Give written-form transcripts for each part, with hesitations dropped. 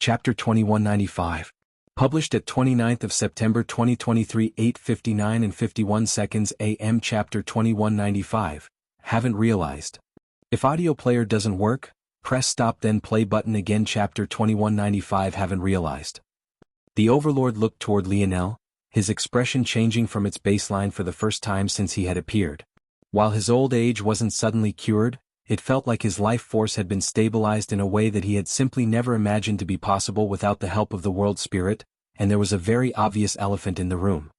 Chapter 2195. Published at 29th of September 2023, 8:59 and 51 seconds AM. Chapter 2195. Haven't realized. If audio player doesn't work, press stop then play button again. Chapter 2195. Haven't realized. The Overlord looked toward Lionel, his expression changing from its baseline for the first time since he had appeared. While his old age wasn't suddenly cured, it felt like his life force had been stabilized in a way that he had simply never imagined to be possible without the help of the world spirit, and there was a very obvious elephant in the room.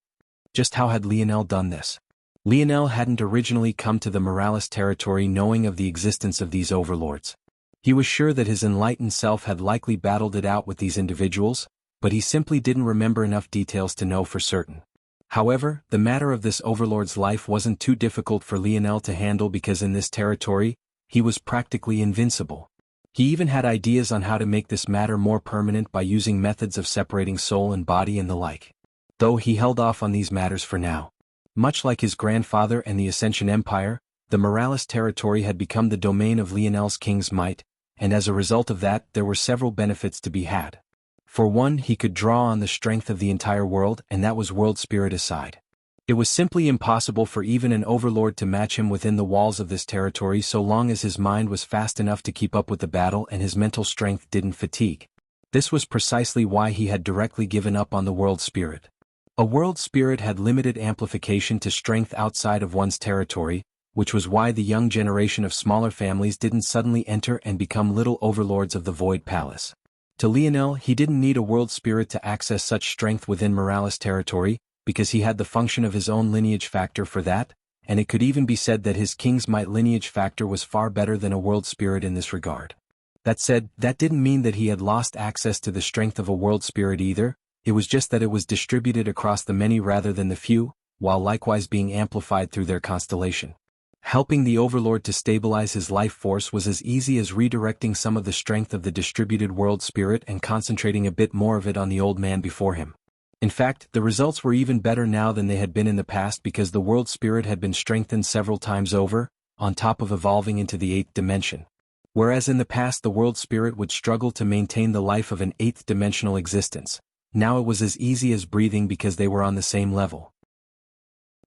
Just how had Lionel done this? Lionel hadn't originally come to the Morales territory knowing of the existence of these overlords. He was sure that his enlightened self had likely battled it out with these individuals, but he simply didn't remember enough details to know for certain. However, the matter of this overlord's life wasn't too difficult for Lionel to handle because in this territory, he was practically invincible. He even had ideas on how to make this matter more permanent by using methods of separating soul and body and the like. Though he held off on these matters for now. Much like his grandfather and the Ascension Empire, the Morales territory had become the domain of Lionel's king's might, and as a result of that there were several benefits to be had. For one, he could draw on the strength of the entire world, and that was world spirit aside. It was simply impossible for even an overlord to match him within the walls of this territory so long as his mind was fast enough to keep up with the battle and his mental strength didn't fatigue. This was precisely why he had directly given up on the world spirit. A world spirit had limited amplification to strength outside of one's territory, which was why the young generation of smaller families didn't suddenly enter and become little overlords of the Void Palace. To Lionel, he didn't need a world spirit to access such strength within Morales territory, because he had the function of his own lineage factor for that, and it could even be said that his king's might lineage factor was far better than a world spirit in this regard. That said, that didn't mean that he had lost access to the strength of a world spirit either, it was just that it was distributed across the many rather than the few, while likewise being amplified through their constellation. Helping the Overlord to stabilize his life force was as easy as redirecting some of the strength of the distributed world spirit and concentrating a bit more of it on the old man before him. In fact, the results were even better now than they had been in the past because the world spirit had been strengthened several times over, on top of evolving into the 8th dimension. Whereas in the past the world spirit would struggle to maintain the life of an 8th dimensional existence, now it was as easy as breathing because they were on the same level.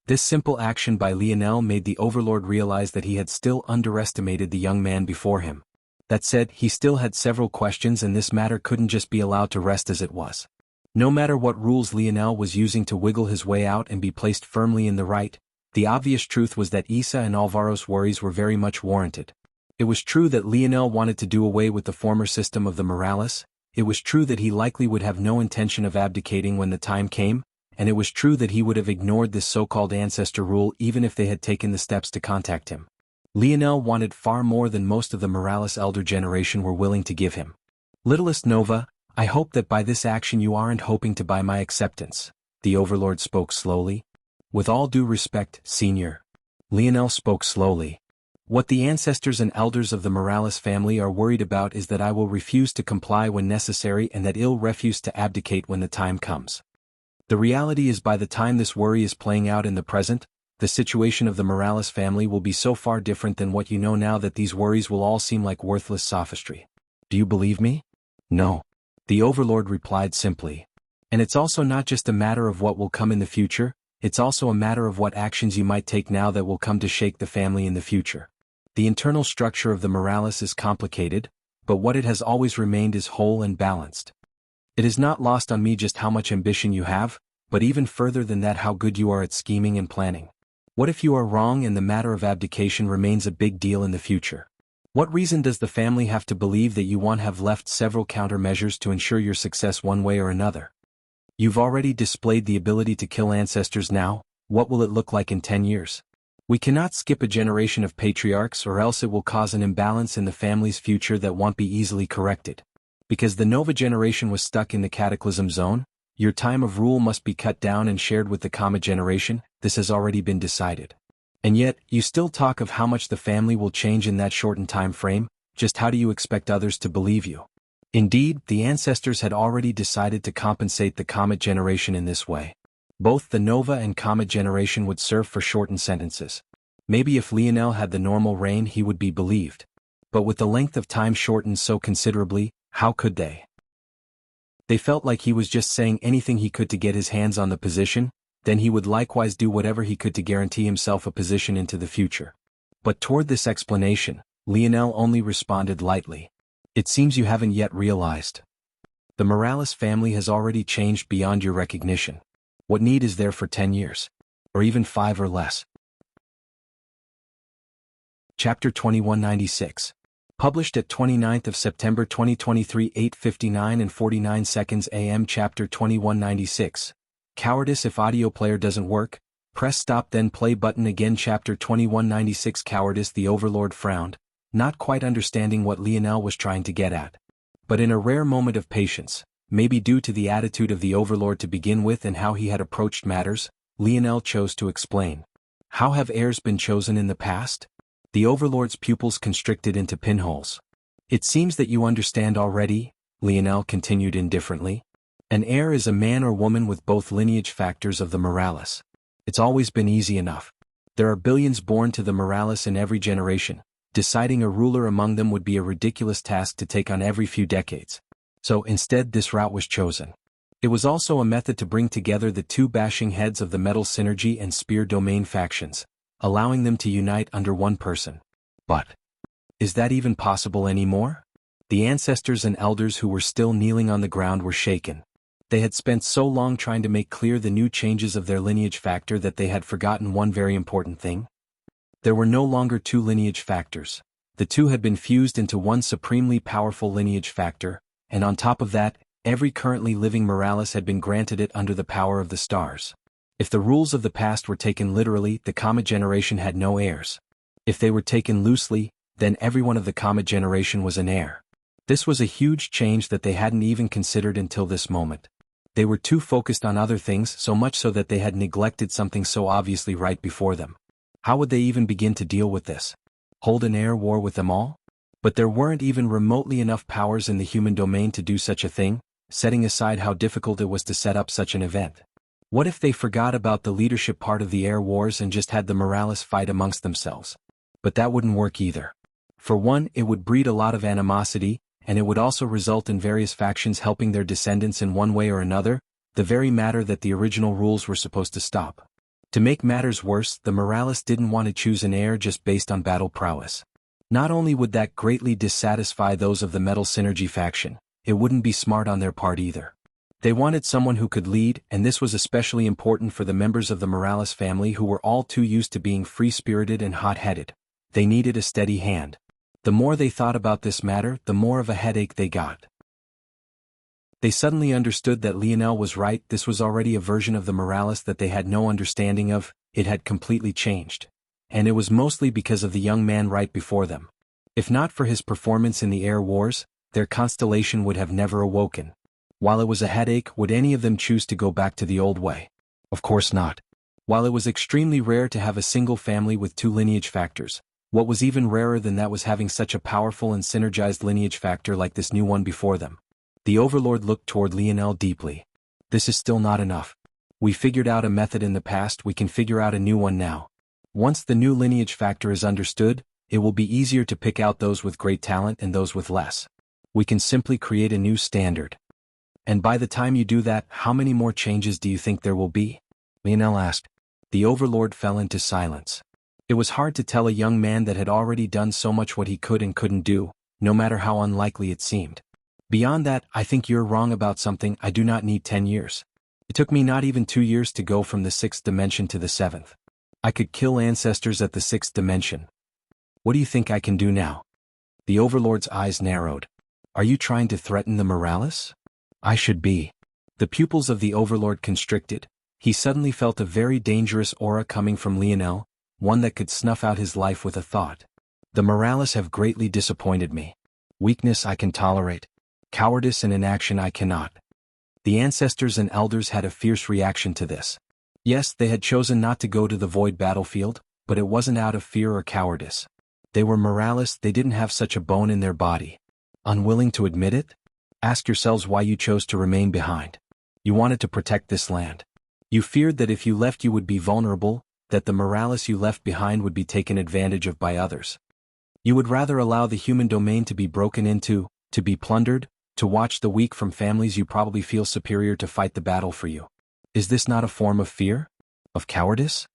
This simple action by Lionel made the Overlord realize that he had still underestimated the young man before him. That said, he still had several questions and this matter couldn't just be allowed to rest as it was. No matter what rules Lionel was using to wiggle his way out and be placed firmly in the right, the obvious truth was that Isa and Alvaro's worries were very much warranted. It was true that Lionel wanted to do away with the former system of the Morales, it was true that he likely would have no intention of abdicating when the time came, and it was true that he would have ignored this so-called ancestor rule even if they had taken the steps to contact him. Lionel wanted far more than most of the Morales elder generation were willing to give him. Littlest Nova, I hope that by this action you aren't hoping to buy my acceptance, the Overlord spoke slowly. With all due respect, Senior. Lionel spoke slowly. What the ancestors and elders of the Morales family are worried about is that I will refuse to comply when necessary and that I'll refuse to abdicate when the time comes. The reality is by the time this worry is playing out in the present, the situation of the Morales family will be so far different than what you know now that these worries will all seem like worthless sophistry. Do you believe me? No. The Overlord replied simply. And it's also not just a matter of what will come in the future, it's also a matter of what actions you might take now that will come to shake the family in the future. The internal structure of the Morales is complicated, but what it has always remained is whole and balanced. It is not lost on me just how much ambition you have, but even further than that how good you are at scheming and planning. What if you are wrong and the matter of abdication remains a big deal in the future? What reason does the family have to believe that you won't have left several countermeasures to ensure your success one way or another? You've already displayed the ability to kill ancestors now, what will it look like in 10 years? We cannot skip a generation of patriarchs or else it will cause an imbalance in the family's future that won't be easily corrected. Because the Nova generation was stuck in the Cataclysm Zone, your time of rule must be cut down and shared with the Comet generation, this has already been decided. And yet, you still talk of how much the family will change in that shortened time frame, just how do you expect others to believe you? Indeed, the ancestors had already decided to compensate the Comet generation in this way. Both the Nova and Comet generation would serve for shortened sentences. Maybe if Lionel had the normal reign he would be believed. But with the length of time shortened so considerably, how could they? They felt like he was just saying anything he could to get his hands on the position, then he would likewise do whatever he could to guarantee himself a position into the future. But toward this explanation, Lionel only responded lightly. It seems you haven't yet realized. The Morales family has already changed beyond your recognition. What need is there for 10 years? Or even 5 or less? Chapter 2196. Published at 29th of September 2023 8:59 and 49 seconds AM. Chapter 2196. Cowardice. If audio player doesn't work, press stop then play button again. Chapter 2196. Cowardice. The Overlord frowned, not quite understanding what Lionel was trying to get at. But in a rare moment of patience, maybe due to the attitude of the Overlord to begin with and how he had approached matters, Lionel chose to explain. How have heirs been chosen in the past? The Overlord's pupils constricted into pinholes. It seems that you understand already, Lionel continued indifferently. An heir is a man or woman with both lineage factors of the Morales. It's always been easy enough. There are billions born to the Morales in every generation. Deciding a ruler among them would be a ridiculous task to take on every few decades. So instead this route was chosen. It was also a method to bring together the two bashing heads of the Metal Synergy and Spear Domain factions, allowing them to unite under one person. But is that even possible anymore? The ancestors and elders who were still kneeling on the ground were shaken. They had spent so long trying to make clear the new changes of their lineage factor that they had forgotten one very important thing. There were no longer two lineage factors. The two had been fused into one supremely powerful lineage factor, and on top of that, every currently living Morales had been granted it under the power of the stars. If the rules of the past were taken literally, the Comet generation had no heirs. If they were taken loosely, then everyone of the Comet generation was an heir. This was a huge change that they hadn't even considered until this moment. They were too focused on other things, so much so that they had neglected something so obviously right before them. How would they even begin to deal with this? Hold an heir war with them all? But there weren't even remotely enough powers in the human domain to do such a thing, setting aside how difficult it was to set up such an event. What if they forgot about the leadership part of the air wars and just had the Morales fight amongst themselves? But that wouldn't work either. For one, it would breed a lot of animosity, and it would also result in various factions helping their descendants in one way or another, the very matter that the original rules were supposed to stop. To make matters worse, the Morales didn't want to choose an heir just based on battle prowess. Not only would that greatly dissatisfy those of the Metal Synergy faction, it wouldn't be smart on their part either. They wanted someone who could lead, and this was especially important for the members of the Morales family who were all too used to being free-spirited and hot-headed. They needed a steady hand. The more they thought about this matter, the more of a headache they got. They suddenly understood that Lionel was right. This was already a version of the Morales that they had no understanding of. It had completely changed. And it was mostly because of the young man right before them. If not for his performance in the air wars, their constellation would have never awoken. While it was a headache, would any of them choose to go back to the old way? Of course not. While it was extremely rare to have a single family with two lineage factors, what was even rarer than that was having such a powerful and synergized lineage factor like this new one before them. The Overlord looked toward Lionel deeply. This is still not enough. We figured out a method in the past, we can figure out a new one now. Once the new lineage factor is understood, it will be easier to pick out those with great talent and those with less. We can simply create a new standard. And by the time you do that, how many more changes do you think there will be? Lionel asked. The Overlord fell into silence. It was hard to tell a young man that had already done so much what he could and couldn't do, no matter how unlikely it seemed. Beyond that, I think you're wrong about something. I do not need 10 years. It took me not even 2 years to go from the 6th dimension to the 7th. I could kill ancestors at the 6th dimension. What do you think I can do now? The Overlord's eyes narrowed. Are you trying to threaten the Morales? I should be. The pupils of the Overlord constricted. He suddenly felt a very dangerous aura coming from Lionel, one that could snuff out his life with a thought. The Morales have greatly disappointed me. Weakness I can tolerate. Cowardice and inaction I cannot. The ancestors and elders had a fierce reaction to this. Yes, they had chosen not to go to the void battlefield, but it wasn't out of fear or cowardice. They were Morales, they didn't have such a bone in their body. Unwilling to admit it? Ask yourselves why you chose to remain behind. You wanted to protect this land. You feared that if you left you would be vulnerable, that the Morales you left behind would be taken advantage of by others. You would rather allow the human domain to be broken into, to be plundered, To watch the weak from families you probably feel superior to fight the battle for you. Is this not a form of fear? Of cowardice?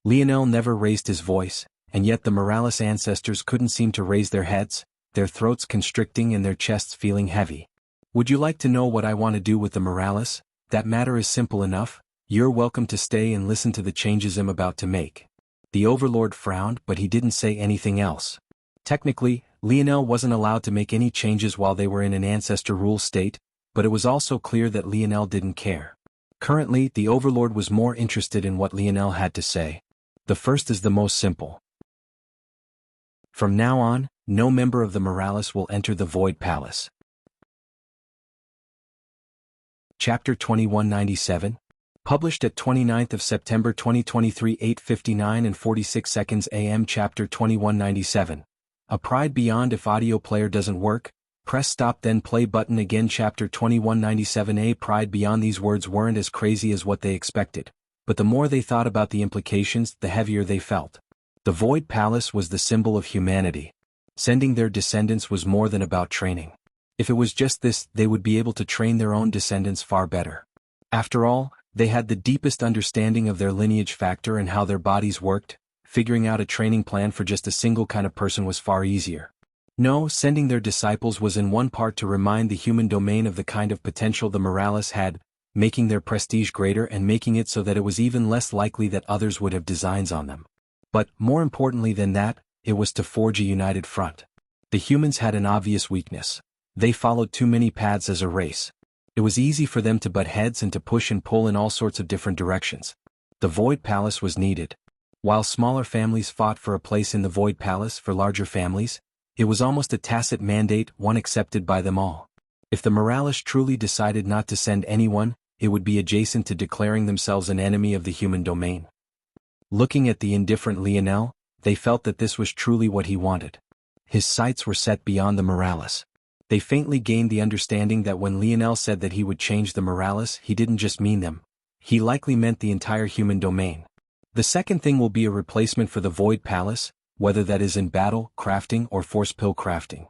Lionel never raised his voice, and yet the Morales ancestors couldn't seem to raise their heads, their throats constricting and their chests feeling heavy. Would you like to know what I want to do with the Morales? That matter is simple enough. You're welcome to stay and listen to the changes I'm about to make. The Overlord frowned, but he didn't say anything else. Technically, Lionel wasn't allowed to make any changes while they were in an ancestor rule state, but it was also clear that Lionel didn't care. Currently, the Overlord was more interested in what Lionel had to say. The first is the most simple. From now on, no member of the Morales will enter the Void Palace. Chapter 2197. Published at 29th of September 2023 8:59 and 46 seconds AM. Chapter 2197. A Pride Beyond. If audio player doesn't work, press stop then play button again. Chapter 2197. A Pride Beyond. These words weren't as crazy as what they expected, but the more they thought about the implications, the heavier they felt. The Void Palace was the symbol of humanity. Sending their descendants was more than about training. If it was just this, they would be able to train their own descendants far better. After all, they had the deepest understanding of their lineage factor and how their bodies worked. Figuring out a training plan for just a single kind of person was far easier. No, sending their disciples was in one part to remind the human domain of the kind of potential the Morales had, making their prestige greater and making it so that it was even less likely that others would have designs on them. But, more importantly than that, it was to forge a united front. The humans had an obvious weakness. They followed too many paths as a race. It was easy for them to butt heads and to push and pull in all sorts of different directions. The Void Palace was needed. While smaller families fought for a place in the Void Palace for larger families, it was almost a tacit mandate, one accepted by them all. If the Morales truly decided not to send anyone, it would be adjacent to declaring themselves an enemy of the human domain. Looking at the indifferent Lionel, they felt that this was truly what he wanted. His sights were set beyond the Morales. They faintly gained the understanding that when Lionel said that he would change the Morales, he didn't just mean them. He likely meant the entire human domain. The second thing will be a replacement for the Void Palace, whether that is in battle, crafting, or force pill crafting.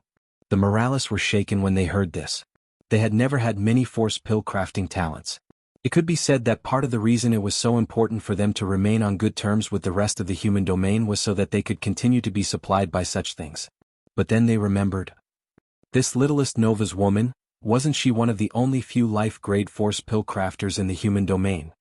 The Morales were shaken when they heard this. They had never had many force pill crafting talents. It could be said that part of the reason it was so important for them to remain on good terms with the rest of the human domain was so that they could continue to be supplied by such things. But then they remembered. This littlest Nova's woman, wasn't she one of the only few life-grade force pill crafters in the human domain?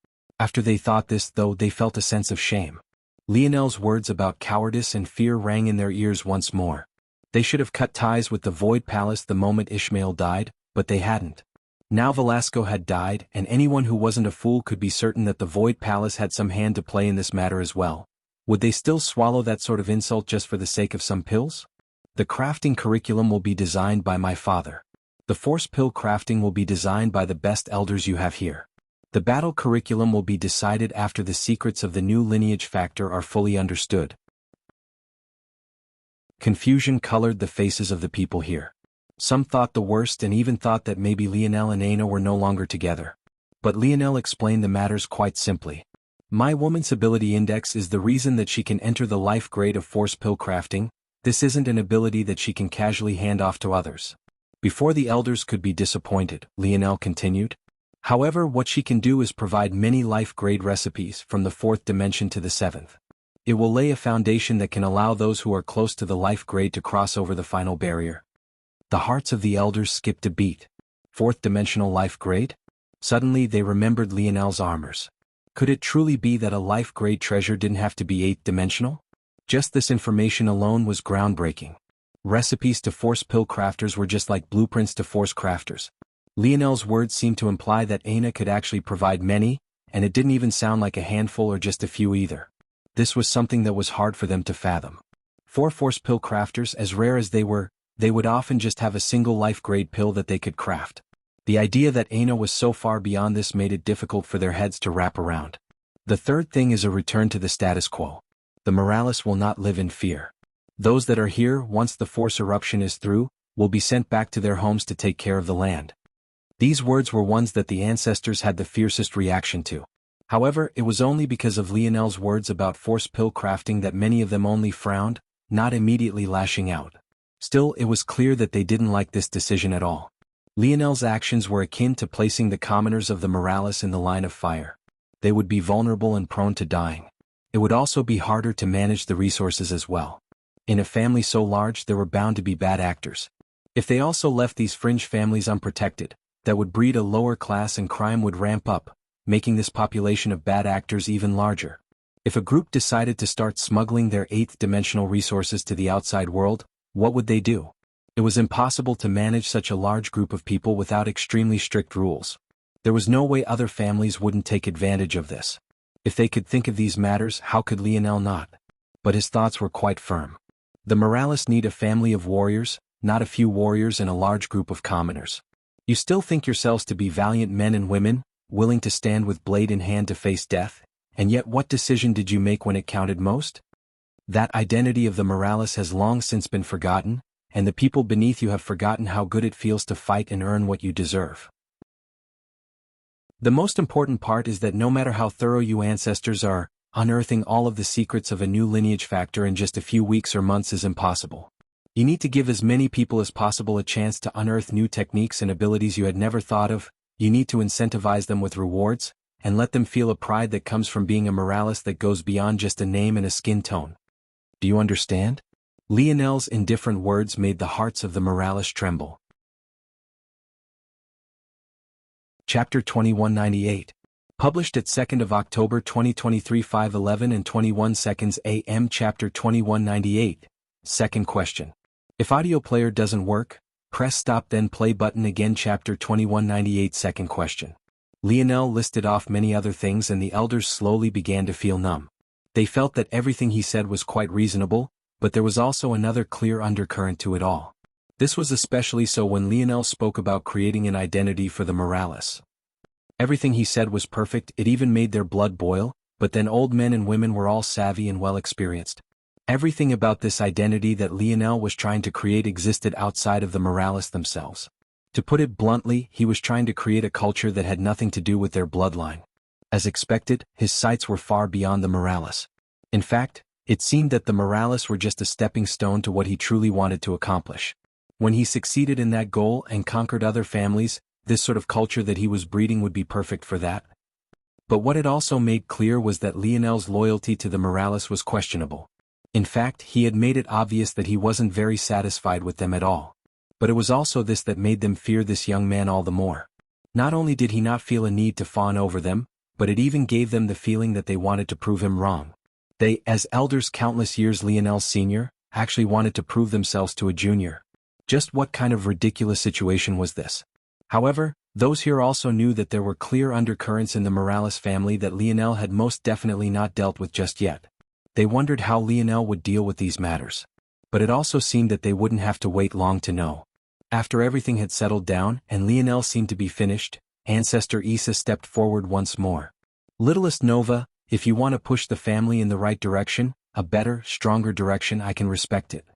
After they thought this, though, they felt a sense of shame. Lionel's words about cowardice and fear rang in their ears once more. They should have cut ties with the Void Palace the moment Ishmael died, but they hadn't. Now Velasco had died, and anyone who wasn't a fool could be certain that the Void Palace had some hand to play in this matter as well. Would they still swallow that sort of insult just for the sake of some pills? The crafting curriculum will be designed by my father. The force pill crafting will be designed by the best elders you have here. The battle curriculum will be decided after the secrets of the new lineage factor are fully understood. Confusion colored the faces of the people here. Some thought the worst and even thought that maybe Lionel and Aina were no longer together. But Lionel explained the matters quite simply. My woman's ability index is the reason that she can enter the life grade of force pill crafting. This isn't an ability that she can casually hand off to others. Before the elders could be disappointed, Lionel continued. However, what she can do is provide many life-grade recipes from the 4th dimension to the 7th. It will lay a foundation that can allow those who are close to the life grade to cross over the final barrier. The hearts of the elders skipped a beat. 4th dimensional life grade? Suddenly they remembered Lionel's armors. Could it truly be that a life grade treasure didn't have to be 8th dimensional? Just this information alone was groundbreaking. Recipes to force pill crafters were just like blueprints to force crafters. Lionel's words seemed to imply that Aina could actually provide many, and it didn't even sound like a handful or just a few either. This was something that was hard for them to fathom. For force pill crafters, as rare as they were, they would often just have a single life-grade pill that they could craft. The idea that Aina was so far beyond this made it difficult for their heads to wrap around. The third thing is a return to the status quo. The Morales will not live in fear. Those that are here, once the force eruption is through, will be sent back to their homes to take care of the land. These words were ones that the ancestors had the fiercest reaction to. However, it was only because of Lionel's words about force pill crafting that many of them only frowned, not immediately lashing out. Still, it was clear that they didn't like this decision at all. Lionel's actions were akin to placing the commoners of the Morales in the line of fire. They would be vulnerable and prone to dying. It would also be harder to manage the resources as well. In a family so large, there were bound to be bad actors. If they also left these fringe families unprotected, that would breed a lower class and crime would ramp up, making this population of bad actors even larger. If a group decided to start smuggling their eighth-dimensional resources to the outside world, what would they do? It was impossible to manage such a large group of people without extremely strict rules. There was no way other families wouldn't take advantage of this. If they could think of these matters, how could Lionel not? But his thoughts were quite firm. The Morales need a family of warriors, not a few warriors and a large group of commoners. You still think yourselves to be valiant men and women, willing to stand with blade in hand to face death, and yet what decision did you make when it counted most? That identity of the Morales has long since been forgotten, and the people beneath you have forgotten how good it feels to fight and earn what you deserve. The most important part is that no matter how thorough you ancestors are, unearthing all of the secrets of a new lineage factor in just a few weeks or months is impossible. You need to give as many people as possible a chance to unearth new techniques and abilities you had never thought of. You need to incentivize them with rewards, and let them feel a pride that comes from being a Morales that goes beyond just a name and a skin tone. Do you understand? Lionel's indifferent words made the hearts of the Morales tremble. Chapter 2198. Published at 2nd of October 2023 5:11 and 21 seconds AM. Chapter 2198. Second question. If audio player doesn't work, press stop then play button again. Chapter 2198. Second question. Lionel listed off many other things and the elders slowly began to feel numb. They felt that everything he said was quite reasonable, but there was also another clear undercurrent to it all. This was especially so when Lionel spoke about creating an identity for the Morales. Everything he said was perfect, it even made their blood boil, but then old men and women were all savvy and well experienced. Everything about this identity that Lionel was trying to create existed outside of the Morales themselves. To put it bluntly, he was trying to create a culture that had nothing to do with their bloodline. As expected, his sights were far beyond the Morales. In fact, it seemed that the Morales were just a stepping stone to what he truly wanted to accomplish. When he succeeded in that goal and conquered other families, this sort of culture that he was breeding would be perfect for that. But what it also made clear was that Lionel's loyalty to the Morales was questionable. In fact, he had made it obvious that he wasn't very satisfied with them at all. But it was also this that made them fear this young man all the more. Not only did he not feel a need to fawn over them, but it even gave them the feeling that they wanted to prove him wrong. They, as elders countless years Lionel's senior, actually wanted to prove themselves to a junior. Just what kind of ridiculous situation was this? However, those here also knew that there were clear undercurrents in the Morales family that Lionel had most definitely not dealt with just yet. They wondered how Lionel would deal with these matters. But it also seemed that they wouldn't have to wait long to know. After everything had settled down and Lionel seemed to be finished, Ancestor Issa stepped forward once more. Littlest Nova, if you want to push the family in the right direction, a better, stronger direction, I can respect it.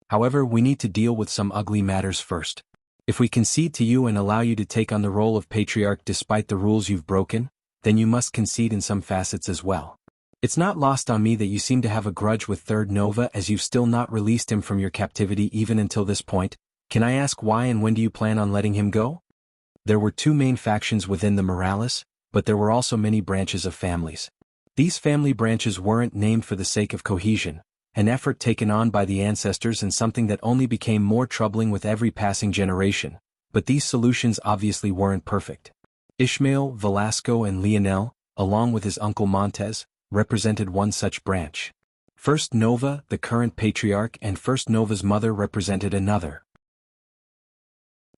However, we need to deal with some ugly matters first. If we concede to you and allow you to take on the role of patriarch despite the rules you've broken, then you must concede in some facets as well. It's not lost on me that you seem to have a grudge with Third Nova as you've still not released him from your captivity even until this point. Can I ask why and when do you plan on letting him go? There were two main factions within the Morales, but there were also many branches of families. These family branches weren't named for the sake of cohesion, an effort taken on by the ancestors and something that only became more troubling with every passing generation, but these solutions obviously weren't perfect. Ishmael, Velasco and Lionel, along with his uncle Montez, represented one such branch. First Nova, the current patriarch, and First Nova's mother represented another.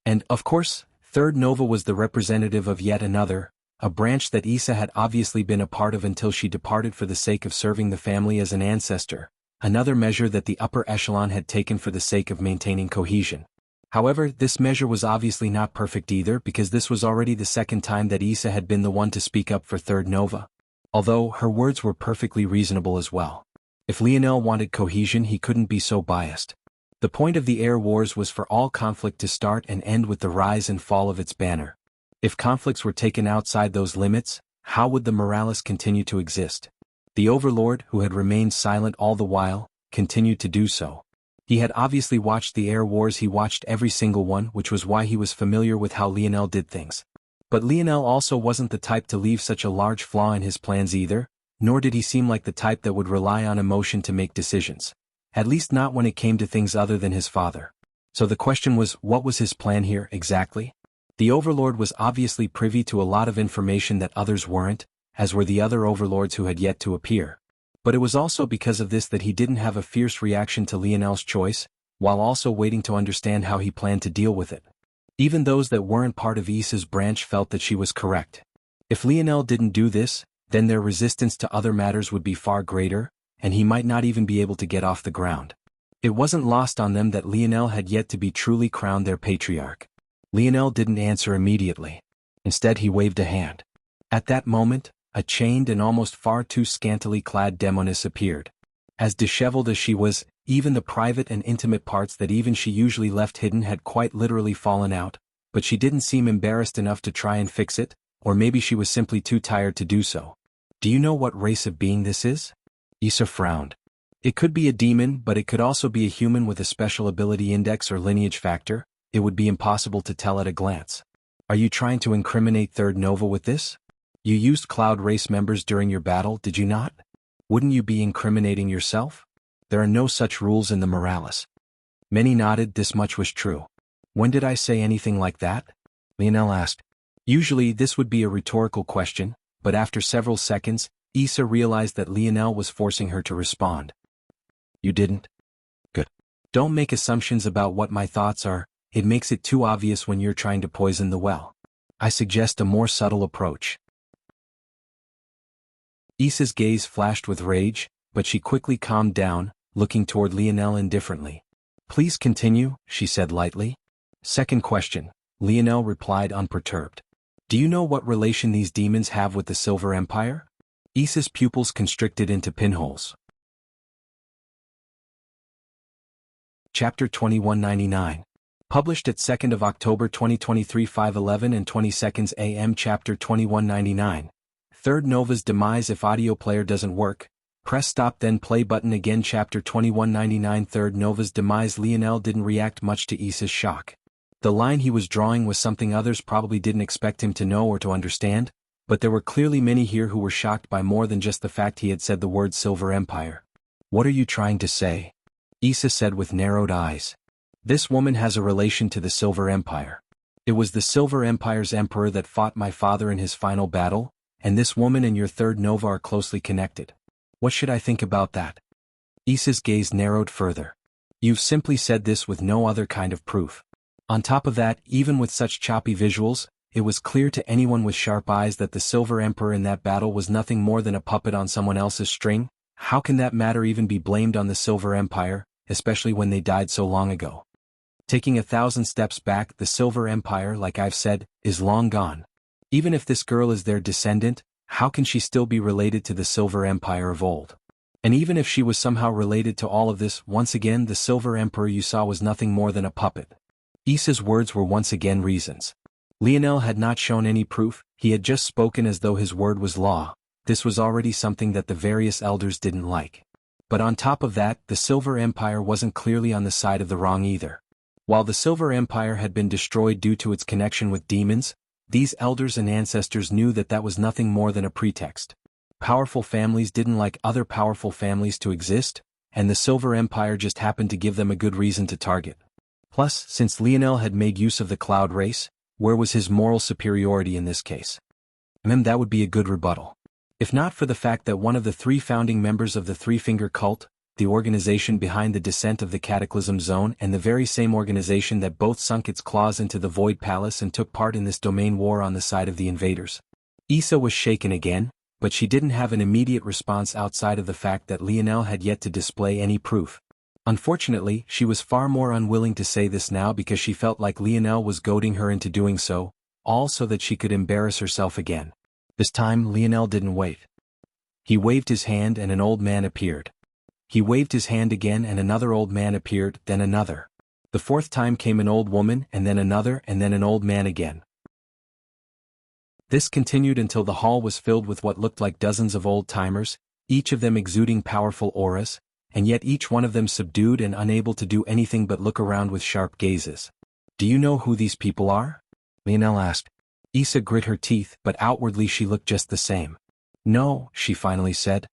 And, of course, Third Nova was the representative of yet another, a branch that Issa had obviously been a part of until she departed for the sake of serving the family as an ancestor, another measure that the upper echelon had taken for the sake of maintaining cohesion. However, this measure was obviously not perfect either because this was already the second time that Issa had been the one to speak up for Third Nova. Although, her words were perfectly reasonable as well. If Lionel wanted cohesion, he couldn't be so biased. The point of the air wars was for all conflict to start and end with the rise and fall of its banner. If conflicts were taken outside those limits, how would the Morales continue to exist? The Overlord, who had remained silent all the while, continued to do so. He had obviously watched the air wars. He watched every single one, which was why he was familiar with how Lionel did things. But Lionel also wasn't the type to leave such a large flaw in his plans either, nor did he seem like the type that would rely on emotion to make decisions. At least not when it came to things other than his father. So the question was, what was his plan here, exactly? The Overlord was obviously privy to a lot of information that others weren't, as were the other Overlords who had yet to appear. But it was also because of this that he didn't have a fierce reaction to Lionel's choice, while also waiting to understand how he planned to deal with it. Even those that weren't part of Issa's branch felt that she was correct. If Lionel didn't do this, then their resistance to other matters would be far greater, and he might not even be able to get off the ground. It wasn't lost on them that Lionel had yet to be truly crowned their patriarch. Lionel didn't answer immediately. Instead he waved a hand. At that moment, a chained and almost far too scantily clad demoness appeared. As disheveled as she was, even the private and intimate parts that even she usually left hidden had quite literally fallen out, but she didn't seem embarrassed enough to try and fix it, or maybe she was simply too tired to do so. Do you know what race of being this is? Issa frowned. It could be a demon, but it could also be a human with a special ability index or lineage factor. It would be impossible to tell at a glance. Are you trying to incriminate Third Nova with this? You used Cloud Race members during your battle, did you not? Wouldn't you be incriminating yourself? There are no such rules in the Morales. Many nodded. This much was true. When did I say anything like that? Lionel asked. Usually this would be a rhetorical question, but after several seconds, Issa realized that Lionel was forcing her to respond. You didn't? Good. Don't make assumptions about what my thoughts are. It makes it too obvious when you're trying to poison the well. I suggest a more subtle approach. Issa's gaze flashed with rage, but she quickly calmed down, looking toward Lionel indifferently. Please continue, she said lightly. Second question, Lionel replied unperturbed. Do you know what relation these demons have with the Silver Empire? Issa's pupils constricted into pinholes. Chapter 2199. Published at 2nd of October 2023 5:11 and 20 seconds AM. Chapter 2199. Third Nova's demise. If audio player doesn't work, press stop then play button again. Chapter 2199. Third Nova's demise. Lionel didn't react much to Issa's shock. The line he was drawing was something others probably didn't expect him to know or to understand, but there were clearly many here who were shocked by more than just the fact he had said the word Silver Empire. What are you trying to say? Issa said with narrowed eyes. This woman has a relation to the Silver Empire. It was the Silver Empire's emperor that fought my father in his final battle, and this woman and your Third Nova are closely connected. What should I think about that? Issa's gaze narrowed further. You've simply said this with no other kind of proof. On top of that, even with such choppy visuals, it was clear to anyone with sharp eyes that the Silver Emperor in that battle was nothing more than a puppet on someone else's string. How can that matter even be blamed on the Silver Empire, especially when they died so long ago? Taking 1,000 steps back, the Silver Empire, like I've said, is long gone. Even if this girl is their descendant, how can she still be related to the Silver Empire of old? And even if she was somehow related to all of this, once again the Silver Emperor you saw was nothing more than a puppet. Issa's words were once again reasons. Lionel had not shown any proof, he had just spoken as though his word was law. This was already something that the various elders didn't like. But on top of that, the Silver Empire wasn't clearly on the side of the wrong either. While the Silver Empire had been destroyed due to its connection with demons, these elders and ancestors knew that that was nothing more than a pretext. Powerful families didn't like other powerful families to exist, and the Silver Empire just happened to give them a good reason to target. Plus, since Lionel had made use of the Cloud Race, where was his moral superiority in this case? That would be a good rebuttal. If not for the fact that one of the 3 founding members of the Three-Finger Cult, the organization behind the descent of the Cataclysm Zone and the very same organization that both sunk its claws into the Void Palace and took part in this domain war on the side of the invaders. Issa was shaken again, but she didn't have an immediate response outside of the fact that Lionel had yet to display any proof. Unfortunately, she was far more unwilling to say this now because she felt like Lionel was goading her into doing so, all so that she could embarrass herself again. This time Lionel didn't wait. He waved his hand and an old man appeared. He waved his hand again and another old man appeared, then another. The 4th time came an old woman and then another and then an old man again. This continued until the hall was filled with what looked like dozens of old-timers, each of them exuding powerful auras, and yet each one of them subdued and unable to do anything but look around with sharp gazes. "Do you know who these people are?" Lionel asked. Issa grit her teeth, but outwardly she looked just the same. "No," she finally said.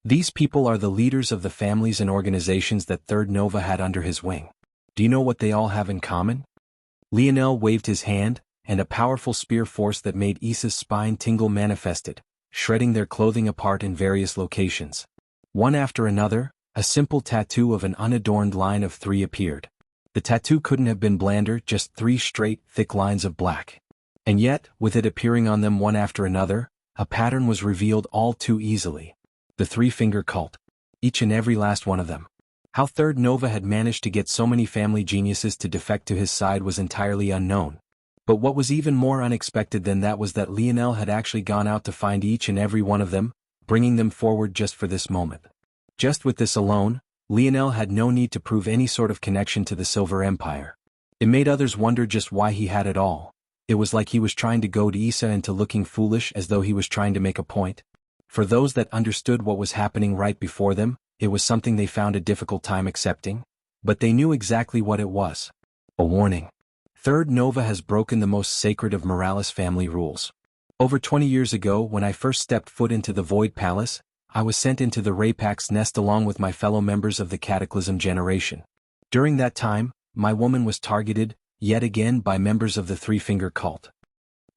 "These people are the leaders of the families and organizations that Third Nova had under his wing. Do you know what they all have in common?" Lionel waved his hand, and a powerful spear force that made Issa's spine tingle manifested, shredding their clothing apart in various locations. One after another, a simple tattoo of an unadorned line of 3 appeared. The tattoo couldn't have been blander, just 3 straight, thick lines of black. And yet, with it appearing on them one after another, a pattern was revealed all too easily. The 3-finger cult. Each and every last one of them. How Third Nova had managed to get so many family geniuses to defect to his side was entirely unknown. But what was even more unexpected than that was that Lionel had actually gone out to find each and every one of them, bringing them forward just for this moment. Just with this alone, Lionel had no need to prove any sort of connection to the Silver Empire. It made others wonder just why he had it all. It was like he was trying to goad Issa into looking foolish, as though he was trying to make a point. For those that understood what was happening right before them, it was something they found a difficult time accepting. But they knew exactly what it was. A warning. Third Nova has broken the most sacred of Morales family rules. Over 20 years ago, when I first stepped foot into the Void Palace, I was sent into the Raypack's nest along with my fellow members of the Cataclysm generation. During that time, my woman was targeted, yet again, by members of the 3-finger cult.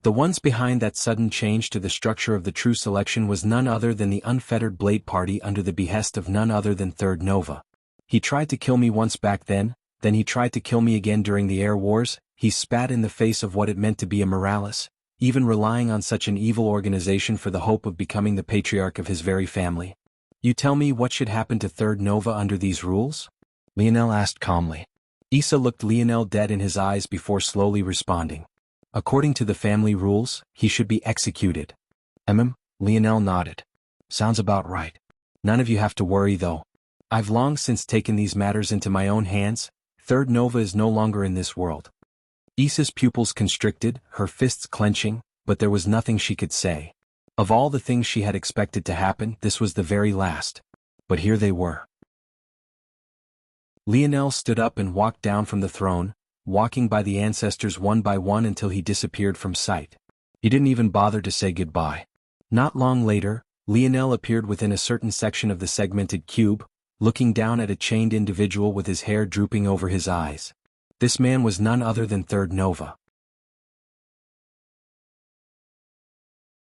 The ones behind that sudden change to the structure of the true selection was none other than the Unfettered Blade Party under the behest of none other than Third Nova. He tried to kill me once back then he tried to kill me again during the Air Wars. He spat in the face of what it meant to be a Morales, even relying on such an evil organization for the hope of becoming the patriarch of his very family. "You tell me what should happen to Third Nova under these rules?" Lionel asked calmly. Issa looked Lionel dead in his eyes before slowly responding. "According to the family rules, he should be executed." Lionel nodded. "Sounds about right. None of you have to worry though. I've long since taken these matters into my own hands. Third Nova is no longer in this world." Issa's pupils constricted, her fists clenching, but there was nothing she could say. Of all the things she had expected to happen, this was the very last. But here they were. Lionel stood up and walked down from the throne, walking by the ancestors one by one until he disappeared from sight. He didn't even bother to say goodbye. Not long later, Lionel appeared within a certain section of the segmented cube, looking down at a chained individual with his hair drooping over his eyes. This man was none other than Third Nova.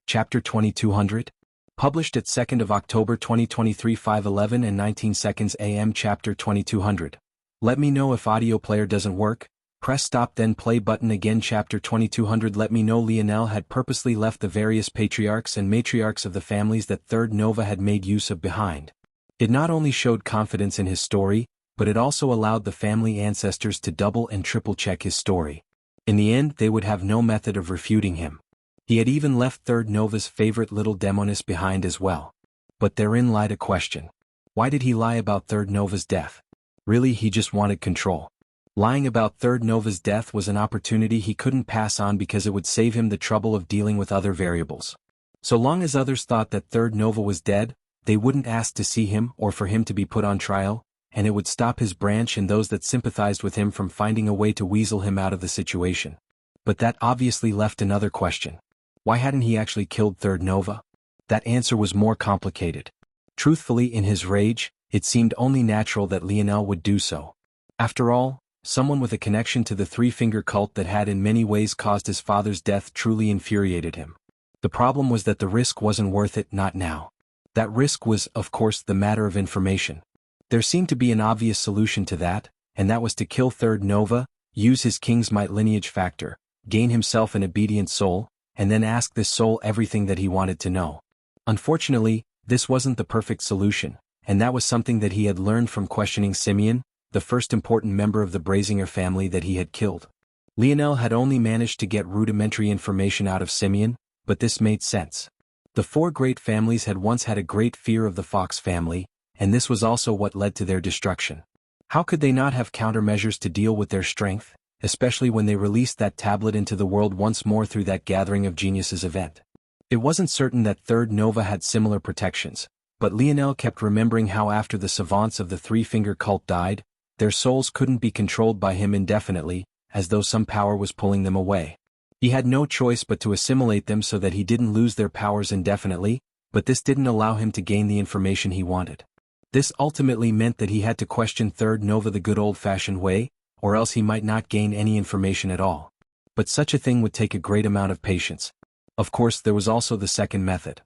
Chapter 2200. Published at 2nd of October 2023 5:11 and 19 seconds AM. Chapter 2200. Let me know if audio player doesn't work. Press stop then play button again. Chapter 2200. Let me know. Lionel had purposely left the various patriarchs and matriarchs of the families that Third Nova had made use of behind. It not only showed confidence in his story, but it also allowed the family ancestors to double and triple check his story. In the end, they would have no method of refuting him. He had even left Third Nova's favorite little demoness behind as well. But therein lied a question. Why did he lie about Third Nova's death? Really, he just wanted control. Lying about Third Nova's death was an opportunity he couldn't pass on because it would save him the trouble of dealing with other variables. So long as others thought that Third Nova was dead, they wouldn't ask to see him or for him to be put on trial, and it would stop his branch and those that sympathized with him from finding a way to weasel him out of the situation. But that obviously left another question. Why hadn't he actually killed Third Nova? That answer was more complicated. Truthfully, in his rage, it seemed only natural that Lionel would do so. After all, someone with a connection to the 3-finger cult that had in many ways caused his father's death truly infuriated him. The problem was that the risk wasn't worth it, not now. That risk was, of course, the matter of information. There seemed to be an obvious solution to that, and that was to kill Third Nova, use his king's might lineage factor, gain himself an obedient soul, and then ask this soul everything that he wanted to know. Unfortunately, this wasn't the perfect solution, and that was something that he had learned from questioning Simeon, the first important member of the Brazinger family that he had killed. Lionel had only managed to get rudimentary information out of Simeon, but this made sense. The 4 great families had once had a great fear of the Fox family, and this was also what led to their destruction. How could they not have countermeasures to deal with their strength, especially when they released that tablet into the world once more through that Gathering of Geniuses event? It wasn't certain that Third Nova had similar protections, But Lionel kept remembering how after the savants of the three-finger cult died, their souls couldn't be controlled by him indefinitely, as though some power was pulling them away. He had no choice but to assimilate them so that he didn't lose their powers indefinitely, but this didn't allow him to gain the information he wanted. This ultimately meant that he had to question Third Nova the good old-fashioned way, or else he might not gain any information at all. But such a thing would take a great amount of patience. Of course, there was also the second method.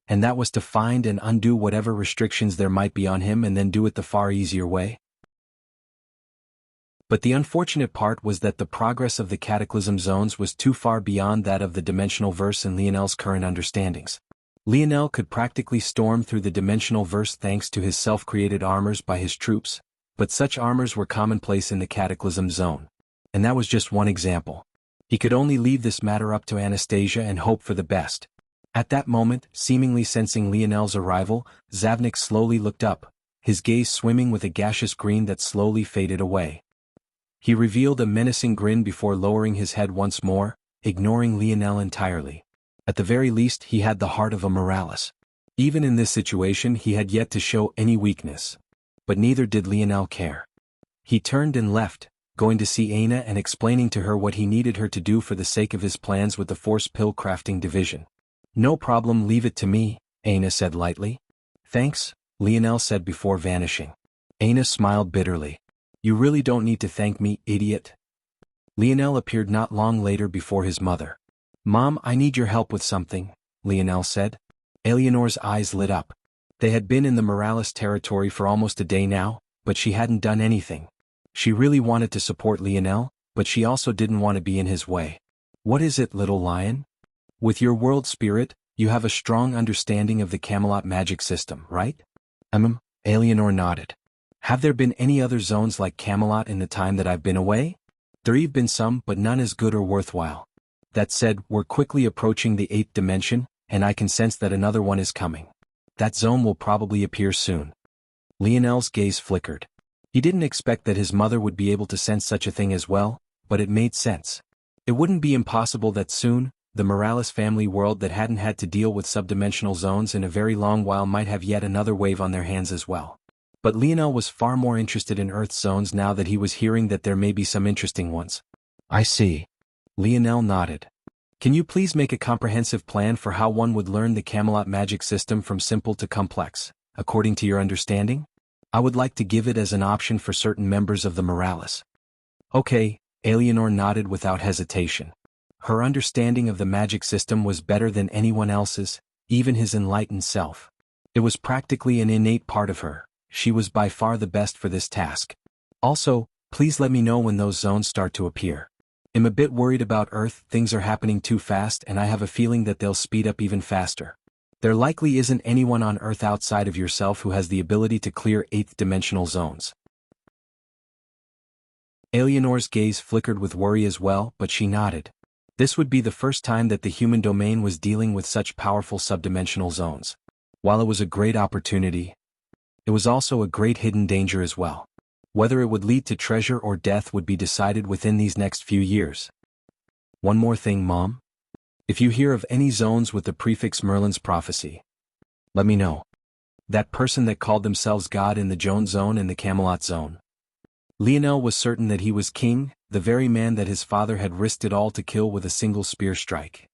And that was to find and undo whatever restrictions there might be on him and then do it the far easier way. But the unfortunate part was that the progress of the cataclysm zones was too far beyond that of the dimensional verse in Lionel's current understandings. Lionel could practically storm through the dimensional verse thanks to his self-created armors by his troops, but such armors were commonplace in the cataclysm zone. And that was just one example. He could only leave this matter up to Anastasia and hope for the best. At that moment, seemingly sensing Lionel's arrival, Zavnik slowly looked up, his gaze swimming with a gaseous green that slowly faded away. He revealed a menacing grin before lowering his head once more, ignoring Lionel entirely. At the very least, he had the heart of a Morales. Even in this situation, he had yet to show any weakness. But neither did Lionel care. He turned and left, going to see Aina and explaining to her what he needed her to do for the sake of his plans with the Force Pill Crafting Division. "No problem, leave it to me," Aina said lightly. "Thanks," Lionel said before vanishing. Aina smiled bitterly. "You really don't need to thank me, idiot." Lionel appeared not long later before his mother. "Mom, I need your help with something," Lionel said. Eleanor's eyes lit up. They had been in the Morales territory for almost a day now, but she hadn't done anything. She really wanted to support Lionel, but she also didn't want to be in his way. "What is it, little lion?" "With your world spirit, you have a strong understanding of the Camelot magic system, right?" Eleanor nodded. "Have there been any other zones like Camelot in the time that I've been away?" "There've been some, but none as good or worthwhile. That said, we're quickly approaching the 8th dimension, and I can sense that another one is coming. That zone will probably appear soon." Lionel's gaze flickered. He didn't expect that his mother would be able to sense such a thing as well, but it made sense. It wouldn't be impossible that soon, the Morales family world that hadn't had to deal with subdimensional zones in a very long while might have yet another wave on their hands as well. But Lionel was far more interested in Earth zones now that he was hearing that there may be some interesting ones. "I see." Lionel nodded. "Can you please make a comprehensive plan for how one would learn the Camelot magic system from simple to complex, according to your understanding? I would like to give it as an option for certain members of the Morales." "Okay," Eleanor nodded without hesitation. Her understanding of the magic system was better than anyone else's, even his enlightened self. It was practically an innate part of her. She was by far the best for this task. "Also, please let me know when those zones start to appear. I'm a bit worried about Earth, things are happening too fast and I have a feeling that they'll speed up even faster. There likely isn't anyone on Earth outside of yourself who has the ability to clear 8th dimensional zones." Eleanor's gaze flickered with worry as well, but she nodded. This would be the first time that the human domain was dealing with such powerful subdimensional zones. While it was a great opportunity, it was also a great hidden danger as well. Whether it would lead to treasure or death would be decided within these next few years. "One more thing, Mom. If you hear of any zones with the prefix Merlin's prophecy, let me know. That person that called themselves God in the Jones zone and the Camelot zone." Lionel was certain that he was king, the very man that his father had risked it all to kill with a single spear strike.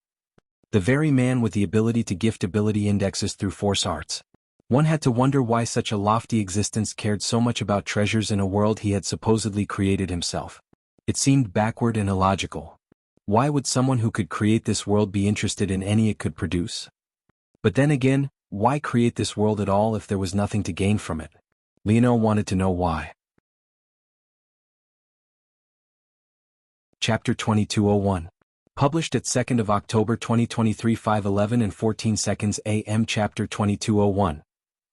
The very man with the ability to gift ability indexes through force arts. One had to wonder why such a lofty existence cared so much about treasures in a world he had supposedly created himself. It seemed backward and illogical. Why would someone who could create this world be interested in any it could produce? But then again, why create this world at all if there was nothing to gain from it? Lionel wanted to know why. Chapter 2201. Published at 2nd of October 2023 5:11 and 14 seconds AM. Chapter 2201.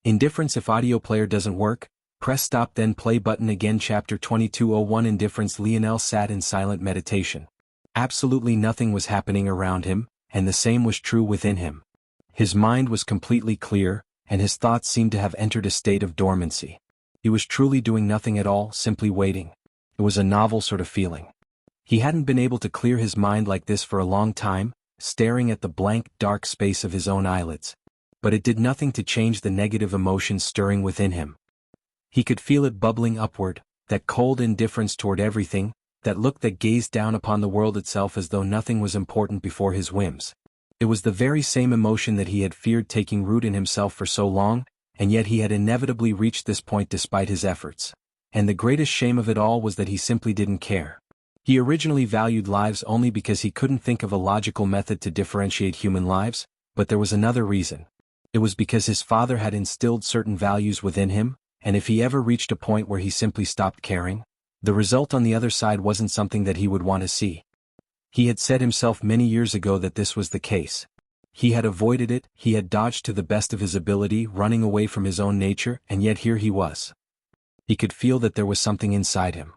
Indifference. If audio player doesn't work, press stop then play button again. Chapter 2201. Indifference. Lionel sat in silent meditation. Absolutely nothing was happening around him, and the same was true within him. His mind was completely clear, and his thoughts seemed to have entered a state of dormancy. He was truly doing nothing at all, simply waiting. It was a novel sort of feeling. He hadn't been able to clear his mind like this for a long time, staring at the blank, dark space of his own eyelids. but it did nothing to change the negative emotions stirring within him. He could feel it bubbling upward, that cold indifference toward everything, that look that gazed down upon the world itself as though nothing was important before his whims. It was the very same emotion that he had feared taking root in himself for so long, and yet he had inevitably reached this point despite his efforts. And the greatest shame of it all was that he simply didn't care. He originally valued lives only because he couldn't think of a logical method to differentiate human lives, but there was another reason. It was because his father had instilled certain values within him, and if he ever reached a point where he simply stopped caring, the result on the other side wasn't something that he would want to see. He had said himself many years ago that this was the case. He had avoided it, he had dodged to the best of his ability, running away from his own nature, and yet here he was. He could feel that there was something inside him.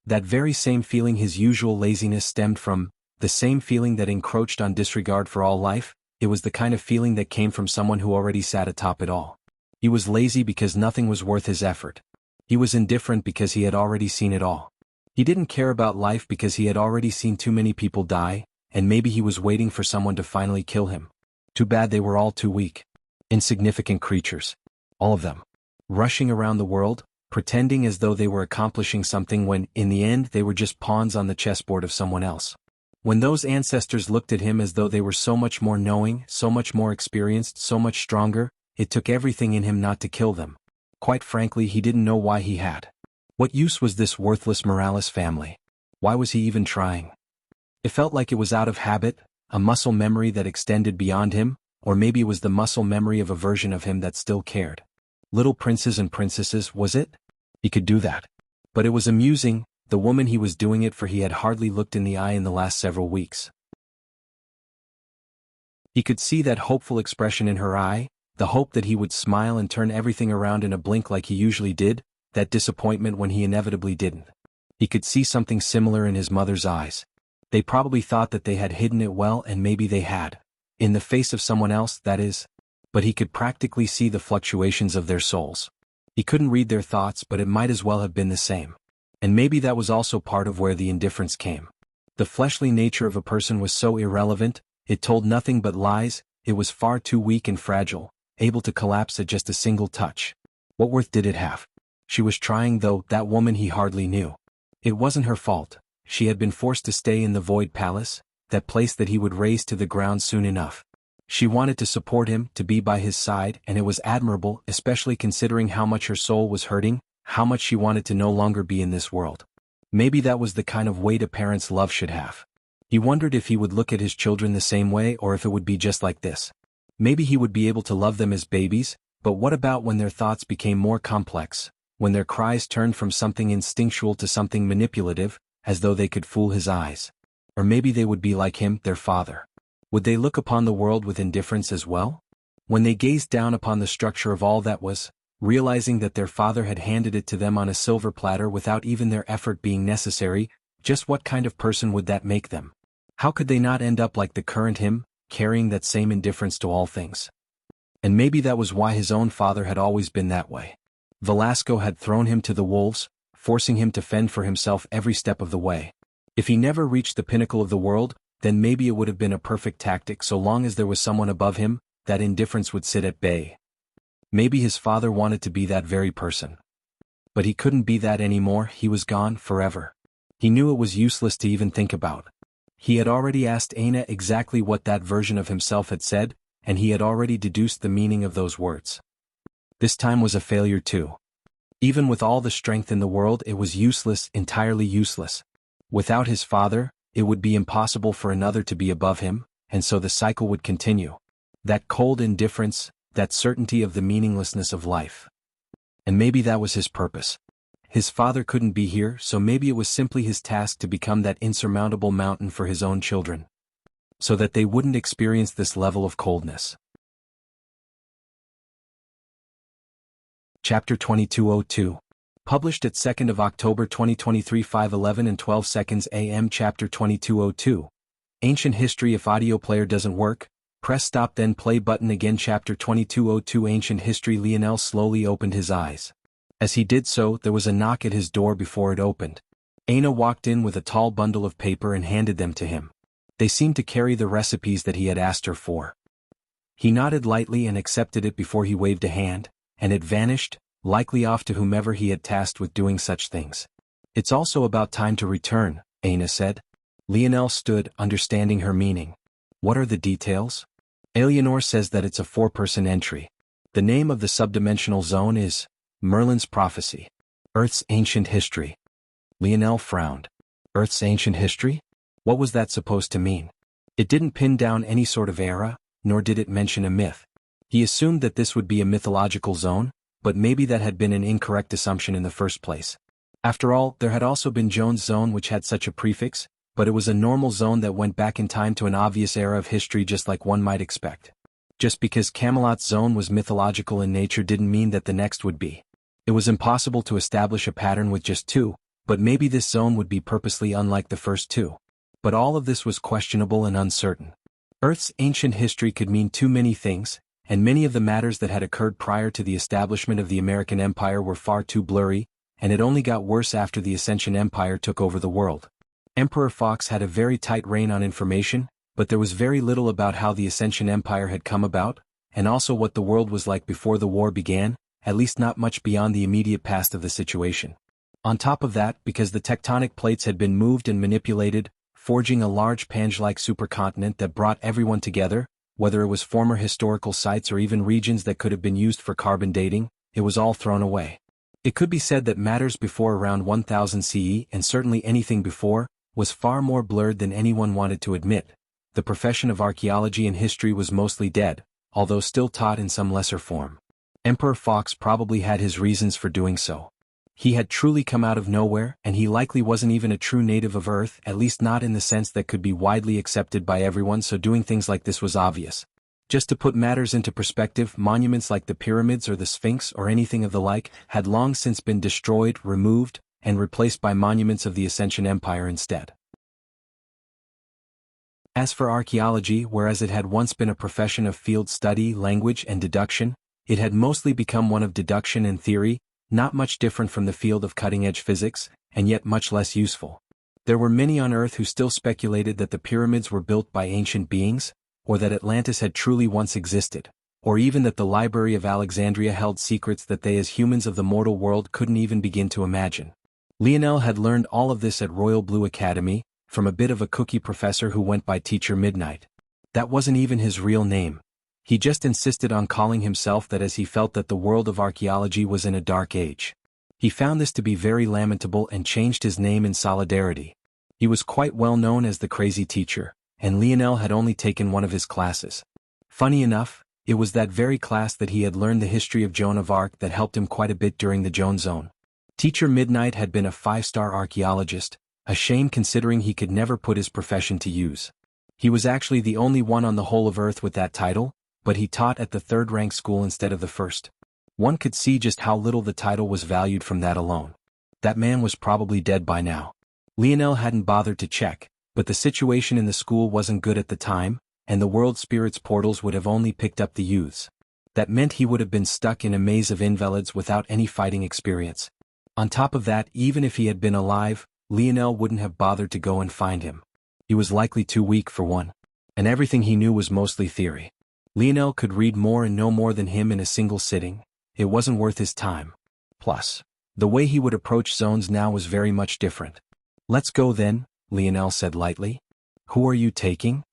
That very same feeling his usual laziness stemmed from, the same feeling that encroached on disregard for all life. It was the kind of feeling that came from someone who already sat atop it all. He was lazy because nothing was worth his effort. He was indifferent because he had already seen it all. He didn't care about life because he had already seen too many people die, and maybe he was waiting for someone to finally kill him. Too bad they were all too weak. Insignificant creatures. All of them. Rushing around the world, pretending as though they were accomplishing something when, in the end, they were just pawns on the chessboard of someone else. When those ancestors looked at him as though they were so much more knowing, so much more experienced, so much stronger, it took everything in him not to kill them. Quite frankly, he didn't know why he had. What use was this worthless Morales family? Why was he even trying? It felt like it was out of habit, a muscle memory that extended beyond him, or maybe it was the muscle memory of a version of him that still cared. Little princes and princesses, was it? He could do that. But it was amusing, the woman he was doing it for he had hardly looked in the eye in the last several weeks. He could see that hopeful expression in her eye, the hope that he would smile and turn everything around in a blink like he usually did, that disappointment when he inevitably didn't. He could see something similar in his mother's eyes. They probably thought that they had hidden it well, and maybe they had. In the face of someone else, that is. But he could practically see the fluctuations of their souls. He couldn't read their thoughts, but it might as well have been the same. And maybe that was also part of where the indifference came. The fleshly nature of a person was so irrelevant, it told nothing but lies, it was far too weak and fragile, able to collapse at just a single touch. What worth did it have? She was trying though, that woman he hardly knew. It wasn't her fault. She had been forced to stay in the Void Palace, that place that he would raze to the ground soon enough. She wanted to support him, to be by his side, and it was admirable, especially considering how much her soul was hurting, how much she wanted to no longer be in this world. Maybe that was the kind of weight a parent's love should have. He wondered if he would look at his children the same way or if it would be just like this. Maybe he would be able to love them as babies, but what about when their thoughts became more complex, when their cries turned from something instinctual to something manipulative, as though they could fool his eyes? Or maybe they would be like him, their father. Would they look upon the world with indifference as well? When they gazed down upon the structure of all that was, realizing that their father had handed it to them on a silver platter without even their effort being necessary, just what kind of person would that make them? How could they not end up like the current him, carrying that same indifference to all things? And maybe that was why his own father had always been that way. Velasco had thrown him to the wolves, forcing him to fend for himself every step of the way. If he never reached the pinnacle of the world, then maybe it would have been a perfect tactic so long as there was someone above him, that indifference would sit at bay. Maybe his father wanted to be that very person. But he couldn't be that anymore, he was gone forever. He knew it was useless to even think about. He had already asked Aina exactly what that version of himself had said, and he had already deduced the meaning of those words. This time was a failure too. Even with all the strength in the world, it was useless, entirely useless. Without his father, it would be impossible for another to be above him, and so the cycle would continue. That cold indifference, that certainty of the meaninglessness of life. And maybe that was his purpose. His father couldn't be here, so maybe it was simply his task to become that insurmountable mountain for his own children, so that they wouldn't experience this level of coldness. Chapter 2202. Published at 2nd of October 2023 5:11 and 12 seconds AM. Chapter 2202. Ancient History. If audio player doesn't work, press stop then play button again. Chapter 2202. Ancient History. Lionel slowly opened his eyes. As he did so, there was a knock at his door before it opened. Aina walked in with a tall bundle of paper and handed them to him. They seemed to carry the recipes that he had asked her for. He nodded lightly and accepted it before he waved a hand, and it vanished, likely off to whomever he had tasked with doing such things. It's also about time to return, Aina said. Lionel stood, understanding her meaning. What are the details? Eleanor says that it's a 4-person entry. The name of the subdimensional zone is Merlin's Prophecy. Earth's Ancient History. Lionel frowned. Earth's ancient history? What was that supposed to mean? It didn't pin down any sort of era, nor did it mention a myth. He assumed that this would be a mythological zone, but maybe that had been an incorrect assumption in the first place. After all, there had also been Joan's zone which had such a prefix, but it was a normal zone that went back in time to an obvious era of history just like one might expect. Just because Camelot's zone was mythological in nature didn't mean that the next would be. It was impossible to establish a pattern with just 2, but maybe this zone would be purposely unlike the first 2. But all of this was questionable and uncertain. Earth's ancient history could mean too many things, and many of the matters that had occurred prior to the establishment of the American Empire were far too blurry, and it only got worse after the Ascension Empire took over the world. Emperor Fox had a very tight rein on information, but there was very little about how the Ascension Empire had come about, and also what the world was like before the war began, at least not much beyond the immediate past of the situation. On top of that, because the tectonic plates had been moved and manipulated, forging a large Pange-like supercontinent that brought everyone together, whether it was former historical sites or even regions that could have been used for carbon dating, it was all thrown away. It could be said that matters before around 1000 CE, and certainly anything before, was far more blurred than anyone wanted to admit. The profession of archaeology and history was mostly dead, although still taught in some lesser form. Emperor Fox probably had his reasons for doing so. He had truly come out of nowhere, and he likely wasn't even a true native of Earth, at least not in the sense that could be widely accepted by everyone, so doing things like this was obvious. Just to put matters into perspective, monuments like the pyramids or the Sphinx or anything of the like had long since been destroyed, removed, and replaced by monuments of the Ascension Empire instead. As for archaeology, whereas it had once been a profession of field study, language, and deduction, it had mostly become one of deduction and theory, not much different from the field of cutting-edge physics, and yet much less useful. There were many on Earth who still speculated that the pyramids were built by ancient beings, or that Atlantis had truly once existed, or even that the Library of Alexandria held secrets that they as humans of the mortal world couldn't even begin to imagine. Lionel had learned all of this at Royal Blue Academy, from a bit of a cookie professor who went by Teacher Midnight. That wasn't even his real name. He just insisted on calling himself that as he felt that the world of archaeology was in a dark age. He found this to be very lamentable and changed his name in solidarity. He was quite well known as the Crazy Teacher, and Lionel had only taken one of his classes. Funny enough, it was that very class that he had learned the history of Joan of Arc that helped him quite a bit during the Joan Zone. Teacher Midnight had been a 5-star archaeologist, a shame considering he could never put his profession to use. He was actually the only one on the whole of Earth with that title, but he taught at the 3rd-rank school instead of the 1st. One could see just how little the title was valued from that alone. That man was probably dead by now. Lionel hadn't bothered to check, but the situation in the school wasn't good at the time, and the world spirits portals would have only picked up the youths. That meant he would have been stuck in a maze of invalids without any fighting experience. On top of that, even if he had been alive, Lionel wouldn't have bothered to go and find him. He was likely too weak for one. And everything he knew was mostly theory. Lionel could read more and know more than him in a single sitting. It wasn't worth his time. Plus, the way he would approach zones now was very much different. "Let's go then," Lionel said lightly. "Who are you taking?"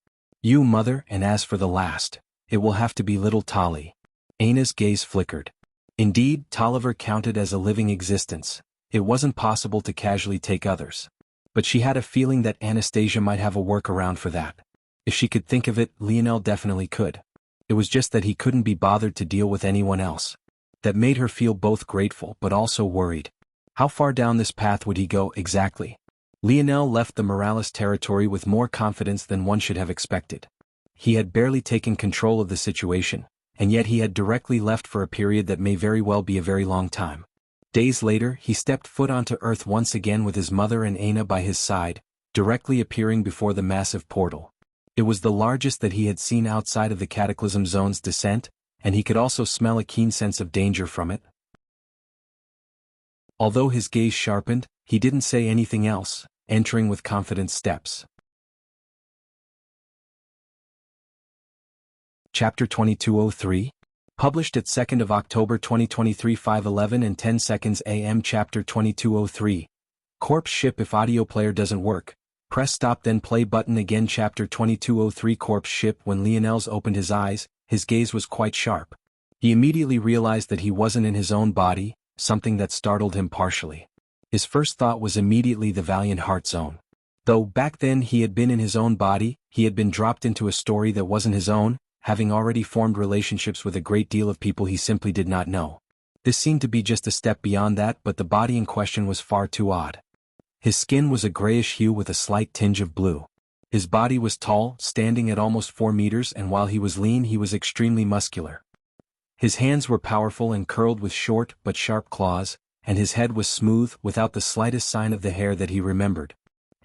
"You, mother, and as for the last, it will have to be little Tolly." Aina's gaze flickered. Indeed, Tolliver counted as a living existence. It wasn't possible to casually take others. But she had a feeling that Anastasia might have a workaround for that. If she could think of it, Lionel definitely could. It was just that he couldn't be bothered to deal with anyone else. That made her feel both grateful but also worried. How far down this path would he go exactly? Lionel left the Morales territory with more confidence than one should have expected. He had barely taken control of the situation, and yet he had directly left for a period that may very well be a very long time. Days later, he stepped foot onto Earth once again with his mother and Aina by his side, directly appearing before the massive portal. It was the largest that he had seen outside of the Cataclysm Zone's descent, and he could also smell a keen sense of danger from it. Although his gaze sharpened, he didn't say anything else, entering with confident steps. Chapter 2203. Published at 2nd of October 2023 5:11 and 10 seconds AM. Chapter 2203. Corpse ship. If audio player doesn't work, press stop then play button again. Chapter 2203. Corpse ship. When Lionel's opened his eyes, his gaze was quite sharp. He immediately realized that he wasn't in his own body, something that startled him partially. His first thought was immediately the Valiant Heart Zone. Though back then he had been in his own body, he had been dropped into a story that wasn't his own, having already formed relationships with a great deal of people he simply did not know. This seemed to be just a step beyond that, but the body in question was far too odd. His skin was a grayish hue with a slight tinge of blue. His body was tall, standing at almost 4 meters, and while he was lean he was extremely muscular. His hands were powerful and curled with short but sharp claws, and his head was smooth without the slightest sign of the hair that he remembered.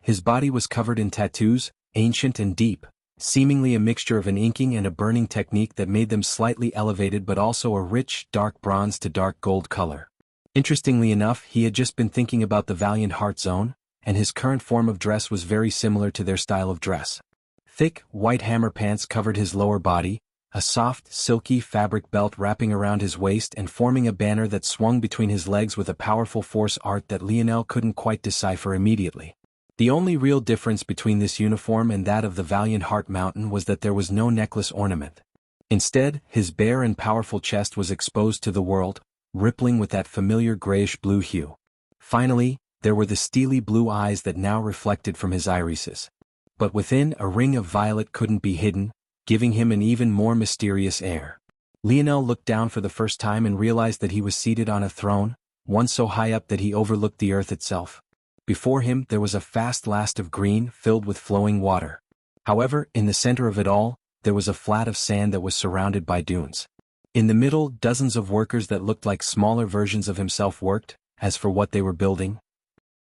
His body was covered in tattoos, ancient and deep, seemingly a mixture of an inking and a burning technique that made them slightly elevated but also a rich, dark bronze to dark gold color. Interestingly enough, he had just been thinking about the Valiant Heart Zone, and his current form of dress was very similar to their style of dress. Thick, white hammer pants covered his lower body, a soft, silky fabric belt wrapping around his waist and forming a banner that swung between his legs with a powerful force art that Lionel couldn't quite decipher immediately. The only real difference between this uniform and that of the Valiant Heart Mountain was that there was no necklace ornament. Instead, his bare and powerful chest was exposed to the world, rippling with that familiar grayish-blue hue. Finally, there were the steely blue eyes that now reflected from his irises. But within, a ring of violet couldn't be hidden, giving him an even more mysterious air. Lionel looked down for the first time and realized that he was seated on a throne, one so high up that he overlooked the earth itself. Before him there was a vast last of green filled with flowing water. However, in the center of it all, there was a flat of sand that was surrounded by dunes. In the middle, dozens of workers that looked like smaller versions of himself worked. As for what they were building,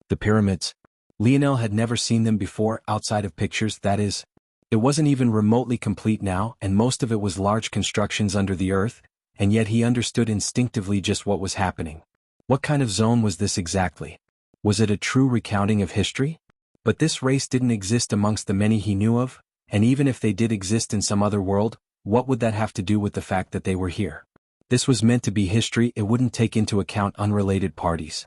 the pyramids, Lionel had never seen them before outside of pictures, that is. It wasn't even remotely complete now, and most of it was large constructions under the earth, and yet he understood instinctively just what was happening. What kind of zone was this exactly? Was it a true recounting of history? But this race didn't exist amongst the many he knew of, and even if they did exist in some other world, what would that have to do with the fact that they were here? This was meant to be history, it wouldn't take into account unrelated parties.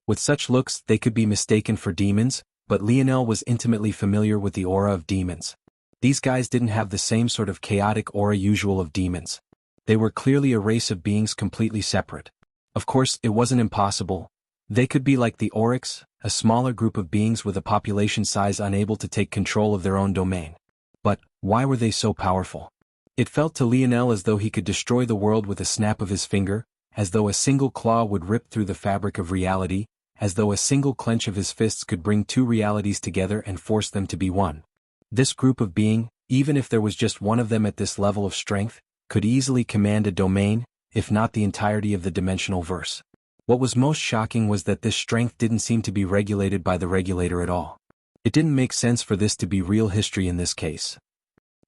With such looks, they could be mistaken for demons, but Lionel was intimately familiar with the aura of demons. These guys didn't have the same sort of chaotic aura usual of demons. They were clearly a race of beings completely separate. Of course, it wasn't impossible. They could be like the Oryx, a smaller group of beings with a population size unable to take control of their own domain. But, why were they so powerful? It felt to Lionel as though he could destroy the world with a snap of his finger, as though a single claw would rip through the fabric of reality, as though a single clench of his fists could bring two realities together and force them to be one. This group of being, even if there was just one of them at this level of strength, could easily command a domain, if not the entirety of the dimensional verse. What was most shocking was that this strength didn't seem to be regulated by the regulator at all. It didn't make sense for this to be real history in this case.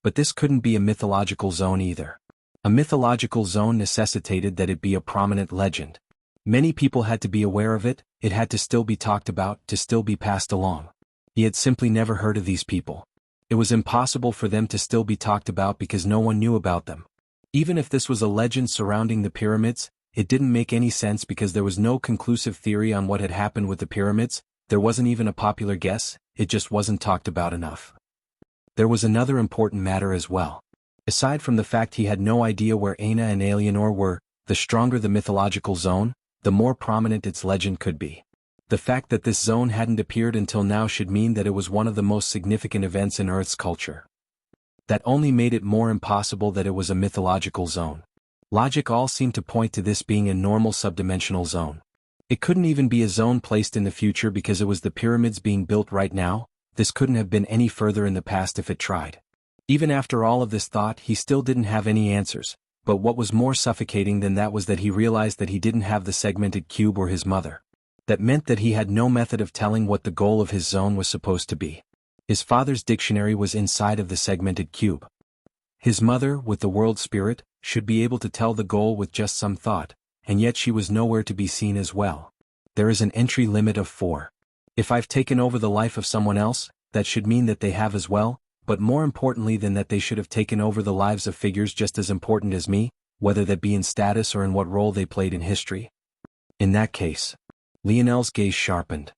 But this couldn't be a mythological zone either. A mythological zone necessitated that it be a prominent legend. Many people had to be aware of it, it had to still be talked about, to still be passed along. He had simply never heard of these people. It was impossible for them to still be talked about because no one knew about them. Even if this was a legend surrounding the pyramids, it didn't make any sense because there was no conclusive theory on what had happened with the pyramids, there wasn't even a popular guess, it just wasn't talked about enough. There was another important matter as well. Aside from the fact he had no idea where Aina and Alienor were, the stronger the mythological zone, the more prominent its legend could be. The fact that this zone hadn't appeared until now should mean that it was one of the most significant events in Earth's culture. That only made it more impossible that it was a mythological zone. Logic all seemed to point to this being a normal subdimensional zone. It couldn't even be a zone placed in the future because it was the pyramids being built right now, this couldn't have been any further in the past if it tried. Even after all of this thought, he still didn't have any answers, but what was more suffocating than that was that he realized that he didn't have the segmented cube or his mother. That meant that he had no method of telling what the goal of his zone was supposed to be. His father's dictionary was inside of the segmented cube. His mother, with the world spirit, should be able to tell the goal with just some thought, and yet she was nowhere to be seen as well. There is an entry limit of 4. If I've taken over the life of someone else, that should mean that they have as well, but more importantly than that they should have taken over the lives of figures just as important as me, whether that be in status or in what role they played in history. In that case, Lionel's gaze sharpened.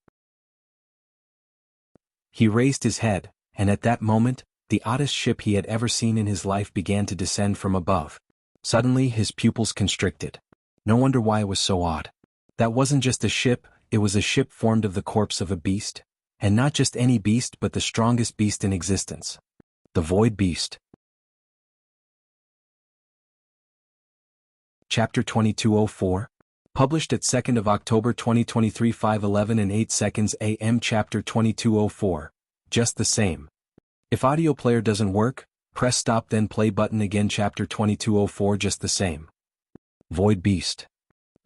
He raised his head, and at that moment, the oddest ship he had ever seen in his life began to descend from above. Suddenly his pupils constricted. No wonder why it was so odd. That wasn't just a ship, it was a ship formed of the corpse of a beast. And not just any beast but the strongest beast in existence. The Void Beast. Chapter 2204. Published at 2nd of October 2023 5:11 and 8 seconds AM. Chapter 2204. Just the same. If audio player doesn't work, press stop then play button again. Chapter 2204. Just the same. Void Beast.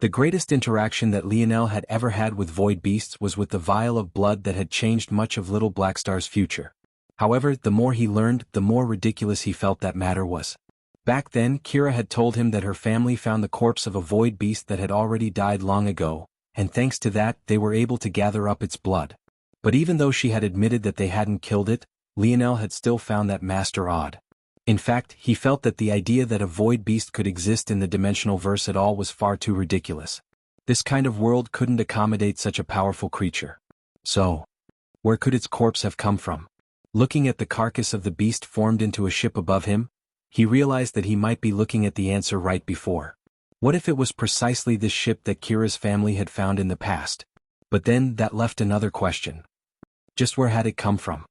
The greatest interaction that Lionel had ever had with void beasts was with the vial of blood that had changed much of little Blackstar's future. However, the more he learned, the more ridiculous he felt that matter was. Back then, Kira had told him that her family found the corpse of a void beast that had already died long ago, and thanks to that, they were able to gather up its blood. But even though she had admitted that they hadn't killed it, Lionel had still found that master odd. In fact, he felt that the idea that a void beast could exist in the dimensional verse at all was far too ridiculous. This kind of world couldn't accommodate such a powerful creature. So, where could its corpse have come from? Looking at the carcass of the beast formed into a ship above him, he realized that he might be looking at the answer right before. What if it was precisely this ship that Kira's family had found in the past? But then that left another question. Just where had it come from?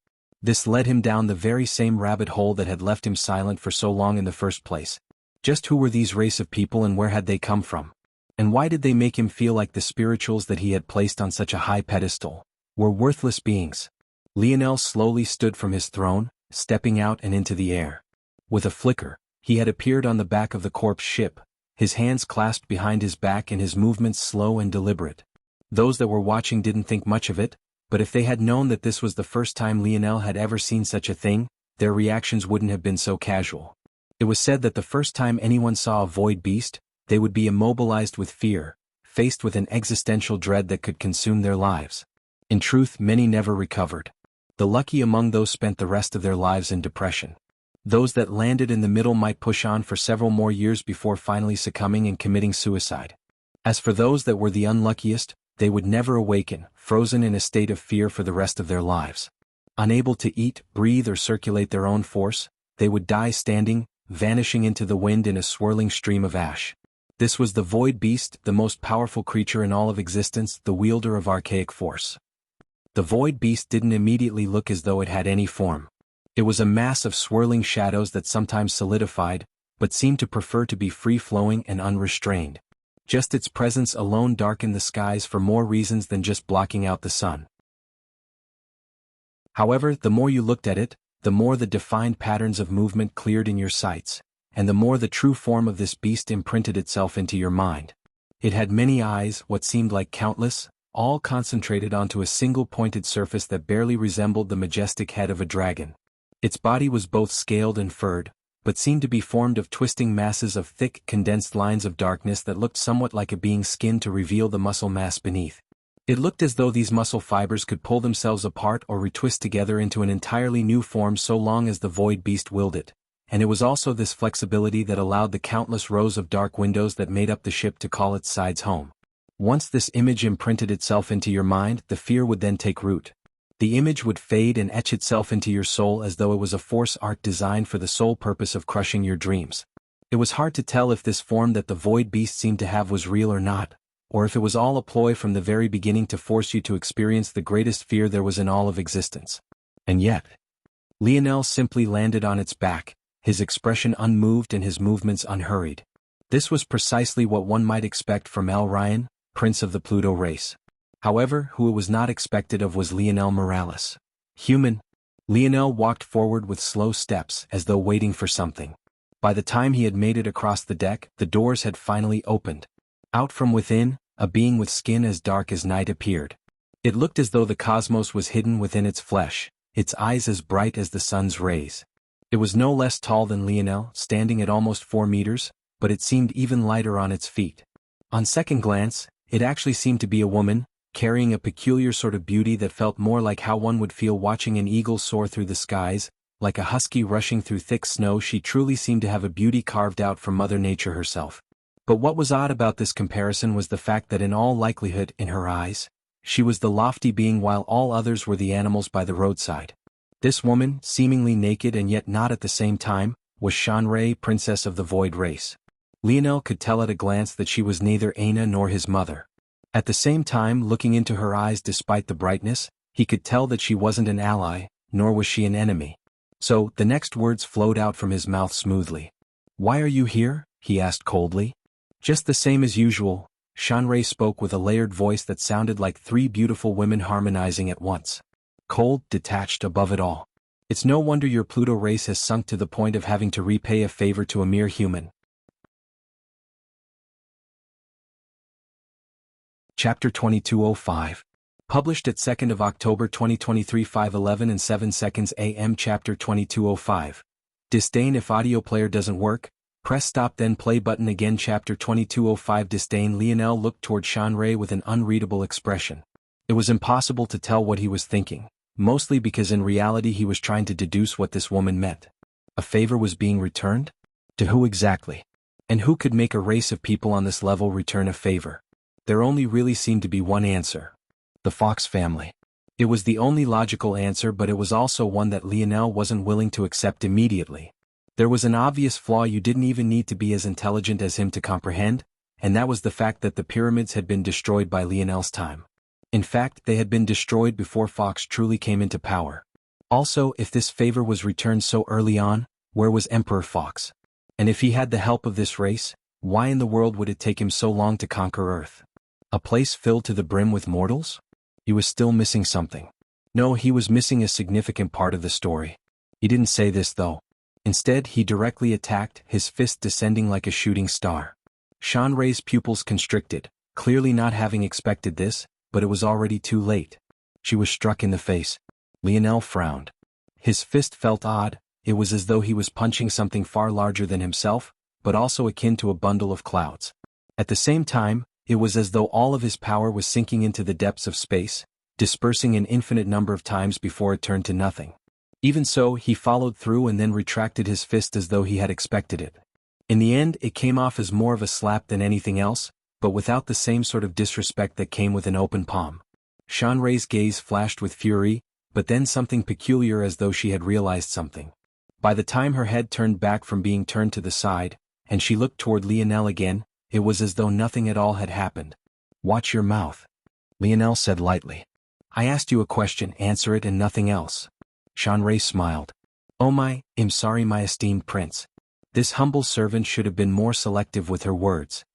This led him down the very same rabbit hole that had left him silent for so long in the first place. Just who were these race of people and where had they come from? And why did they make him feel like the spirituals that he had placed on such a high pedestal were worthless beings? Lionel slowly stood from his throne, stepping out and into the air. With a flicker, he had appeared on the back of the corpse ship, his hands clasped behind his back and his movements slow and deliberate. Those that were watching didn't think much of it, but if they had known that this was the first time Lionel had ever seen such a thing, their reactions wouldn't have been so casual. It was said that the first time anyone saw a void beast, they would be immobilized with fear, faced with an existential dread that could consume their lives. In truth, many never recovered. The lucky among those spent the rest of their lives in depression. Those that landed in the middle might push on for several more years before finally succumbing and committing suicide. As for those that were the unluckiest, they would never awaken, frozen in a state of fear for the rest of their lives. Unable to eat, breathe or circulate their own force, they would die standing, vanishing into the wind in a swirling stream of ash. This was the Void Beast, the most powerful creature in all of existence, the wielder of archaic force. The Void Beast didn't immediately look as though it had any form. It was a mass of swirling shadows that sometimes solidified, but seemed to prefer to be free-flowing and unrestrained. Just its presence alone darkened the skies for more reasons than just blocking out the sun. However, the more you looked at it, the more the defined patterns of movement cleared in your sights, and the more the true form of this beast imprinted itself into your mind. It had many eyes, what seemed like countless, all concentrated onto a single pointed surface that barely resembled the majestic head of a dragon. Its body was both scaled and furred, but seemed to be formed of twisting masses of thick, condensed lines of darkness that looked somewhat like a being's skin to reveal the muscle mass beneath. It looked as though these muscle fibers could pull themselves apart or retwist together into an entirely new form so long as the Void Beast willed it, and it was also this flexibility that allowed the countless rows of dark windows that made up the ship to call its sides home. Once this image imprinted itself into your mind, the fear would then take root. The image would fade and etch itself into your soul as though it was a force art designed for the sole purpose of crushing your dreams. It was hard to tell if this form that the Void Beast seemed to have was real or not, or if it was all a ploy from the very beginning to force you to experience the greatest fear there was in all of existence. And yet, Lionel simply landed on its back, his expression unmoved and his movements unhurried. This was precisely what one might expect from El Ryan, Prince of the Pluto race. However, who it was not expected of was Lionel Morales. Human. Lionel walked forward with slow steps as though waiting for something. By the time he had made it across the deck, the doors had finally opened. Out from within, a being with skin as dark as night appeared. It looked as though the cosmos was hidden within its flesh, its eyes as bright as the sun's rays. It was no less tall than Lionel, standing at almost 4 meters, but it seemed even lighter on its feet. On second glance, it actually seemed to be a woman, carrying a peculiar sort of beauty that felt more like how one would feel watching an eagle soar through the skies, like a husky rushing through thick snow. She truly seemed to have a beauty carved out from Mother Nature herself. But what was odd about this comparison was the fact that in all likelihood, in her eyes, she was the lofty being while all others were the animals by the roadside. This woman, seemingly naked and yet not at the same time, was Shanrei, princess of the Void race. Lionel could tell at a glance that she was neither Aina nor his mother. At the same time, looking into her eyes despite the brightness, he could tell that she wasn't an ally, nor was she an enemy. So, the next words flowed out from his mouth smoothly. "Why are you here?" he asked coldly. "Just the same as usual," Shanrei spoke with a layered voice that sounded like three beautiful women harmonizing at once. Cold, detached above it all. "It's no wonder your Pluto race has sunk to the point of having to repay a favor to a mere human." Chapter 2205. Published at 2nd of October 2023 5:11 and 7 seconds AM. Chapter 2205. Disdain. If audio player doesn't work, press stop then play button again. Chapter 2205. Disdain. Lionel looked toward Shanrei with an unreadable expression. It was impossible to tell what he was thinking, mostly because in reality he was trying to deduce what this woman meant. A favor was being returned? To who exactly? And who could make a race of people on this level return a favor? There only really seemed to be one answer. The Fox family. It was the only logical answer, but it was also one that Lionel wasn't willing to accept immediately. There was an obvious flaw you didn't even need to be as intelligent as him to comprehend, and that was the fact that the pyramids had been destroyed by Lionel's time. In fact, they had been destroyed before Fox truly came into power. Also, if this favor was returned so early on, where was Emperor Fox? And if he had the help of this race, why in the world would it take him so long to conquer Earth? A place filled to the brim with mortals? He was still missing something. No, he was missing a significant part of the story. He didn't say this though. Instead, he directly attacked, his fist descending like a shooting star. Shanrei's pupils constricted, clearly not having expected this, but it was already too late. She was struck in the face. Lionel frowned. His fist felt odd. It was as though he was punching something far larger than himself, but also akin to a bundle of clouds. At the same time, it was as though all of his power was sinking into the depths of space, dispersing an infinite number of times before it turned to nothing. Even so, he followed through and then retracted his fist as though he had expected it. In the end, it came off as more of a slap than anything else, but without the same sort of disrespect that came with an open palm. Shanrei's gaze flashed with fury, but then something peculiar, as though she had realized something. By the time her head turned back from being turned to the side, and she looked toward Lionel again, it was as though nothing at all had happened. "Watch your mouth," Lionel said lightly. "I asked you a question, answer it and nothing else." Shanrei smiled. "Oh I'm sorry, my esteemed prince." This humble servant should have been more selective with her words.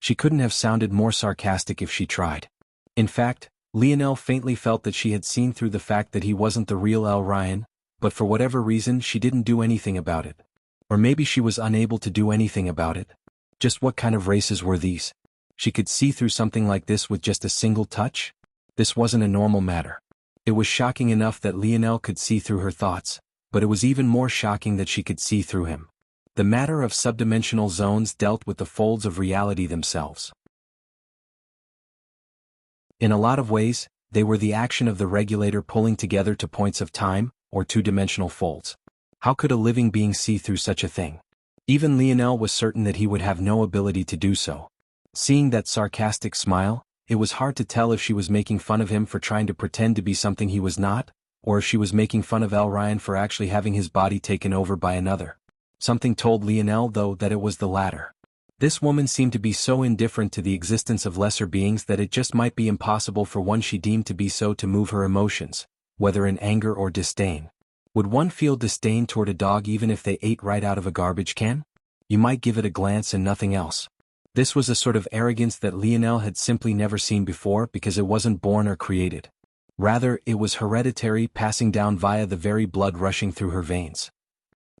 She couldn't have sounded more sarcastic if she tried. In fact, Lionel faintly felt that she had seen through the fact that he wasn't the real El Ryan, but for whatever reason she didn't do anything about it. Or maybe she was unable to do anything about it. Just what kind of races were these? She could see through something like this with just a single touch? This wasn't a normal matter. It was shocking enough that Lionel could see through her thoughts, but it was even more shocking that she could see through him. The matter of subdimensional zones dealt with the folds of reality themselves. In a lot of ways, they were the action of the regulator pulling together to points of time, or two-dimensional folds. How could a living being see through such a thing? Even Lionel was certain that he would have no ability to do so. Seeing that sarcastic smile, it was hard to tell if she was making fun of him for trying to pretend to be something he was not, or if she was making fun of El Ryan for actually having his body taken over by another. Something told Lionel, though, that it was the latter. This woman seemed to be so indifferent to the existence of lesser beings that it just might be impossible for one she deemed to be so to move her emotions, whether in anger or disdain. Would one feel disdain toward a dog even if they ate right out of a garbage can? You might give it a glance and nothing else. This was a sort of arrogance that Lionel had simply never seen before because it wasn't born or created. Rather, it was hereditary, passing down via the very blood rushing through her veins.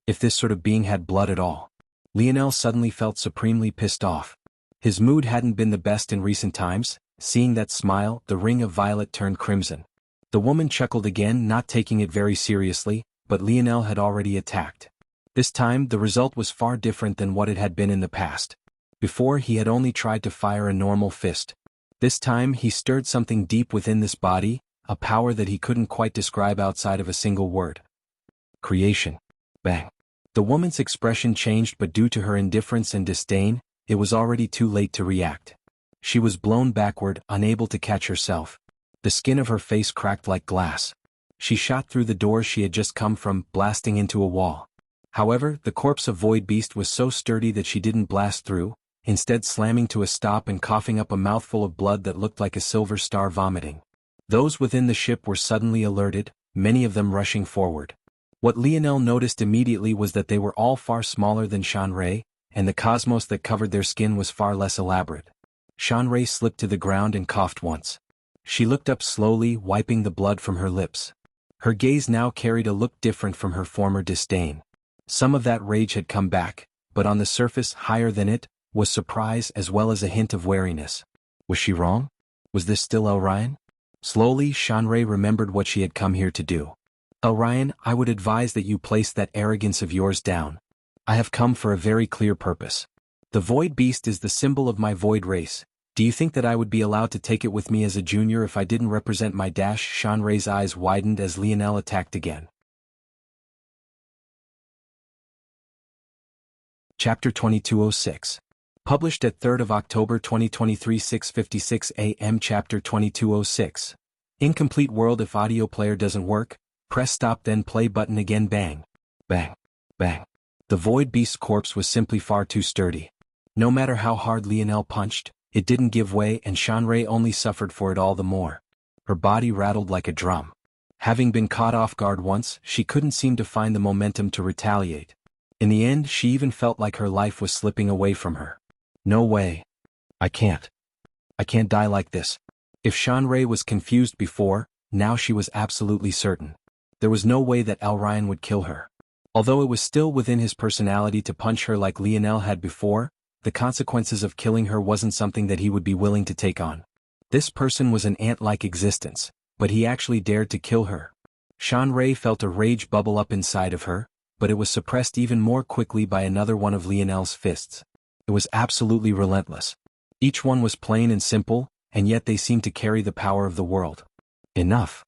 If this sort of being had blood at all. Lionel suddenly felt supremely pissed off. His mood hadn't been the best in recent times. Seeing that smile, the ring of violet turned crimson. The woman chuckled again, not taking it very seriously, but Lionel had already attacked. This time, the result was far different than what it had been in the past. Before, he had only tried to fire a normal fist. This time, he stirred something deep within this body, a power that he couldn't quite describe outside of a single word. Creation. Bang. The woman's expression changed, but due to her indifference and disdain, it was already too late to react. She was blown backward, unable to catch herself. The skin of her face cracked like glass. She shot through the door she had just come from, blasting into a wall. However, the corpse of Void Beast was so sturdy that she didn't blast through, instead slamming to a stop and coughing up a mouthful of blood that looked like a silver star vomiting. Those within the ship were suddenly alerted, many of them rushing forward. What Lionel noticed immediately was that they were all far smaller than Shanrei, and the cosmos that covered their skin was far less elaborate. Shanrei slipped to the ground and coughed once. She looked up slowly, wiping the blood from her lips. Her gaze now carried a look different from her former disdain. Some of that rage had come back, but on the surface, higher than it, was surprise as well as a hint of wariness. Was she wrong? Was this still Elryan? Slowly, Shanrei remembered what she had come here to do. Elryan, I would advise that you place that arrogance of yours down. I have come for a very clear purpose. The Void Beast is the symbol of my Void race. Do you think that I would be allowed to take it with me as a junior if I didn't represent my dash? Shanrei's eyes widened as Lionel attacked again. Chapter 2206. Published at 3rd of October 2023 6:56 a.m. Chapter 2206. Incomplete world. If audio player doesn't work, press stop then play button again. Bang. Bang. Bang. The Void Beast's corpse was simply far too sturdy. No matter how hard Lionel punched, it didn't give way, and Shanrei only suffered for it all the more. Her body rattled like a drum. Having been caught off guard once, she couldn't seem to find the momentum to retaliate. In the end, she even felt like her life was slipping away from her. No way. I can't die like this. If Shanrei was confused before, now she was absolutely certain. There was no way that Elryan would kill her. Although it was still within his personality to punch her like Lionel had before, the consequences of killing her wasn't something that he would be willing to take on. This person was an ant-like existence, but he actually dared to kill her. Shanrei felt a rage bubble up inside of her, but it was suppressed even more quickly by another one of Lionel's fists. It was absolutely relentless. Each one was plain and simple, and yet they seemed to carry the power of the world. Enough.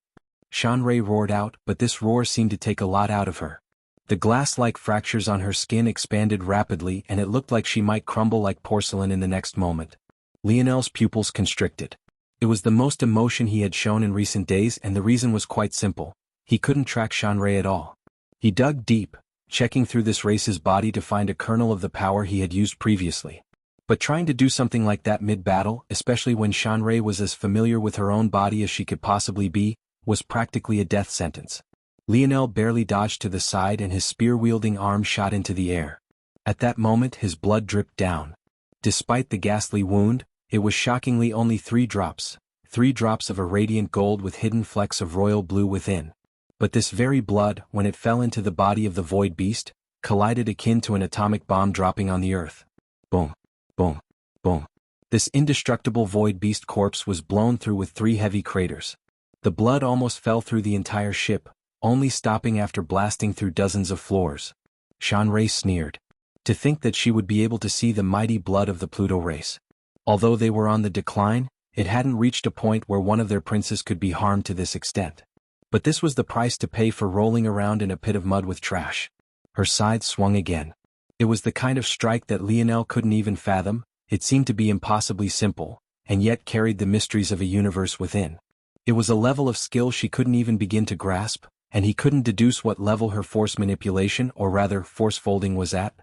Shanrei roared out, but this roar seemed to take a lot out of her. The glass-like fractures on her skin expanded rapidly, and it looked like she might crumble like porcelain in the next moment. Lionel's pupils constricted. It was the most emotion he had shown in recent days, and the reason was quite simple. He couldn't track Shanrei at all. He dug deep, checking through this race's body to find a kernel of the power he had used previously. But trying to do something like that mid-battle, especially when Shanrei was as familiar with her own body as she could possibly be, was practically a death sentence. Lionel barely dodged to the side and his spear-wielding arm shot into the air. At that moment his blood dripped down. Despite the ghastly wound, it was shockingly only 3 drops. 3 drops of a radiant gold with hidden flecks of royal blue within. But this very blood, when it fell into the body of the Void Beast, collided akin to an atomic bomb dropping on the earth. Boom. Boom. Boom. This indestructible Void Beast corpse was blown through with 3 heavy craters. The blood almost fell through the entire ship, only stopping after blasting through dozens of floors. Shanrei sneered. To think that she would be able to see the mighty blood of the Pluto race. Although they were on the decline, it hadn't reached a point where one of their princes could be harmed to this extent. But this was the price to pay for rolling around in a pit of mud with trash. Her side swung again. It was the kind of strike that Lionel couldn't even fathom. It seemed to be impossibly simple, and yet carried the mysteries of a universe within. It was a level of skill she couldn't even begin to grasp, and he couldn't deduce what level her force manipulation, or rather force folding, was at.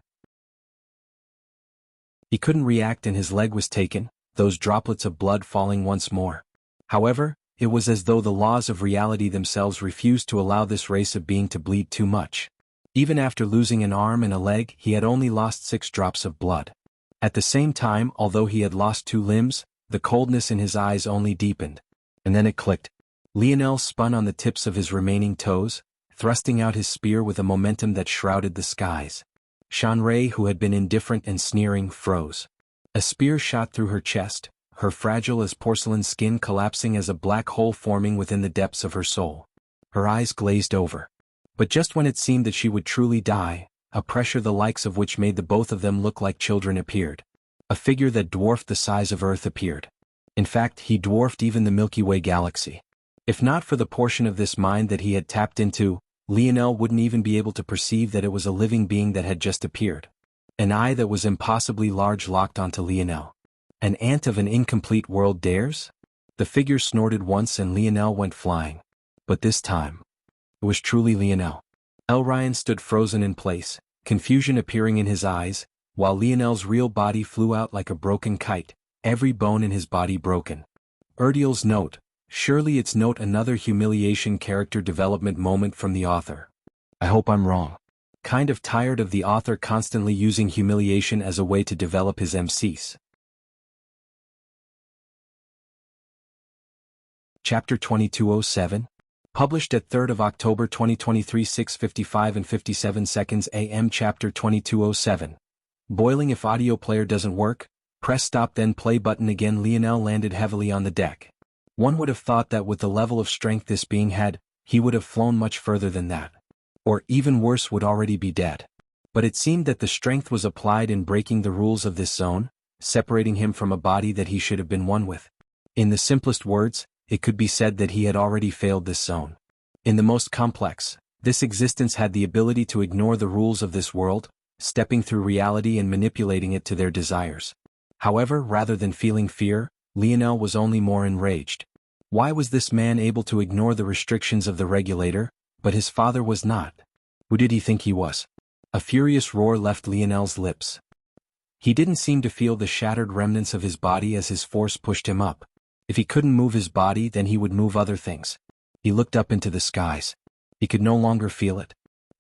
He couldn't react and his leg was taken, those droplets of blood falling once more. However, it was as though the laws of reality themselves refused to allow this race of being to bleed too much. Even after losing an arm and a leg, he had only lost 6 drops of blood. At the same time, although he had lost 2 limbs, the coldness in his eyes only deepened. And then it clicked. Lionel spun on the tips of his remaining toes, thrusting out his spear with a momentum that shrouded the skies. Shanrei, who had been indifferent and sneering, froze. A spear shot through her chest, her fragile as porcelain skin collapsing as a black hole forming within the depths of her soul. Her eyes glazed over. But just when it seemed that she would truly die, a pressure the likes of which made the both of them look like children appeared. A figure that dwarfed the size of Earth appeared. In fact, he dwarfed even the Milky Way galaxy. If not for the portion of this mind that he had tapped into, Lionel wouldn't even be able to perceive that it was a living being that had just appeared. An eye that was impossibly large locked onto Lionel. An ant of an incomplete world dares? The figure snorted once and Lionel went flying. But this time, it was truly Lionel. Elryan stood frozen in place, confusion appearing in his eyes, while Lionel's real body flew out like a broken kite, every bone in his body broken. Erdil's note, surely it's note another humiliation character development moment from the author. I hope I'm wrong. Kind of tired of the author constantly using humiliation as a way to develop his MCs. Chapter 2207. Published at 3rd of October 2023 6:55 and 57 seconds AM. Chapter 2207. Boiling. If audio player doesn't work, press stop then play button again. Lionel landed heavily on the deck. One would have thought that with the level of strength this being had, he would have flown much further than that. Or even worse, would already be dead. But it seemed that the strength was applied in breaking the rules of this zone, separating him from a body that he should have been one with. In the simplest words, it could be said that he had already failed this zone. In the most complex, this existence had the ability to ignore the rules of this world, stepping through reality and manipulating it to their desires. However, rather than feeling fear, Lionel was only more enraged. Why was this man able to ignore the restrictions of the regulator, but his father was not? Who did he think he was? A furious roar left Lionel's lips. He didn't seem to feel the shattered remnants of his body as his force pushed him up. If he couldn't move his body, then he would move other things. He looked up into the skies. He could no longer feel it.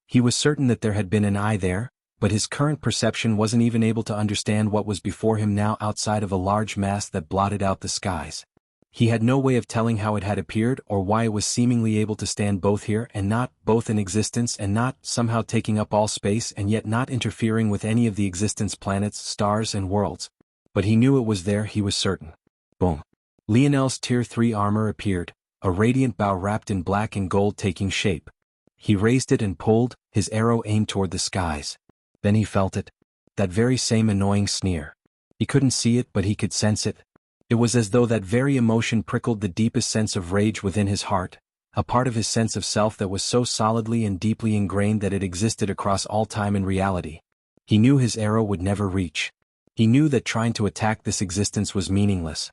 He was certain that there had been an eye there, but his current perception wasn't even able to understand what was before him now outside of a large mass that blotted out the skies. He had no way of telling how it had appeared or why it was seemingly able to stand both here and not, both in existence and not, somehow taking up all space and yet not interfering with any of the existence planets, stars and worlds. But he knew it was there, he was certain. Boom. Lionel's Tier 3 armor appeared, a radiant bow wrapped in black and gold taking shape. He raised it and pulled, his arrow aimed toward the skies. Then he felt it. That very same annoying sneer. He couldn't see it, but he could sense it. It was as though that very emotion prickled the deepest sense of rage within his heart, a part of his sense of self that was so solidly and deeply ingrained that it existed across all time and reality. He knew his arrow would never reach. He knew that trying to attack this existence was meaningless.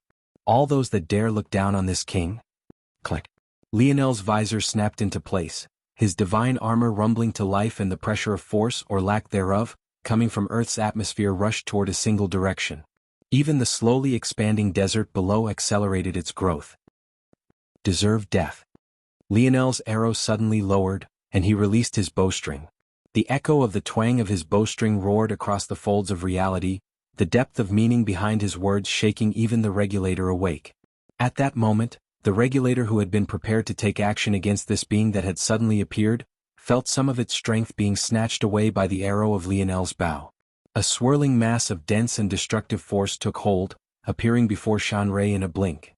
All those that dare look down on this king? Click. Lionel's visor snapped into place, his divine armor rumbling to life, and the pressure of force, or lack thereof, coming from Earth's atmosphere rushed toward a single direction. Even the slowly expanding desert below accelerated its growth. Deserve death. Lionel's arrow suddenly lowered, and he released his bowstring. The echo of the twang of his bowstring roared across the folds of reality, the depth of meaning behind his words shaking even the regulator awake. At that moment, the regulator, who had been prepared to take action against this being that had suddenly appeared, felt some of its strength being snatched away by the arrow of Lionel's bow. A swirling mass of dense and destructive force took hold, appearing before Shanrei in a blink.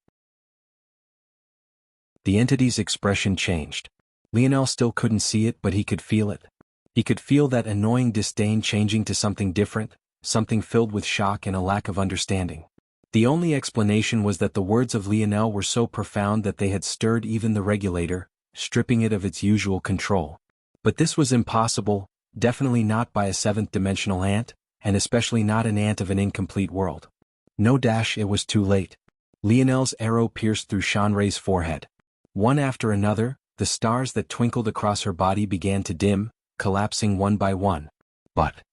The entity's expression changed. Lionel still couldn't see it, but he could feel it. He could feel that annoying disdain changing to something different, something filled with shock and a lack of understanding. The only explanation was that the words of Lionel were so profound that they had stirred even the regulator, stripping it of its usual control. But this was impossible, definitely not by a seventh-dimensional ant, and especially not an ant of an incomplete world. No dash, it was too late. Lionel's arrow pierced through Shanrei's forehead. One after another, the stars that twinkled across her body began to dim, collapsing one by one. But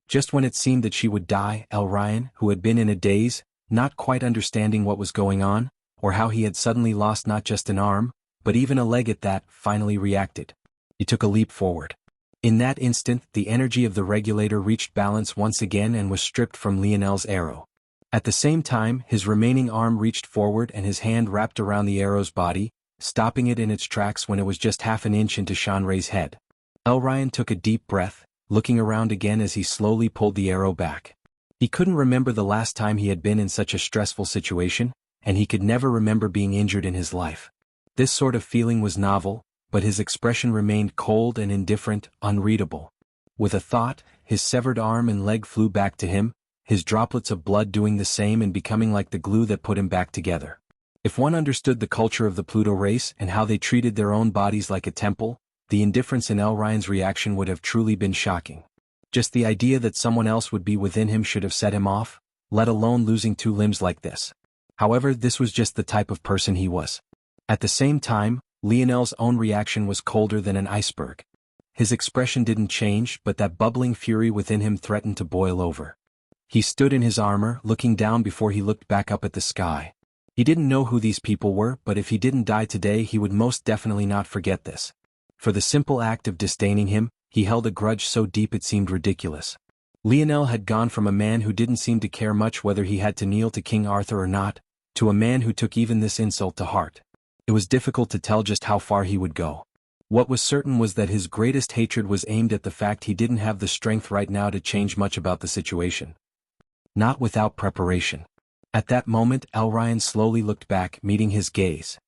just when it seemed that she would die, Elryan, who had been in a daze, not quite understanding what was going on, or how he had suddenly lost not just an arm, but even a leg at that, finally reacted. He took a leap forward. In that instant, the energy of the regulator reached balance once again and was stripped from Lionel's arrow. At the same time, his remaining arm reached forward and his hand wrapped around the arrow's body, stopping it in its tracks when it was just half an inch into Shanrei's head. Elryan took a deep breath, looking around again as he slowly pulled the arrow back. He couldn't remember the last time he had been in such a stressful situation, and he could never remember being injured in his life. This sort of feeling was novel, but his expression remained cold and indifferent, unreadable. With a thought, his severed arm and leg flew back to him, his droplets of blood doing the same and becoming like the glue that put him back together. If one understood the culture of the Pluto race and how they treated their own bodies like a temple, the indifference in L. Ryan's reaction would have truly been shocking. Just the idea that someone else would be within him should have set him off, let alone losing 2 limbs like this. However, this was just the type of person he was. At the same time, Lionel's own reaction was colder than an iceberg. His expression didn't change, but that bubbling fury within him threatened to boil over. He stood in his armor, looking down before he looked back up at the sky. He didn't know who these people were, but if he didn't die today he would most definitely not forget this. For the simple act of disdaining him, he held a grudge so deep it seemed ridiculous. Lionel had gone from a man who didn't seem to care much whether he had to kneel to King Arthur or not, to a man who took even this insult to heart. It was difficult to tell just how far he would go. What was certain was that his greatest hatred was aimed at the fact he didn't have the strength right now to change much about the situation. Not without preparation. At that moment, L. Ryan slowly looked back, meeting his gaze.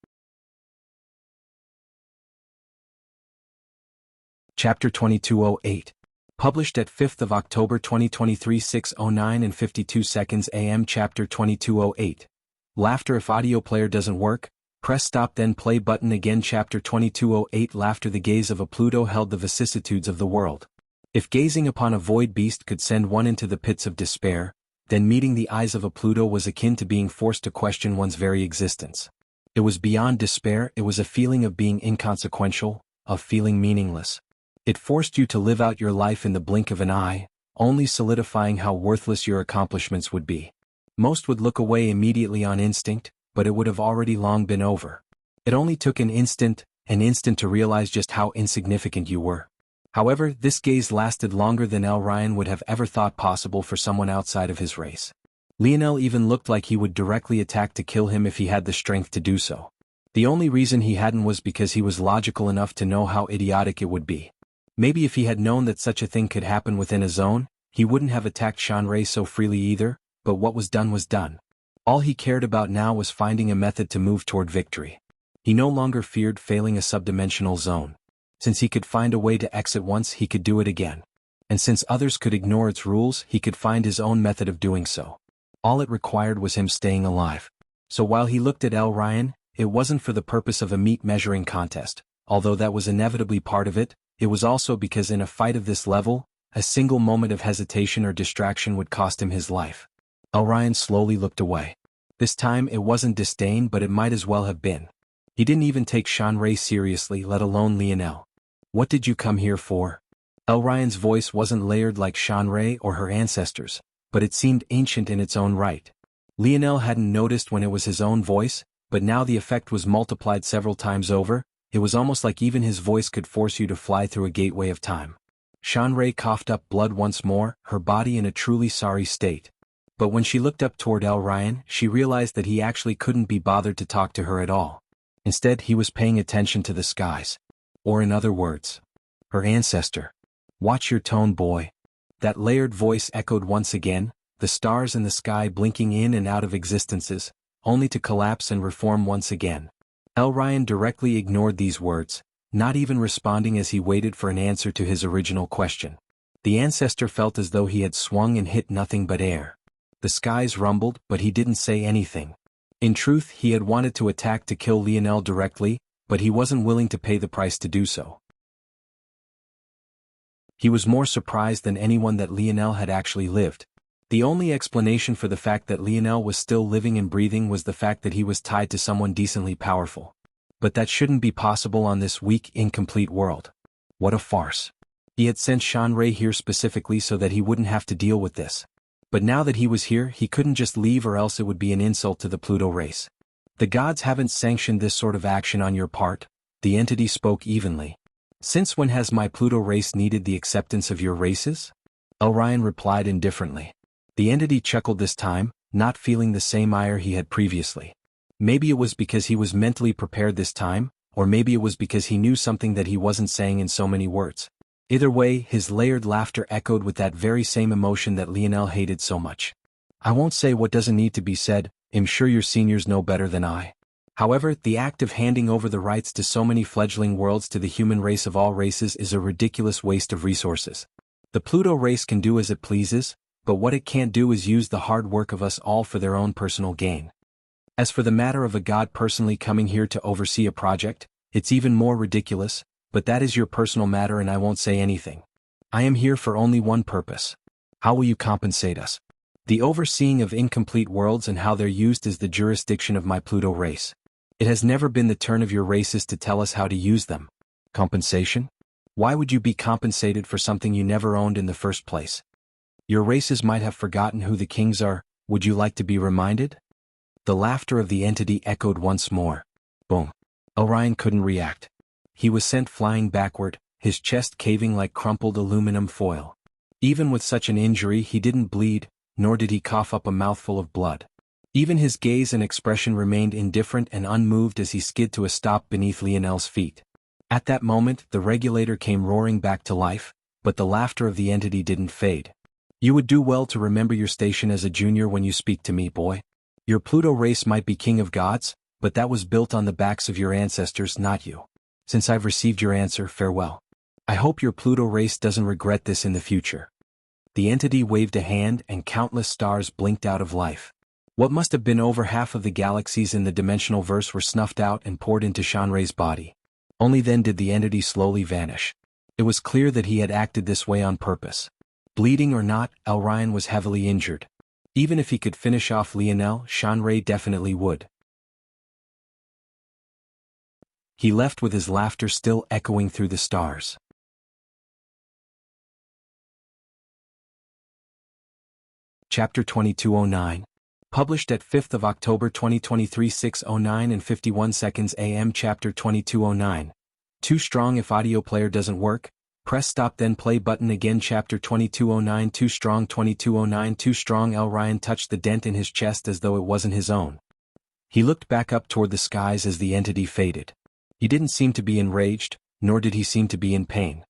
Chapter 2208. Published at 5th of October 2023 6:09 and 52 seconds AM. Chapter 2208. Laughter. If audio player doesn't work, press stop then play button again. Chapter 2208. Laughter. The gaze of a Pluto held the vicissitudes of the world. If gazing upon a void beast could send one into the pits of despair, then meeting the eyes of a Pluto was akin to being forced to question one's very existence. It was beyond despair, it was a feeling of being inconsequential, of feeling meaningless. It forced you to live out your life in the blink of an eye, only solidifying how worthless your accomplishments would be. Most would look away immediately on instinct, but it would have already long been over. It only took an instant to realize just how insignificant you were. However, this gaze lasted longer than L. Ryan would have ever thought possible for someone outside of his race. Lionel even looked like he would directly attack to kill him if he had the strength to do so. The only reason he hadn't was because he was logical enough to know how idiotic it would be. Maybe if he had known that such a thing could happen within a zone, he wouldn't have attacked Shanrei so freely either, but what was done was done. All he cared about now was finding a method to move toward victory. He no longer feared failing a subdimensional zone. Since he could find a way to exit once, he could do it again. And since others could ignore its rules, he could find his own method of doing so. All it required was him staying alive. So while he looked at L. Ryan, it wasn't for the purpose of a meat measuring contest, although that was inevitably part of it. It was also because in a fight of this level, a single moment of hesitation or distraction would cost him his life. L. Ryan slowly looked away. This time it wasn't disdain, but it might as well have been. He didn't even take Shanrei seriously, let alone Lionel. What did you come here for? L. Ryan's voice wasn't layered like Shanrei or her ancestors, but it seemed ancient in its own right. Lionel hadn't noticed when it was his own voice, but now the effect was multiplied several times over. It was almost like even his voice could force you to fly through a gateway of time. Shanrei coughed up blood once more, her body in a truly sorry state. But when she looked up toward L. Ryan, she realized that he actually couldn't be bothered to talk to her at all. Instead, he was paying attention to the skies. Or in other words, her ancestor. Watch your tone, boy. That layered voice echoed once again, the stars in the sky blinking in and out of existences, only to collapse and reform once again. L. Ryan directly ignored these words, not even responding as he waited for an answer to his original question. The ancestor felt as though he had swung and hit nothing but air. The skies rumbled, but he didn't say anything. In truth, he had wanted to attack to kill Lionel directly, but he wasn't willing to pay the price to do so. He was more surprised than anyone that Lionel had actually lived. The only explanation for the fact that Lionel was still living and breathing was the fact that he was tied to someone decently powerful. But that shouldn't be possible on this weak, incomplete world. What a farce. He had sent Shanrei here specifically so that he wouldn't have to deal with this. But now that he was here, he couldn't just leave, or else it would be an insult to the Pluto race. The gods haven't sanctioned this sort of action on your part, the entity spoke evenly. Since when has my Pluto race needed the acceptance of your races? L. Ryan replied indifferently. The entity chuckled this time, not feeling the same ire he had previously. Maybe it was because he was mentally prepared this time, or maybe it was because he knew something that he wasn't saying in so many words. Either way, his layered laughter echoed with that very same emotion that Lionel hated so much. I won't say what doesn't need to be said, I'm sure your seniors know better than I. However, the act of handing over the rights to so many fledgling worlds to the human race of all races is a ridiculous waste of resources. The Pluto race can do as it pleases, but what it can't do is use the hard work of us all for their own personal gain. As for the matter of a god personally coming here to oversee a project, it's even more ridiculous. But that is your personal matter and I won't say anything. I am here for only one purpose. How will you compensate us? The overseeing of incomplete worlds and how they're used is the jurisdiction of my Pluto race. It has never been the turn of your races to tell us how to use them. Compensation? Why would you be compensated for something you never owned in the first place? Your races might have forgotten who the kings are. Would you like to be reminded? The laughter of the entity echoed once more. Boom. Orion couldn't react. He was sent flying backward, his chest caving like crumpled aluminum foil. Even with such an injury he didn't bleed, nor did he cough up a mouthful of blood. Even his gaze and expression remained indifferent and unmoved as he skid to a stop beneath Lionel's feet. At that moment the regulator came roaring back to life, but the laughter of the entity didn't fade. You would do well to remember your station as a junior when you speak to me, boy. Your Pluto race might be king of gods, but that was built on the backs of your ancestors, not you. Since I've received your answer, farewell. I hope your Pluto race doesn't regret this in the future. The entity waved a hand and countless stars blinked out of life. What must have been over half of the galaxies in the dimensional verse were snuffed out and poured into Shanrei's body. Only then did the entity slowly vanish. It was clear that he had acted this way on purpose. Bleeding or not, Orion was heavily injured. Even if he could finish off Lionel, Shanrei definitely would. He left with his laughter still echoing through the stars. Chapter 2209. Published at 5th of October 2023 6:09 and 51 seconds AM. Chapter 2209. Too strong. If audio player doesn't work, press stop then play button again. Chapter 2209. Too strong. 2209. Too strong. Orion touched the dent in his chest as though it wasn't his own. He looked back up toward the skies as the entity faded. He didn't seem to be enraged, nor did he seem to be in pain.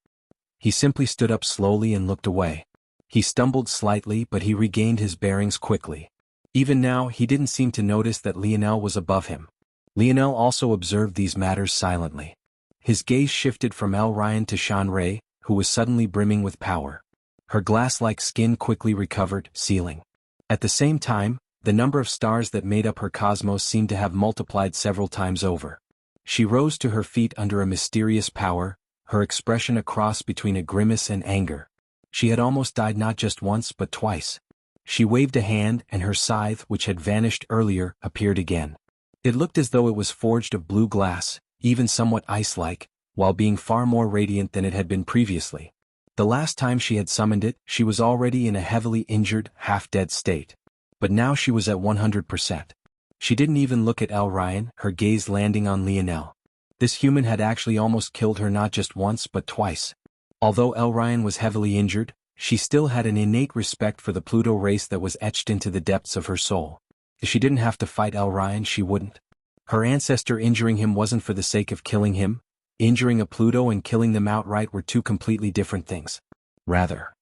He simply stood up slowly and looked away. He stumbled slightly, but he regained his bearings quickly. Even now he didn't seem to notice that Lionel was above him. Lionel also observed these matters silently. His gaze shifted from Orion to Shanrei, who was suddenly brimming with power. Her glass-like skin quickly recovered, sealing. At the same time, the number of stars that made up her cosmos seemed to have multiplied several times over. She rose to her feet under a mysterious power, her expression a cross between a grimace and anger. She had almost died not just once but twice. She waved a hand and her scythe, which had vanished earlier, appeared again. It looked as though it was forged of blue glass, even somewhat ice-like, while being far more radiant than it had been previously. The last time she had summoned it, she was already in a heavily injured, half-dead state. But now she was at 100%. She didn't even look at Orion, her gaze landing on Lionel. This human had actually almost killed her not just once but twice. Although Orion was heavily injured, she still had an innate respect for the Pluto race that was etched into the depths of her soul. If she didn't have to fight Orion, she wouldn't. Her ancestor injuring him wasn't for the sake of killing him. Injuring a Pluto and killing them outright were two completely different things. Rather,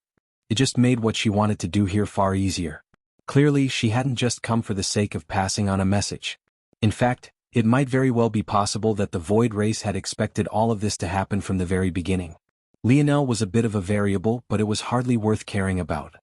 it just made what she wanted to do here far easier. Clearly, she hadn't just come for the sake of passing on a message. In fact, it might very well be possible that the Void race had expected all of this to happen from the very beginning. Lionel was a bit of a variable, but it was hardly worth caring about.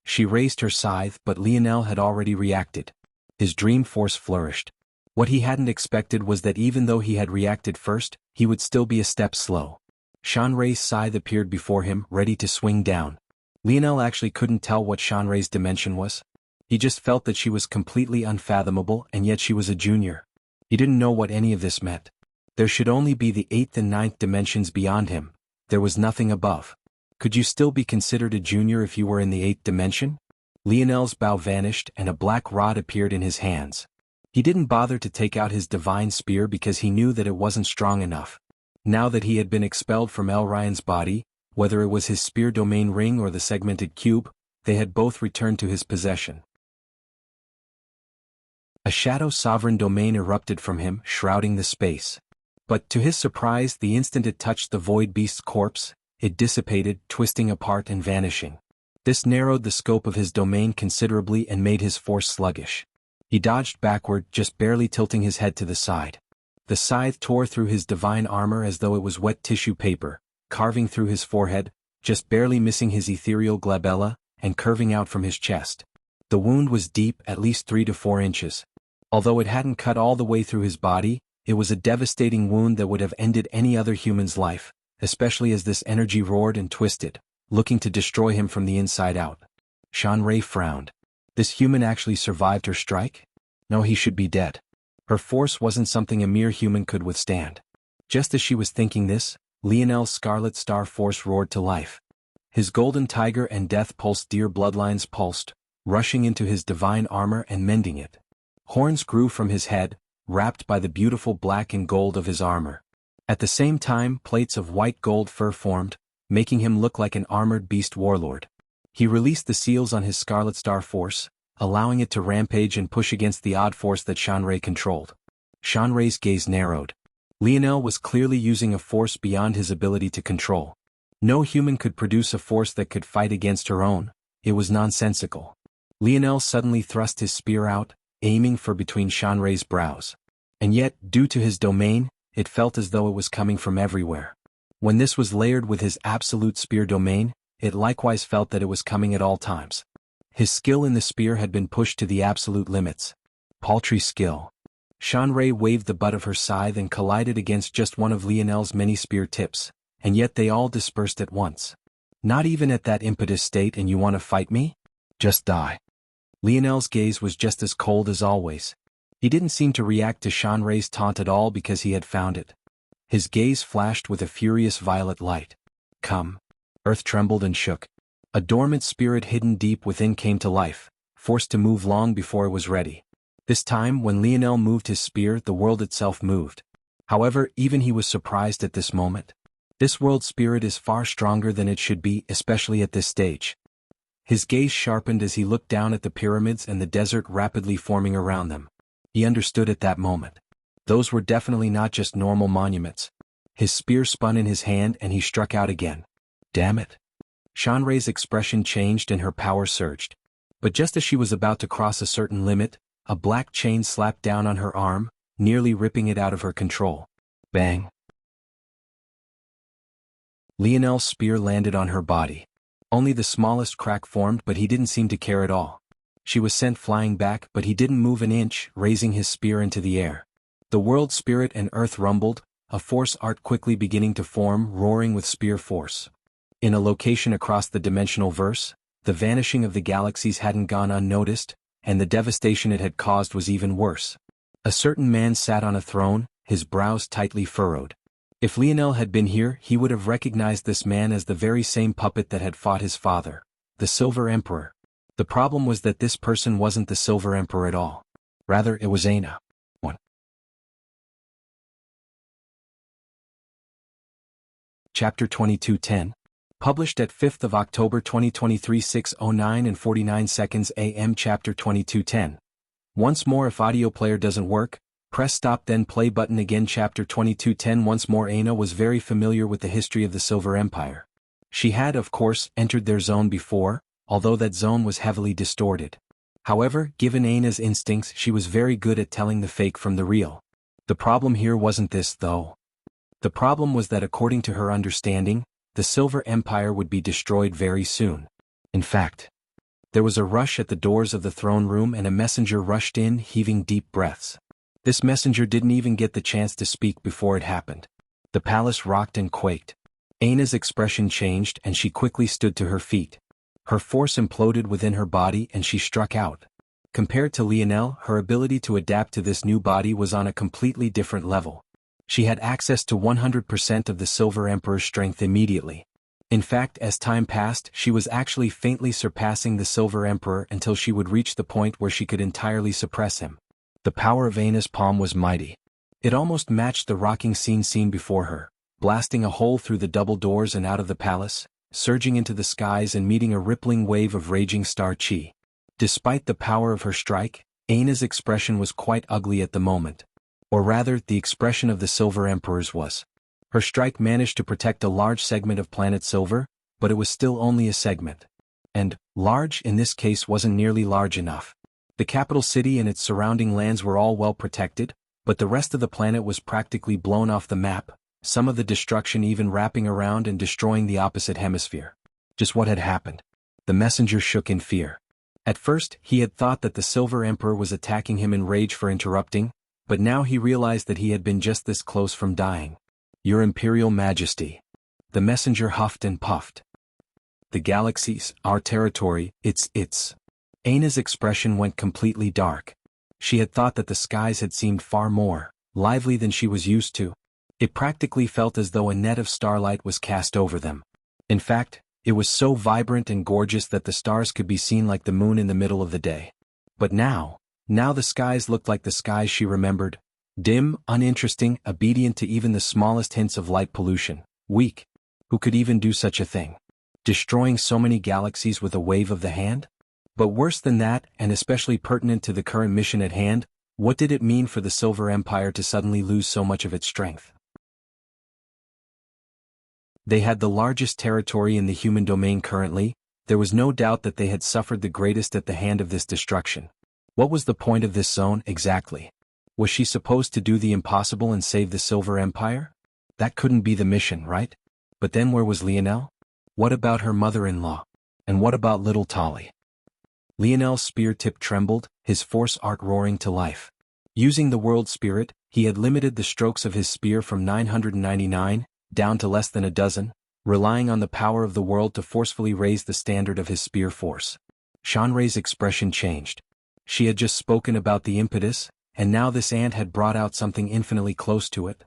She raised her scythe, but Lionel had already reacted. His dream force flourished. What he hadn't expected was that even though he had reacted first, he would still be a step slow. Shanrei's scythe appeared before him, ready to swing down. Lionel actually couldn't tell what Shanrei's dimension was. He just felt that she was completely unfathomable, and yet she was a junior. He didn't know what any of this meant. There should only be the 8th and 9th dimensions beyond him. There was nothing above. Could you still be considered a junior if you were in the 8th dimension? Lionel's bow vanished and a black rod appeared in his hands. He didn't bother to take out his divine spear because he knew that it wasn't strong enough. Now that he had been expelled from Elrion's body, whether it was his spear domain ring or the segmented cube, they had both returned to his possession. A shadow sovereign domain erupted from him, shrouding the space. But to his surprise, the instant it touched the void beast's corpse, it dissipated, twisting apart and vanishing. This narrowed the scope of his domain considerably and made his force sluggish. He dodged backward, just barely tilting his head to the side. The scythe tore through his divine armor as though it was wet tissue paper, carving through his forehead, just barely missing his ethereal glabella, and curving out from his chest. The wound was deep, at least 3 to 4 inches. Although it hadn't cut all the way through his body, it was a devastating wound that would have ended any other human's life, especially as this energy roared and twisted, looking to destroy him from the inside out. Shanrei frowned. This human actually survived her strike? No, he should be dead. Her force wasn't something a mere human could withstand. Just as she was thinking this, Lionel's Scarlet Star Force roared to life. His golden tiger and death-pulsed deer bloodlines pulsed, rushing into his divine armor and mending it. Horns grew from his head, wrapped by the beautiful black and gold of his armor. At the same time, plates of white gold fur formed, making him look like an armored beast warlord. He released the seals on his Scarlet Star Force, allowing it to rampage and push against the odd force that Shanrei controlled. Shanrei's gaze narrowed. Lionel was clearly using a force beyond his ability to control. No human could produce a force that could fight against her own. It was nonsensical. Lionel suddenly thrust his spear out, aiming for between Shanrei's brows. And yet, due to his domain, it felt as though it was coming from everywhere. When this was layered with his absolute spear domain, it likewise felt that it was coming at all times. His skill in the spear had been pushed to the absolute limits. Paltry skill. Shanrei waved the butt of her scythe and collided against just one of Lionel's many spear tips, and yet they all dispersed at once. Not even at that impetus state, and you want to fight me? Just die. Lionel's gaze was just as cold as always. He didn't seem to react to Shanrei's taunt at all because he had found it. His gaze flashed with a furious violet light. Come. Earth trembled and shook. A dormant spirit hidden deep within came to life, forced to move long before it was ready. This time, when Lionel moved his spear, the world itself moved. However, even he was surprised at this moment. This world spirit is far stronger than it should be, especially at this stage. His gaze sharpened as he looked down at the pyramids and the desert rapidly forming around them. He understood at that moment. Those were definitely not just normal monuments. His spear spun in his hand and he struck out again. Damn it. Shanrei's expression changed and her power surged. But just as she was about to cross a certain limit, a black chain slapped down on her arm, nearly ripping it out of her control. Bang. Lionel's spear landed on her body. Only the smallest crack formed, but he didn't seem to care at all. She was sent flying back, but he didn't move an inch, raising his spear into the air. The world spirit and earth rumbled, a force art quickly beginning to form, roaring with spear force. In a location across the dimensional verse, the vanishing of the galaxies hadn't gone unnoticed, and the devastation it had caused was even worse. A certain man sat on a throne, his brows tightly furrowed. If Lionel had been here, he would have recognized this man as the very same puppet that had fought his father, the Silver Emperor. The problem was that this person wasn't the Silver Emperor at all. Rather, it was Aina. 1. Chapter 22:10. Published at 5th of October 2023 6:09 and 49 seconds AM. Chapter 22:10. Once more, if audio player doesn't work, press stop then play button again. Chapter 22:10. Once more, Aina was very familiar with the history of the Silver Empire. She had, of course, entered their zone before, although that zone was heavily distorted. However, given Aina's instincts, she was very good at telling the fake from the real. The problem here wasn't this, though. The problem was that according to her understanding, the Silver Empire would be destroyed very soon. In fact, there was a rush at the doors of the throne room and a messenger rushed in, heaving deep breaths. This messenger didn't even get the chance to speak before it happened. The palace rocked and quaked. Aina's expression changed and she quickly stood to her feet. Her force imploded within her body and she struck out. Compared to Lionel, her ability to adapt to this new body was on a completely different level. She had access to 100% of the Silver Emperor's strength immediately. In fact, as time passed, she was actually faintly surpassing the Silver Emperor until she would reach the point where she could entirely suppress him. The power of Aina's palm was mighty. It almost matched the rocking scene seen before her, blasting a hole through the double doors and out of the palace, surging into the skies and meeting a rippling wave of raging star chi. Despite the power of her strike, Aina's expression was quite ugly at the moment. Or rather, the expression of the Silver Emperor's was. Her strike managed to protect a large segment of planet Silver, but it was still only a segment. And, large in this case wasn't nearly large enough. The capital city and its surrounding lands were all well protected, but the rest of the planet was practically blown off the map, some of the destruction even wrapping around and destroying the opposite hemisphere. Just what had happened? The messenger shook in fear. At first, he had thought that the Silver Emperor was attacking him in rage for interrupting, but now he realized that he had been just this close from dying. Your Imperial Majesty. The messenger huffed and puffed. The galaxies, our territory, it's. Aina's expression went completely dark. She had thought that the skies had seemed far more lively than she was used to. It practically felt as though a net of starlight was cast over them. In fact, it was so vibrant and gorgeous that the stars could be seen like the moon in the middle of the day. But now the skies looked like the skies she remembered. Dim, uninteresting, obedient to even the smallest hints of light pollution. Weak. Who could even do such a thing? Destroying so many galaxies with a wave of the hand? But worse than that, and especially pertinent to the current mission at hand, what did it mean for the Silver Empire to suddenly lose so much of its strength? They had the largest territory in the human domain currently. There was no doubt that they had suffered the greatest at the hand of this destruction. What was the point of this zone, exactly? Was she supposed to do the impossible and save the Silver Empire? That couldn't be the mission, right? But then where was Lionel? What about her mother-in-law? And what about little Tolly? Lionel's spear tip trembled, his force arc roaring to life. Using the world spirit, he had limited the strokes of his spear from 999, down to less than a dozen, relying on the power of the world to forcefully raise the standard of his spear force. Shanray's expression changed. She had just spoken about the impetus, and now this ant had brought out something infinitely close to it.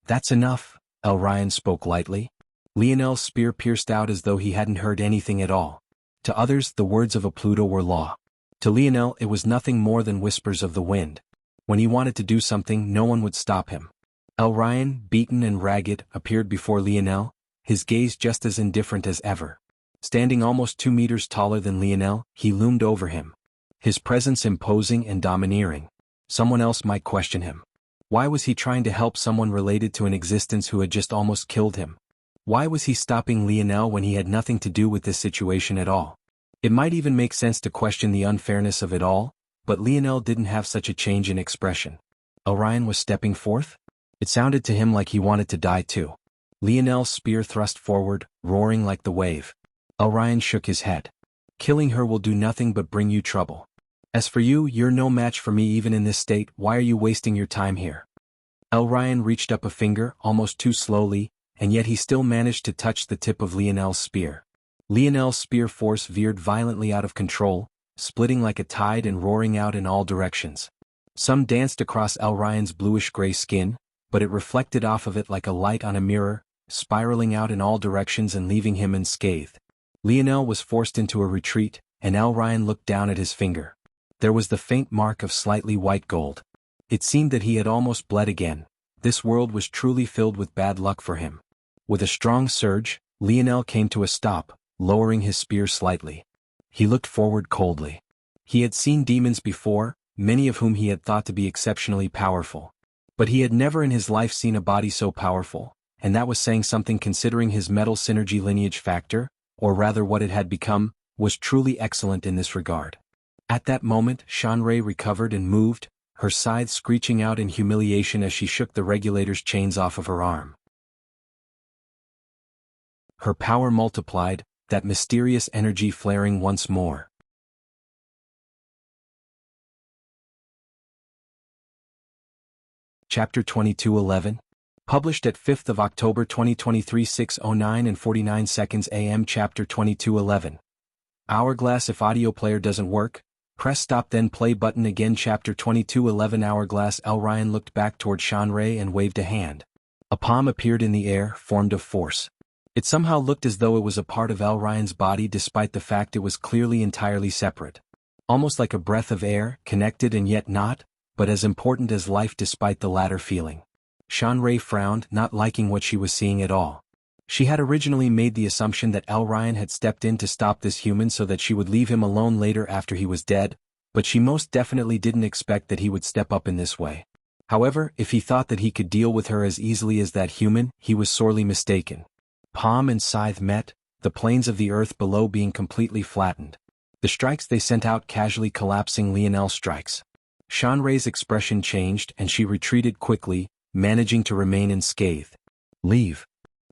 That's enough, El Ryan spoke lightly. Lionel's spear pierced out as though he hadn't heard anything at all. To others, the words of a Pluto were law. To Lionel, it was nothing more than whispers of the wind. When he wanted to do something, no one would stop him. El Ryan, beaten and ragged, appeared before Lionel, his gaze just as indifferent as ever. Standing almost 2 meters taller than Lionel, he loomed over him. His presence imposing and domineering. Someone else might question him. Why was he trying to help someone related to an existence who had just almost killed him? Why was he stopping Lionel when he had nothing to do with this situation at all? It might even make sense to question the unfairness of it all, but Lionel didn't have such a change in expression. Orion was stepping forth? It sounded to him like he wanted to die too. Lionel's spear thrust forward, roaring like the wave. Orion shook his head. Killing her will do nothing but bring you trouble. As for you, you're no match for me even in this state. Why are you wasting your time here? El Ryan reached up a finger, almost too slowly, and yet he still managed to touch the tip of Lionel's spear. Lionel's spear force veered violently out of control, splitting like a tide and roaring out in all directions. Some danced across El Ryan's bluish-gray skin, but it reflected off of it like a light on a mirror, spiraling out in all directions and leaving him unscathed. Lionel was forced into a retreat, and El Ryan looked down at his finger. There was the faint mark of slightly white gold. It seemed that he had almost bled again. This world was truly filled with bad luck for him. With a strong surge, Lionel came to a stop, lowering his spear slightly. He looked forward coldly. He had seen demons before, many of whom he had thought to be exceptionally powerful. But he had never in his life seen a body so powerful, and that was saying something considering his metal synergy lineage factor, or rather what it had become, was truly excellent in this regard. At that moment, Shanray recovered and moved, her scythe screeching out in humiliation as she shook the regulator's chains off of her arm. Her power multiplied, that mysterious energy flaring once more. Chapter 2211. Published at 5th of October 2023 6:09 and 49 seconds AM. Chapter 2211. Hourglass. If audio player doesn't work, press stop then play button again. Chapter 2211. Hourglass. El Ryan looked back toward Shanray and waved a hand. A palm appeared in the air, formed of force. It somehow looked as though it was a part of El Ryan's body despite the fact it was clearly entirely separate. Almost like a breath of air, connected and yet not, but as important as life despite the latter feeling. Shanray frowned, not liking what she was seeing at all. She had originally made the assumption that El Ryan had stepped in to stop this human so that she would leave him alone later after he was dead, but she most definitely didn't expect that he would step up in this way. However, if he thought that he could deal with her as easily as that human, he was sorely mistaken. Palm and scythe met, the planes of the earth below being completely flattened. The strikes they sent out casually collapsing Lionel's strikes. Shanray's expression changed and she retreated quickly, managing to remain unscathed. Leave.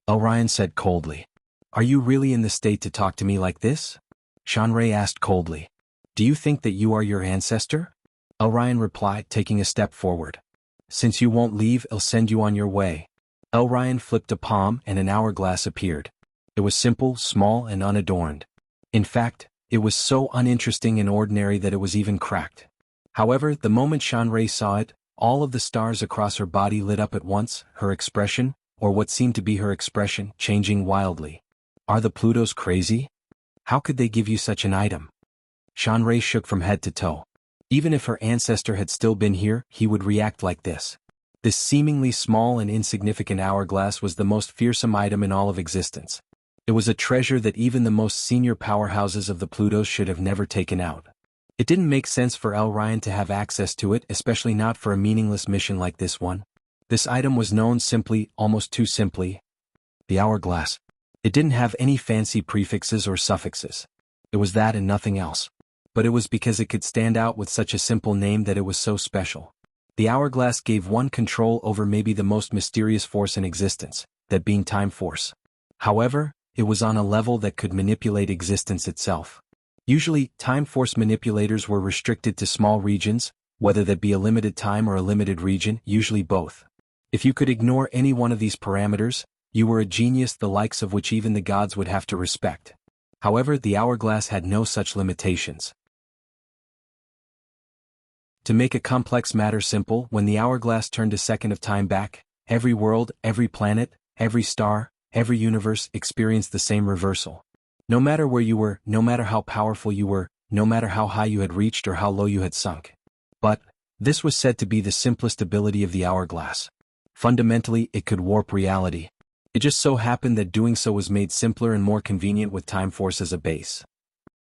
El Ryan said coldly. Are you really in the state to talk to me like this? Shanray asked coldly. Do you think that you are your ancestor? El Ryan replied, taking a step forward. Since you won't leave, I'll send you on your way. L. Ryan flipped a palm and an hourglass appeared. It was simple, small, and unadorned. In fact, it was so uninteresting and ordinary that it was even cracked. However, the moment Shanrei saw it, all of the stars across her body lit up at once, her expression, or what seemed to be her expression, changing wildly. Are the Plutos crazy? How could they give you such an item? Shanrei shook from head to toe. Even if her ancestor had still been here, he would react like this. This seemingly small and insignificant hourglass was the most fearsome item in all of existence. It was a treasure that even the most senior powerhouses of the Plutos should have never taken out. It didn't make sense for L. Ryan to have access to it, especially not for a meaningless mission like this one. This item was known simply, almost too simply, the hourglass. It didn't have any fancy prefixes or suffixes. It was that and nothing else. But it was because it could stand out with such a simple name that it was so special. The hourglass gave one control over maybe the most mysterious force in existence, that being time force. However, it was on a level that could manipulate existence itself. Usually, time force manipulators were restricted to small regions, whether that be a limited time or a limited region, usually both. If you could ignore any one of these parameters, you were a genius the likes of which even the gods would have to respect. However, the hourglass had no such limitations. To make a complex matter simple, when the hourglass turned a second of time back, every world, every planet, every star, every universe experienced the same reversal. No matter where you were, no matter how powerful you were, no matter how high you had reached or how low you had sunk. But, this was said to be the simplest ability of the hourglass. Fundamentally, it could warp reality. It just so happened that doing so was made simpler and more convenient with time force as a base.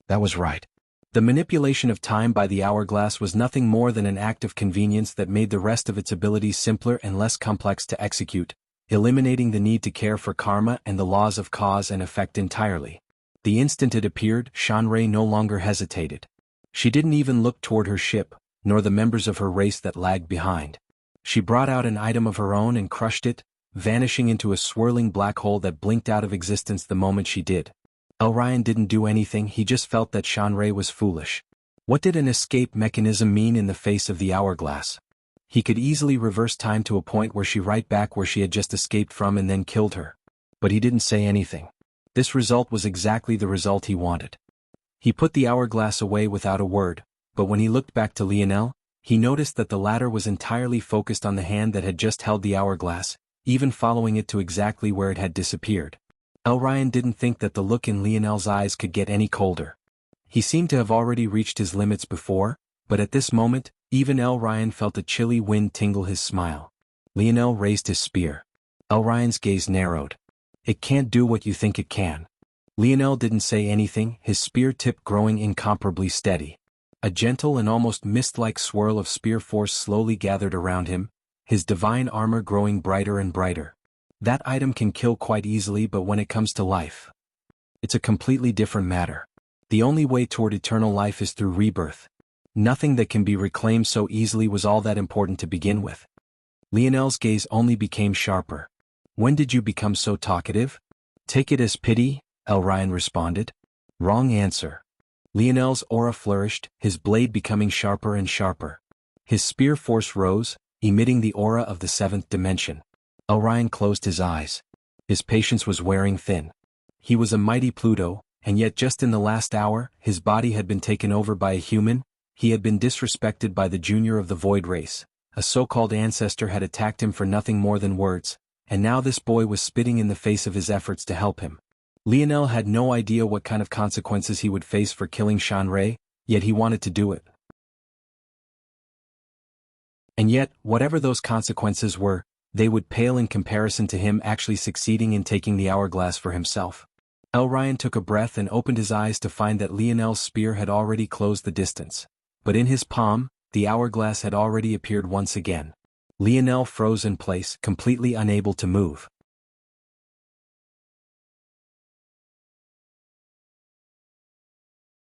That was right. The manipulation of time by the hourglass was nothing more than an act of convenience that made the rest of its abilities simpler and less complex to execute, eliminating the need to care for karma and the laws of cause and effect entirely. The instant it appeared, Shanrei no longer hesitated. She didn't even look toward her ship, nor the members of her race that lagged behind. She brought out an item of her own and crushed it, vanishing into a swirling black hole that blinked out of existence the moment she did. L. Ryan didn't do anything, he just felt that Shanrei was foolish. What did an escape mechanism mean in the face of the hourglass? He could easily reverse time to a point where she right back where she had just escaped from and then killed her. But he didn't say anything. This result was exactly the result he wanted. He put the hourglass away without a word, but when he looked back to Lionel, he noticed that the latter was entirely focused on the hand that had just held the hourglass, even following it to exactly where it had disappeared. L. Ryan didn't think that the look in Lionel's eyes could get any colder. He seemed to have already reached his limits before, but at this moment, even L. Ryan felt a chilly wind tingle his smile. Lionel raised his spear. L. Ryan's gaze narrowed. It can't do what you think it can. Lionel didn't say anything, his spear tip growing incomparably steady. A gentle and almost mist-like swirl of spear force slowly gathered around him, his divine armor growing brighter and brighter. That item can kill quite easily, but when it comes to life, it's a completely different matter. The only way toward eternal life is through rebirth. Nothing that can be reclaimed so easily was all that important to begin with. Lionel's gaze only became sharper. When did you become so talkative? Take it as pity, L. Ryan responded. Wrong answer. Lionel's aura flourished, his blade becoming sharper and sharper. His spear force rose, emitting the aura of the seventh dimension. L. Ryan closed his eyes. His patience was wearing thin. He was a mighty Pluto, and yet just in the last hour, his body had been taken over by a human. He had been disrespected by the junior of the Void race. A so-called ancestor had attacked him for nothing more than words, and now this boy was spitting in the face of his efforts to help him. Lionel had no idea what kind of consequences he would face for killing Shanrei, yet he wanted to do it. And yet, whatever those consequences were, they would pale in comparison to him actually succeeding in taking the hourglass for himself. L. Ryan took a breath and opened his eyes to find that Lionel's spear had already closed the distance. But in his palm, the hourglass had already appeared once again. Lionel froze in place, completely unable to move.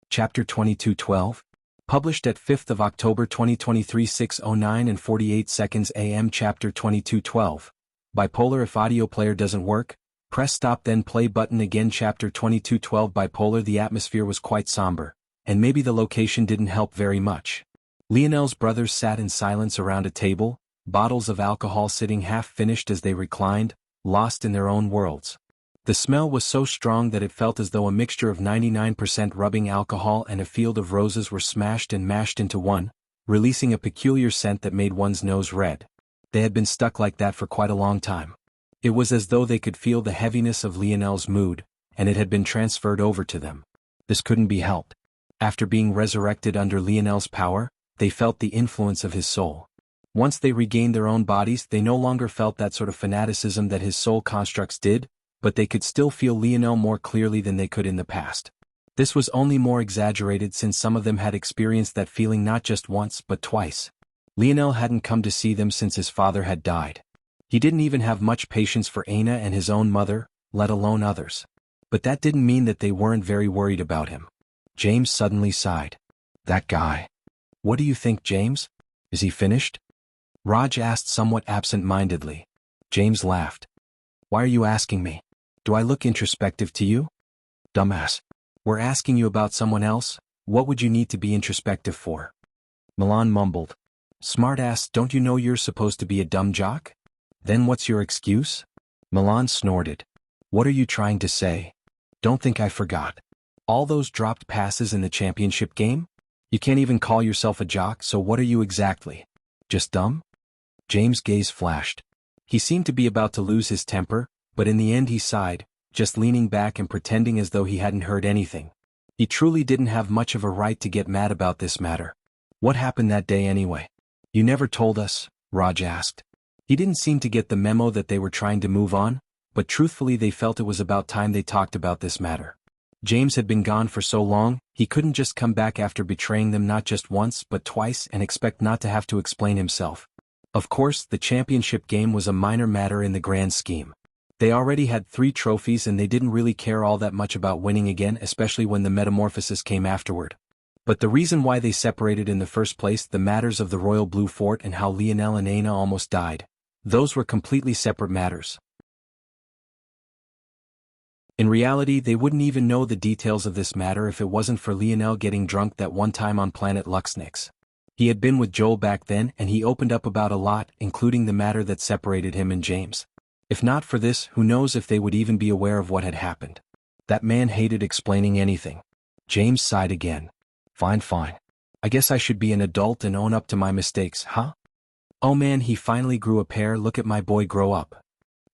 Chapter 22:12. Published at 5th of October 2023 6:09 and 48 seconds AM. Chapter 22:12. Bipolar. If audio player doesn't work, press stop then play button again. Chapter 22:12. Bipolar. The atmosphere was quite somber, and maybe the location didn't help very much. Lionel's brothers sat in silence around a table, bottles of alcohol sitting half-finished as they reclined, lost in their own worlds. The smell was so strong that it felt as though a mixture of 99% rubbing alcohol and a field of roses were smashed and mashed into one, releasing a peculiar scent that made one's nose red. They had been stuck like that for quite a long time. It was as though they could feel the heaviness of Lionel's mood, and it had been transferred over to them. This couldn't be helped. After being resurrected under Lionel's power, they felt the influence of his soul. Once they regained their own bodies, they no longer felt that sort of fanaticism that his soul constructs did, but they could still feel Lionel more clearly than they could in the past. This was only more exaggerated since some of them had experienced that feeling not just once but twice. Lionel hadn't come to see them since his father had died. He didn't even have much patience for Aina and his own mother, let alone others. But that didn't mean that they weren't very worried about him. James suddenly sighed. That guy. What do you think, James? Is he finished? Raj asked somewhat absent-mindedly. James laughed. Why are you asking me? Do I look introspective to you? Dumbass. We're asking you about someone else. What would you need to be introspective for? Milan mumbled. Smartass, don't you know you're supposed to be a dumb jock? Then what's your excuse? Milan snorted. What are you trying to say? Don't think I forgot. All those dropped passes in the championship game? You can't even call yourself a jock, so what are you exactly? Just dumb? James' gaze flashed. He seemed to be about to lose his temper, but in the end he sighed, just leaning back and pretending as though he hadn't heard anything. He truly didn't have much of a right to get mad about this matter. What happened that day anyway? You never told us, Raj asked. He didn't seem to get the memo that they were trying to move on, but truthfully they felt it was about time they talked about this matter. James had been gone for so long, he couldn't just come back after betraying them not just once but twice and expect not to have to explain himself. Of course, the championship game was a minor matter in the grand scheme. They already had 3 trophies and they didn't really care all that much about winning again, especially when the metamorphosis came afterward. But the reason why they separated in the first place, the matters of the Royal Blue Fort and how Lionel and Aina almost died, those were completely separate matters. In reality, they wouldn't even know the details of this matter if it wasn't for Lionel getting drunk that one time on planet Luxnix. He had been with Joel back then and he opened up about a lot, including the matter that separated him and James. If not for this, who knows if they would even be aware of what had happened. That man hated explaining anything. James sighed again. Fine. I guess I should be an adult and own up to my mistakes, huh? Oh man, he finally grew a pair. Look at my boy grow up.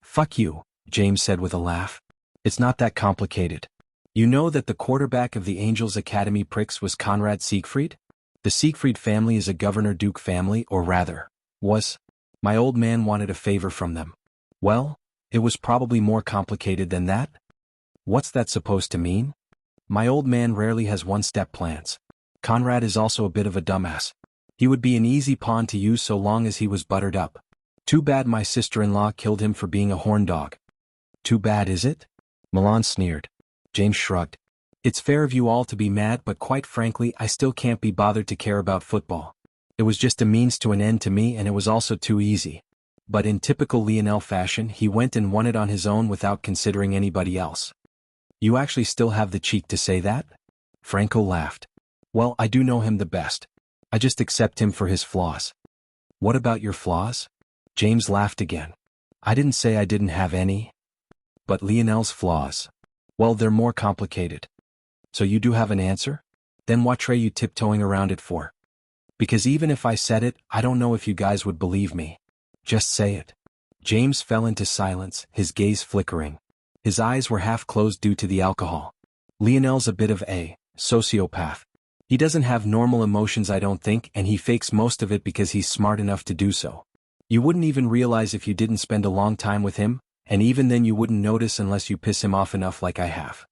Fuck you, James said with a laugh. It's not that complicated. You know that the quarterback of the Angels Academy pricks was Conrad Siegfried? The Siegfried family is a Governor-Duke family, or rather, was. My old man wanted a favor from them. Well, it was probably more complicated than that. What's that supposed to mean? My old man rarely has one-step plans. Conrad is also a bit of a dumbass. He would be an easy pawn to use so long as he was buttered up. Too bad my sister-in-law killed him for being a horn dog. Too bad, is it? Milan sneered. James shrugged. It's fair of you all to be mad, but quite frankly I still can't be bothered to care about football. It was just a means to an end to me and it was also too easy. But in typical Lionel fashion he went and won it on his own without considering anybody else. You actually still have the cheek to say that? Franco laughed. Well, I do know him the best. I just accept him for his flaws. What about your flaws? James laughed again. I didn't say I didn't have any. But Lionel's flaws. Well, they're more complicated. So you do have an answer? Then what are you tiptoeing around it for? Because even if I said it, I don't know if you guys would believe me. Just say it. James fell into silence, his gaze flickering. His eyes were half closed due to the alcohol. Lionel's a bit of a sociopath. He doesn't have normal emotions, I don't think, and he fakes most of it because he's smart enough to do so. You wouldn't even realize if you didn't spend a long time with him, and even then you wouldn't notice unless you piss him off enough like I have.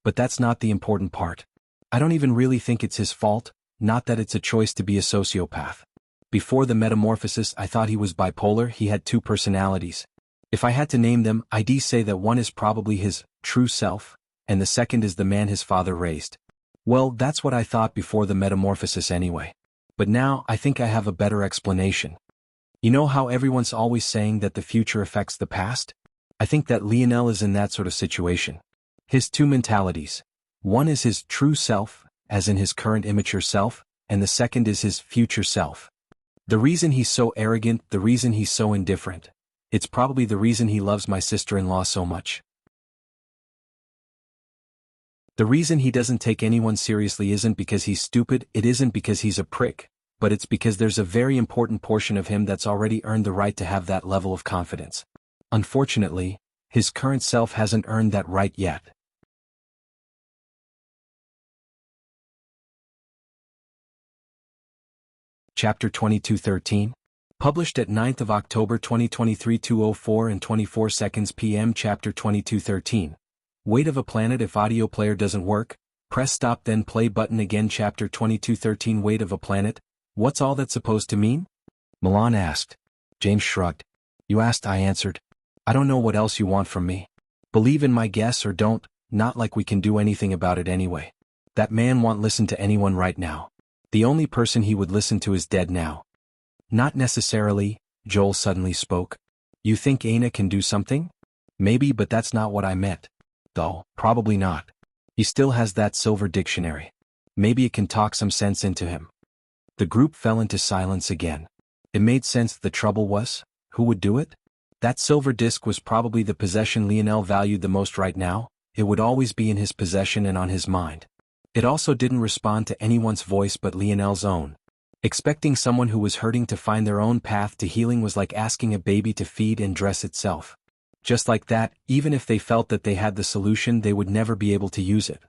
But that's not the important part. I don't even really think it's his fault, not that it's a choice to be a sociopath. Before the metamorphosis I thought he was bipolar. He had 2 personalities. If I had to name them, I'd say that one is probably his true self, and the second is the man his father raised. Well, that's what I thought before the metamorphosis anyway. But now I think I have a better explanation. You know how everyone's always saying that the future affects the past? I think that Lionel is in that sort of situation. His 2 mentalities. One is his true self, as in his current immature self, and the second is his future self. The reason he's so arrogant, the reason he's so indifferent. It's probably the reason he loves my sister-in-law so much. The reason he doesn't take anyone seriously isn't because he's stupid, it isn't because he's a prick, but it's because there's a very important portion of him that's already earned the right to have that level of confidence. Unfortunately, his current self hasn't earned that right yet. Chapter 22:13. Published at 9th of October 2023 2:04 and 24 seconds p.m. Chapter 22:13. Weight of a planet. If audio player doesn't work, press stop then play button again. Chapter 22:13. Weight of a planet. What's all that supposed to mean? Milan asked. James shrugged. You asked, I answered. I don't know what else you want from me. Believe in my guess or don't, not like we can do anything about it anyway. That man won't listen to anyone right now. The only person he would listen to is dead now. Not necessarily, Joel suddenly spoke. You think Aina can do something? Maybe, but that's not what I meant. Though, probably not. He still has that silver dictionary. Maybe it can talk some sense into him. The group fell into silence again. It made sense. The trouble was, who would do it? That silver disc was probably the possession Lionel valued the most right now. It would always be in his possession and on his mind. It also didn't respond to anyone's voice but Lionel's own. Expecting someone who was hurting to find their own path to healing was like asking a baby to feed and dress itself. Just like that, even if they felt that they had the solution, they would never be able to use it.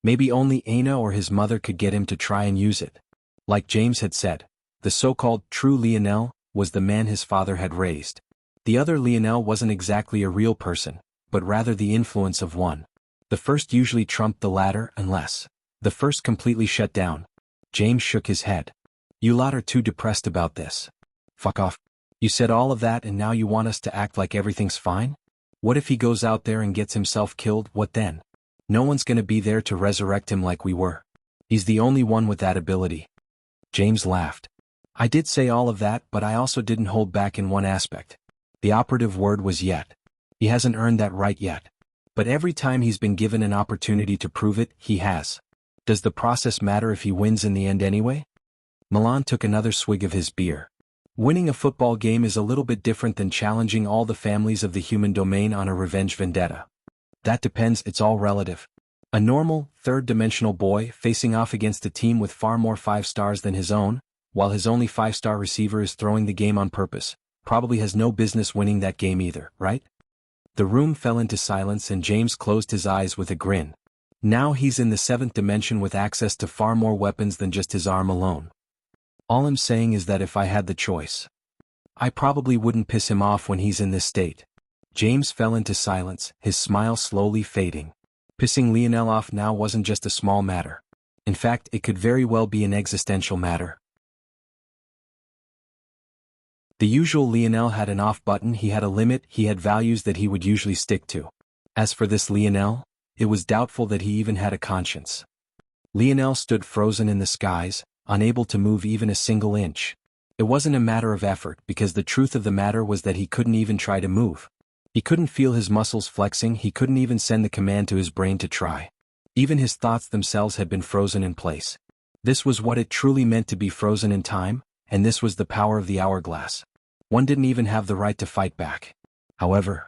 Maybe only Aina or his mother could get him to try and use it. Like James had said, the so-called true Lionel was the man his father had raised. The other Lionel wasn't exactly a real person, but rather the influence of one. The first usually trumped the latter unless the first completely shut down. James shook his head. You lot are too depressed about this. Fuck off. You said all of that and now you want us to act like everything's fine? What if he goes out there and gets himself killed, what then? No one's gonna be there to resurrect him like we were. He's the only one with that ability. James laughed. I did say all of that, but I also didn't hold back in one aspect. The operative word was yet. He hasn't earned that right yet. But every time he's been given an opportunity to prove it, he has. Does the process matter if he wins in the end anyway? Milan took another swig of his beer. Winning a football game is a little bit different than challenging all the families of the human domain on a revenge vendetta. That depends, it's all relative. A normal, third-dimensional boy facing off against a team with far more 5 stars than his own, while his only 5-star receiver is throwing the game on purpose, probably has no business winning that game either, right? The room fell into silence and James closed his eyes with a grin. Now he's in the 7th dimension with access to far more weapons than just his arm alone. All I'm saying is that if I had the choice, I probably wouldn't piss him off when he's in this state. James fell into silence, his smile slowly fading. Pissing Lionel off now wasn't just a small matter. In fact, it could very well be an existential matter. The usual Lionel had an off button, he had a limit, he had values that he would usually stick to. As for this Lionel, it was doubtful that he even had a conscience. Lionel stood frozen in the skies, unable to move even a single inch. It wasn't a matter of effort because the truth of the matter was that he couldn't even try to move. He couldn't feel his muscles flexing, he couldn't even send the command to his brain to try. Even his thoughts themselves had been frozen in place. This was what it truly meant to be frozen in time, and this was the power of the hourglass. One didn't even have the right to fight back. However,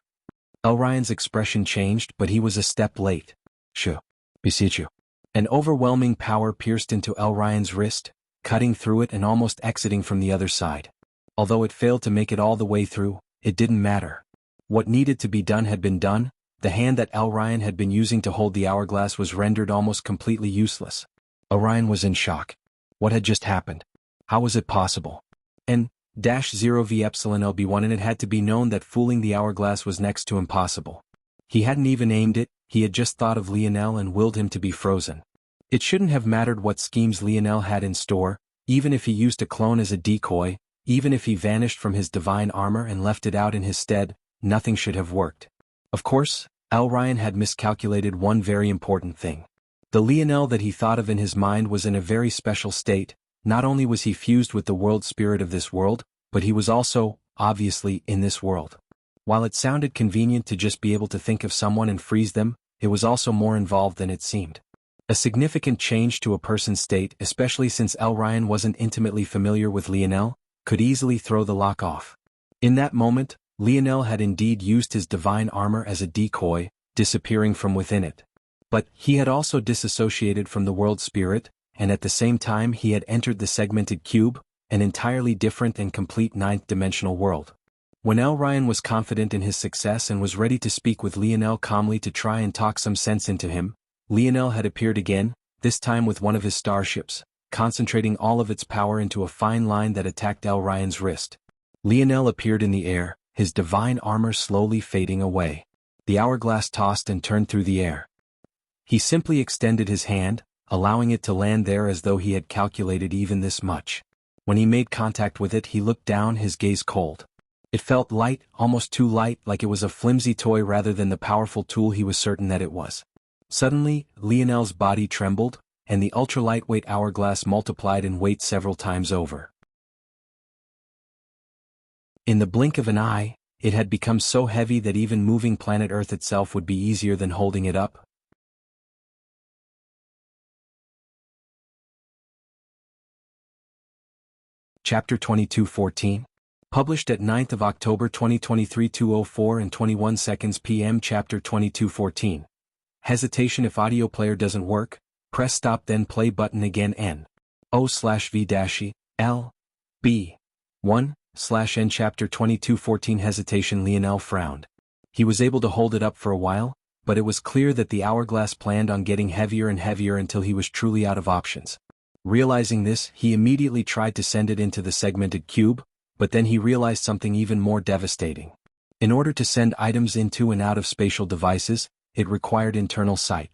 Elryan's expression changed, but he was a step late. Shoo. Beseech you. An overwhelming power pierced into Elryan's wrist, cutting through it and almost exiting from the other side. Although it failed to make it all the way through, it didn't matter. What needed to be done had been done. The hand that Elryan had been using to hold the hourglass was rendered almost completely useless. Elryan was in shock. What had just happened? How was it possible? N-0V epsilon LB1 and it had to be known that fooling the hourglass was next to impossible. He hadn't even aimed it, he had just thought of Lionel and willed him to be frozen. It shouldn't have mattered what schemes Lionel had in store, even if he used a clone as a decoy, even if he vanished from his divine armor and left it out in his stead, nothing should have worked. Of course, Elryan had miscalculated one very important thing. The Lionel that he thought of in his mind was in a very special state. Not only was he fused with the world spirit of this world, but he was also, obviously, in this world. While it sounded convenient to just be able to think of someone and freeze them, it was also more involved than it seemed. A significant change to a person's state, especially since Elryan wasn't intimately familiar with Lionel, could easily throw the lock off. In that moment, Lionel had indeed used his divine armor as a decoy, disappearing from within it. But he had also disassociated from the world spirit, and at the same time he had entered the segmented cube, an entirely different and complete ninth-dimensional world. When Ryan was confident in his success and was ready to speak with Lionel calmly to try and talk some sense into him, Lionel had appeared again, this time with one of his starships, concentrating all of its power into a fine line that attacked Ryan's wrist. Lionel appeared in the air, his divine armor slowly fading away. The hourglass tossed and turned through the air. He simply extended his hand, allowing it to land there as though he had calculated even this much. When he made contact with it, he looked down, his gaze cold. It felt light, almost too light, like it was a flimsy toy rather than the powerful tool he was certain that it was. Suddenly, Lionel's body trembled, and the ultra-lightweight hourglass multiplied in weight several times over. In the blink of an eye, it had become so heavy that even moving planet Earth itself would be easier than holding it up. Chapter 22:14. Published at 9th of October 2023 2:04 and 21 seconds p.m. Chapter 22:14. Hesitation: if audio player doesn't work, press stop then play button again N/V-L-B-1/N. Chapter 22:14. Hesitation. Lionel frowned. He was able to hold it up for a while, but it was clear that the hourglass planned on getting heavier and heavier until he was truly out of options. Realizing this, he immediately tried to send it into the segmented cube, but then he realized something even more devastating. In order to send items into and out of spatial devices, it required internal sight.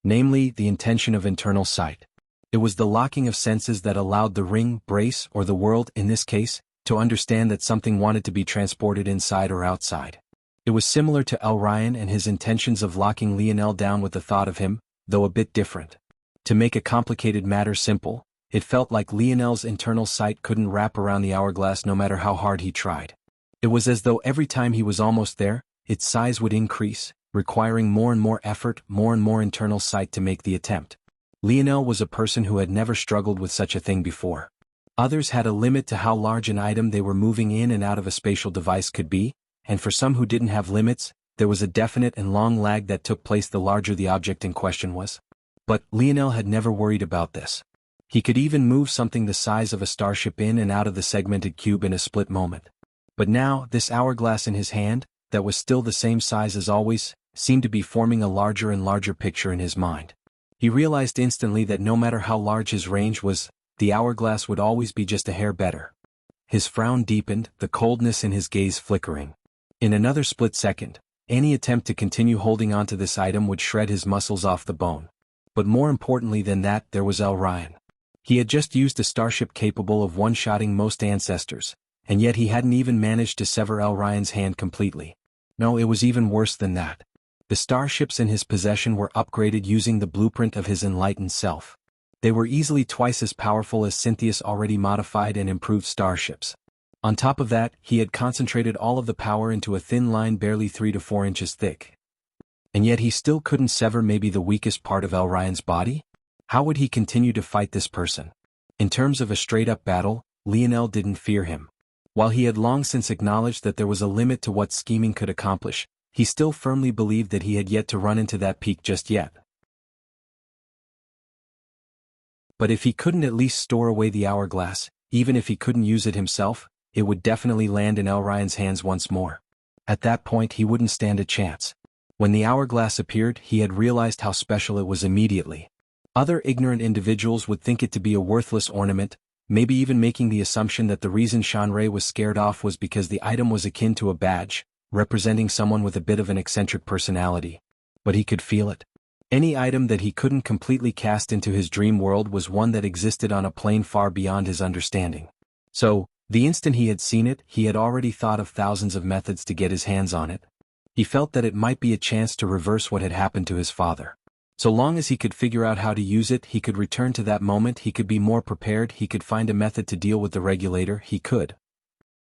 Namely, the intention of internal sight. It was the locking of senses that allowed the ring, brace, or the world, in this case, to understand that something wanted to be transported inside or outside. It was similar to Ryan and his intentions of locking Lionel down with the thought of him, though a bit different. To make a complicated matter simple, it felt like Lionel's internal sight couldn't wrap around the hourglass no matter how hard he tried. It was as though every time he was almost there, its size would increase, requiring more and more effort, more and more internal sight to make the attempt. Lionel was a person who had never struggled with such a thing before. Others had a limit to how large an item they were moving in and out of a spatial device could be, and for some who didn't have limits, there was a definite and long lag that took place the larger the object in question was. But Lionel had never worried about this. He could even move something the size of a starship in and out of the segmented cube in a split moment. But now, this hourglass in his hand, that was still the same size as always, seemed to be forming a larger and larger picture in his mind. He realized instantly that no matter how large his range was, the hourglass would always be just a hair better. His frown deepened, the coldness in his gaze flickering. In another split second, any attempt to continue holding onto this item would shred his muscles off the bone. But more importantly than that, there was Ryan. He had just used a starship capable of one-shotting most ancestors, and yet he hadn't even managed to sever Ryan's hand completely. No, it was even worse than that. The starships in his possession were upgraded using the blueprint of his enlightened self. They were easily twice as powerful as Cynthia's already modified and improved starships. On top of that, he had concentrated all of the power into a thin line barely 3 to 4 inches thick. And yet he still couldn't sever maybe the weakest part of Ryan's body? How would he continue to fight this person? In terms of a straight-up battle, Lionel didn't fear him. While he had long since acknowledged that there was a limit to what scheming could accomplish, he still firmly believed that he had yet to run into that peak just yet. But if he couldn't at least store away the hourglass, even if he couldn't use it himself, it would definitely land in Ryan's hands once more. At that point he wouldn't stand a chance. When the hourglass appeared, he had realized how special it was immediately. Other ignorant individuals would think it to be a worthless ornament, maybe even making the assumption that the reason Shanrei was scared off was because the item was akin to a badge, representing someone with a bit of an eccentric personality. But he could feel it. Any item that he couldn't completely cast into his dream world was one that existed on a plane far beyond his understanding. So, the instant he had seen it, he had already thought of thousands of methods to get his hands on it. He felt that it might be a chance to reverse what had happened to his father. So long as he could figure out how to use it, he could return to that moment, he could be more prepared, he could find a method to deal with the regulator, he could.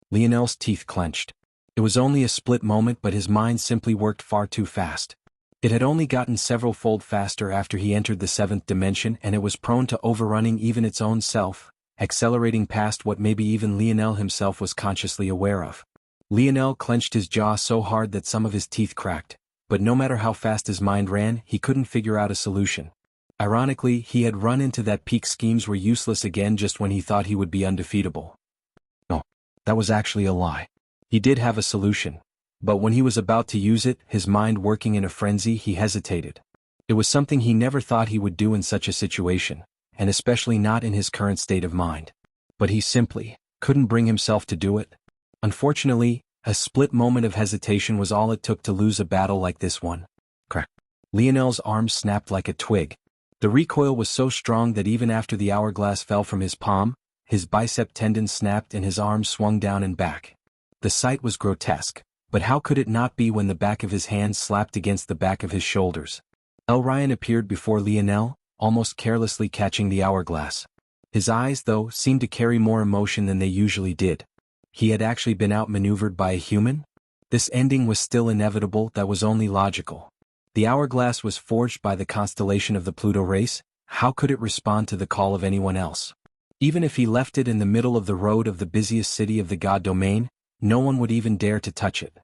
Lionel's teeth clenched. It was only a split moment, but his mind simply worked far too fast. It had only gotten several-fold faster after he entered the 7th dimension, and it was prone to overrunning even its own self, accelerating past what maybe even Lionel himself was consciously aware of. Lionel clenched his jaw so hard that some of his teeth cracked, but no matter how fast his mind ran, he couldn't figure out a solution. Ironically, he had run into that peak schemes were useless again just when he thought he would be undefeatable. No, that was actually a lie. He did have a solution, but when he was about to use it, his mind working in a frenzy, he hesitated. It was something he never thought he would do in such a situation, and especially not in his current state of mind. But he simply couldn't bring himself to do it. Unfortunately, a split moment of hesitation was all it took to lose a battle like this one. Crack. Lionel's arms snapped like a twig. The recoil was so strong that even after the hourglass fell from his palm, his bicep tendon snapped and his arms swung down and back. The sight was grotesque, but how could it not be when the back of his hand slapped against the back of his shoulders? Ryan appeared before Lionel, almost carelessly catching the hourglass. His eyes, though, seemed to carry more emotion than they usually did. He had actually been outmaneuvered by a human? This ending was still inevitable, that was only logical. The hourglass was forged by the constellation of the Pluto race, how could it respond to the call of anyone else? Even if he left it in the middle of the road of the busiest city of the God domain, no one would even dare to touch it.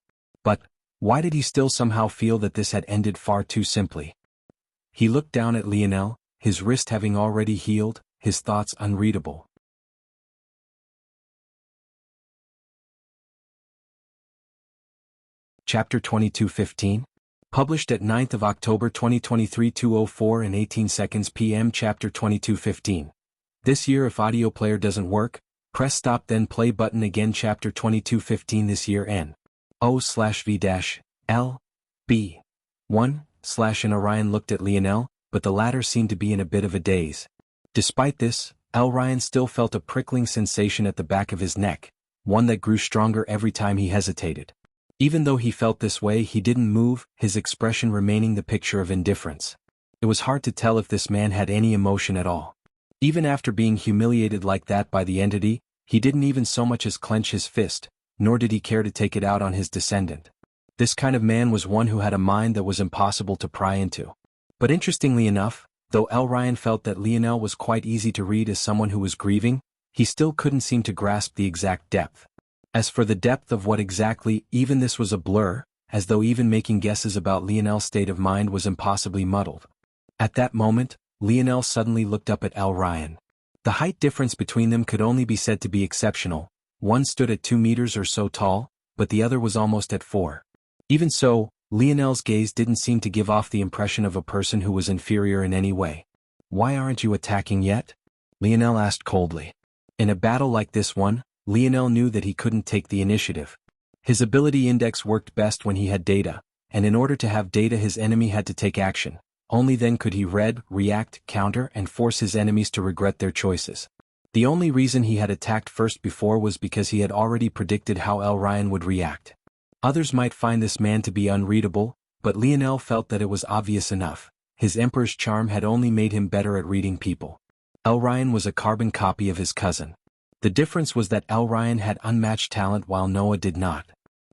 But why did he still somehow feel that this had ended far too simply? He looked down at Lionel, his wrist having already healed, his thoughts unreadable. Chapter 22:15. Published at 9th of October 2023 2:04 and 18 seconds p.m. Chapter 22:15. This year if audio player doesn't work, press stop then play button again. Chapter 22:15. This year N.O/V-L-B-1/ and Orion looked at Lionel, but the latter seemed to be in a bit of a daze. Despite this, Ryan still felt a prickling sensation at the back of his neck, one that grew stronger every time he hesitated. Even though he felt this way, he didn't move, his expression remaining the picture of indifference. It was hard to tell if this man had any emotion at all. Even after being humiliated like that by the entity, he didn't even so much as clench his fist, nor did he care to take it out on his descendant. This kind of man was one who had a mind that was impossible to pry into. But interestingly enough, though Ryan felt that Lionel was quite easy to read as someone who was grieving, he still couldn't seem to grasp the exact depth. As for the depth of what exactly, even this was a blur, as though even making guesses about Lionel's state of mind was impossibly muddled. At that moment, Lionel suddenly looked up at Ryan. The height difference between them could only be said to be exceptional. One stood at 2 meters or so tall, but the other was almost at 4. Even so, Lionel's gaze didn't seem to give off the impression of a person who was inferior in any way. "Why aren't you attacking yet?" Lionel asked coldly. In a battle like this one, Lionel knew that he couldn't take the initiative. His ability index worked best when he had data, and in order to have data his enemy had to take action. Only then could he react, counter and force his enemies to regret their choices. The only reason he had attacked first before was because he had already predicted how Ryan would react. Others might find this man to be unreadable, but Lionel felt that it was obvious enough. His Emperor's charm had only made him better at reading people. Ryan was a carbon copy of his cousin. The difference was that Ryan had unmatched talent while Noah did not.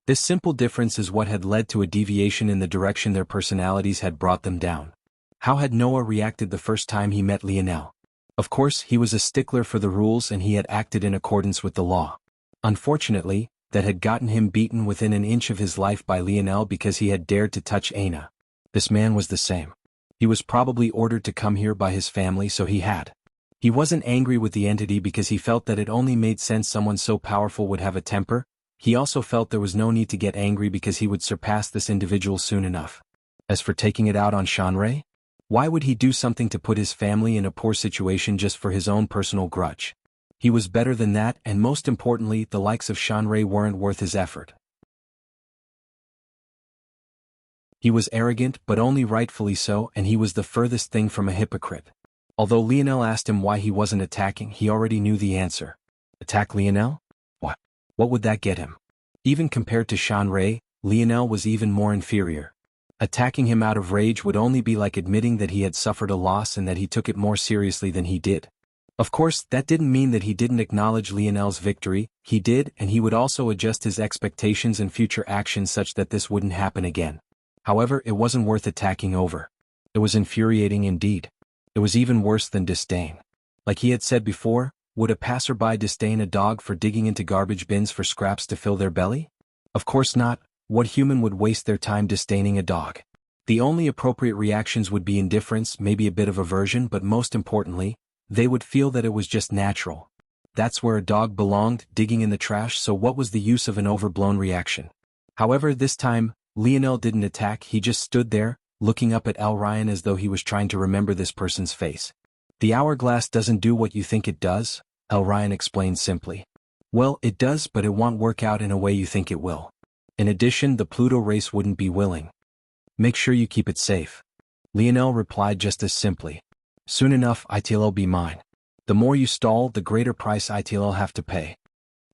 This simple difference is what had led to a deviation in the direction their personalities had brought them down. How had Noah reacted the first time he met Lionel? Of course, he was a stickler for the rules and he had acted in accordance with the law. Unfortunately, that had gotten him beaten within an inch of his life by Lionel because he had dared to touch Aina. This man was the same. He was probably ordered to come here by his family, so he had. He wasn't angry with the entity because he felt that it only made sense someone so powerful would have a temper. He also felt there was no need to get angry because he would surpass this individual soon enough. As for taking it out on Shanrei, why would he do something to put his family in a poor situation just for his own personal grudge? He was better than that, and most importantly, the likes of Shanrei weren't worth his effort. He was arrogant, but only rightfully so, and he was the furthest thing from a hypocrite. Although Lionel asked him why he wasn't attacking, he already knew the answer. Attack Lionel? What? What would that get him? Even compared to Shanrei, Lionel was even more inferior. Attacking him out of rage would only be like admitting that he had suffered a loss and that he took it more seriously than he did. Of course, that didn't mean that he didn't acknowledge Lionel's victory. He did, and he would also adjust his expectations and future actions such that this wouldn't happen again. However, it wasn't worth attacking over. It was infuriating indeed. It was even worse than disdain. Like he had said before, Would a passerby disdain a dog for digging into garbage bins for scraps to fill their belly? Of course not. What human would waste their time disdaining a dog? The only appropriate reactions would be indifference, maybe a bit of aversion, but most importantly, they would feel that it was just natural. That's where a dog belonged, digging in the trash, so what was the use of an overblown reaction? However, this time, Lionel didn't attack, he just stood there, looking up at Ryan as though he was trying to remember this person's face. The hourglass doesn't do what you think it does, Ryan explained simply. Well, it does, but it won't work out in a way you think it will. In addition, the Pluto race wouldn't be willing. Make sure you keep it safe. Lionel replied just as simply. Soon enough, it'll be mine. The more you stall, the greater price it'll have to pay.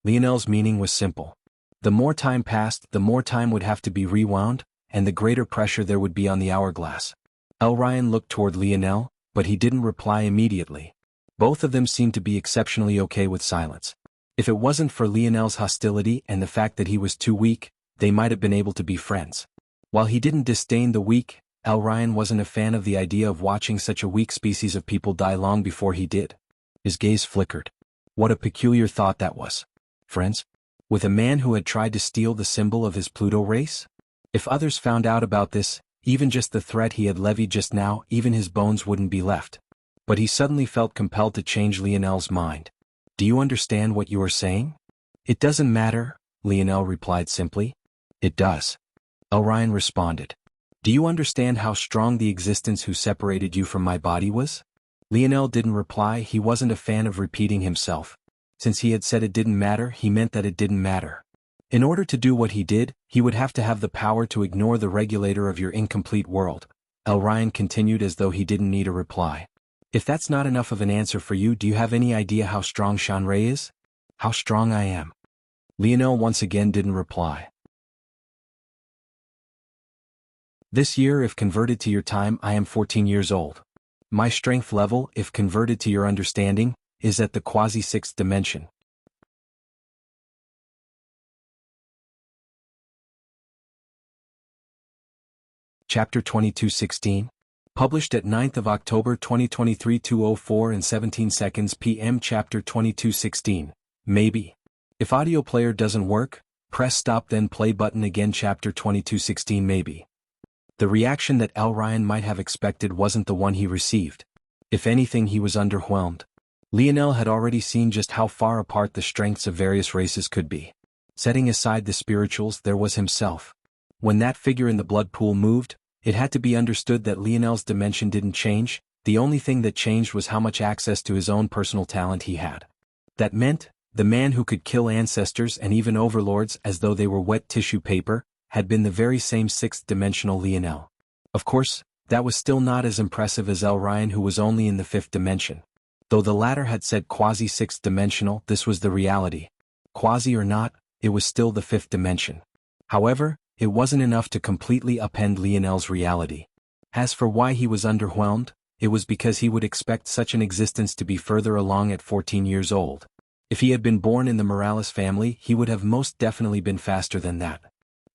Lionel's meaning was simple. The more time passed, the more time would have to be rewound, and the greater pressure there would be on the hourglass. Ryan looked toward Lionel, but he didn't reply immediately. Both of them seemed to be exceptionally okay with silence. If it wasn't for Lionel's hostility and the fact that he was too weak, they might have been able to be friends. While he didn't disdain the weak, Ryan wasn't a fan of the idea of watching such a weak species of people die long before he did. His gaze flickered. What a peculiar thought that was. Friends? With a man who had tried to steal the symbol of his Pluto race? If others found out about this, even just the threat he had levied just now, even his bones wouldn't be left. But he suddenly felt compelled to change Lionel's mind. Do you understand what you are saying? It doesn't matter, Lionel replied simply. It does. Ryan responded. Do you understand how strong the existence who separated you from my body was? Lionel didn't reply, he wasn't a fan of repeating himself. Since he had said it didn't matter, he meant that it didn't matter. In order to do what he did, he would have to have the power to ignore the regulator of your incomplete world. Ryan continued as though he didn't need a reply. If that's not enough of an answer for you, do you have any idea how strong Shanrei is? How strong I am? Lionel once again didn't reply. This year, if converted to your time, I am 14 years old. My strength level, if converted to your understanding, is at the quasi-sixth dimension. Chapter 22:16. Published at 9th of October 2023 2:04 and 17 seconds p.m. Chapter 22:16. Maybe. If audio player doesn't work, press stop then play button again. Chapter 22:16. Maybe. The reaction that Ryan might have expected wasn't the one he received. If anything, he was underwhelmed. Lionel had already seen just how far apart the strengths of various races could be. Setting aside the spirituals, there was himself. When that figure in the blood pool moved, it had to be understood that Lionel's dimension didn't change, the only thing that changed was how much access to his own personal talent he had. That meant, the man who could kill ancestors and even overlords as though they were wet tissue paper, had been the very same sixth-dimensional Lionel. Of course, that was still not as impressive as Ryan, who was only in the fifth dimension. Though the latter had said quasi-sixth dimensional, this was the reality. Quasi or not, it was still the fifth dimension. However, it wasn't enough to completely upend Lionel's reality. As for why he was underwhelmed, it was because he would expect such an existence to be further along at 14 years old. If he had been born in the Morales family, he would have most definitely been faster than that.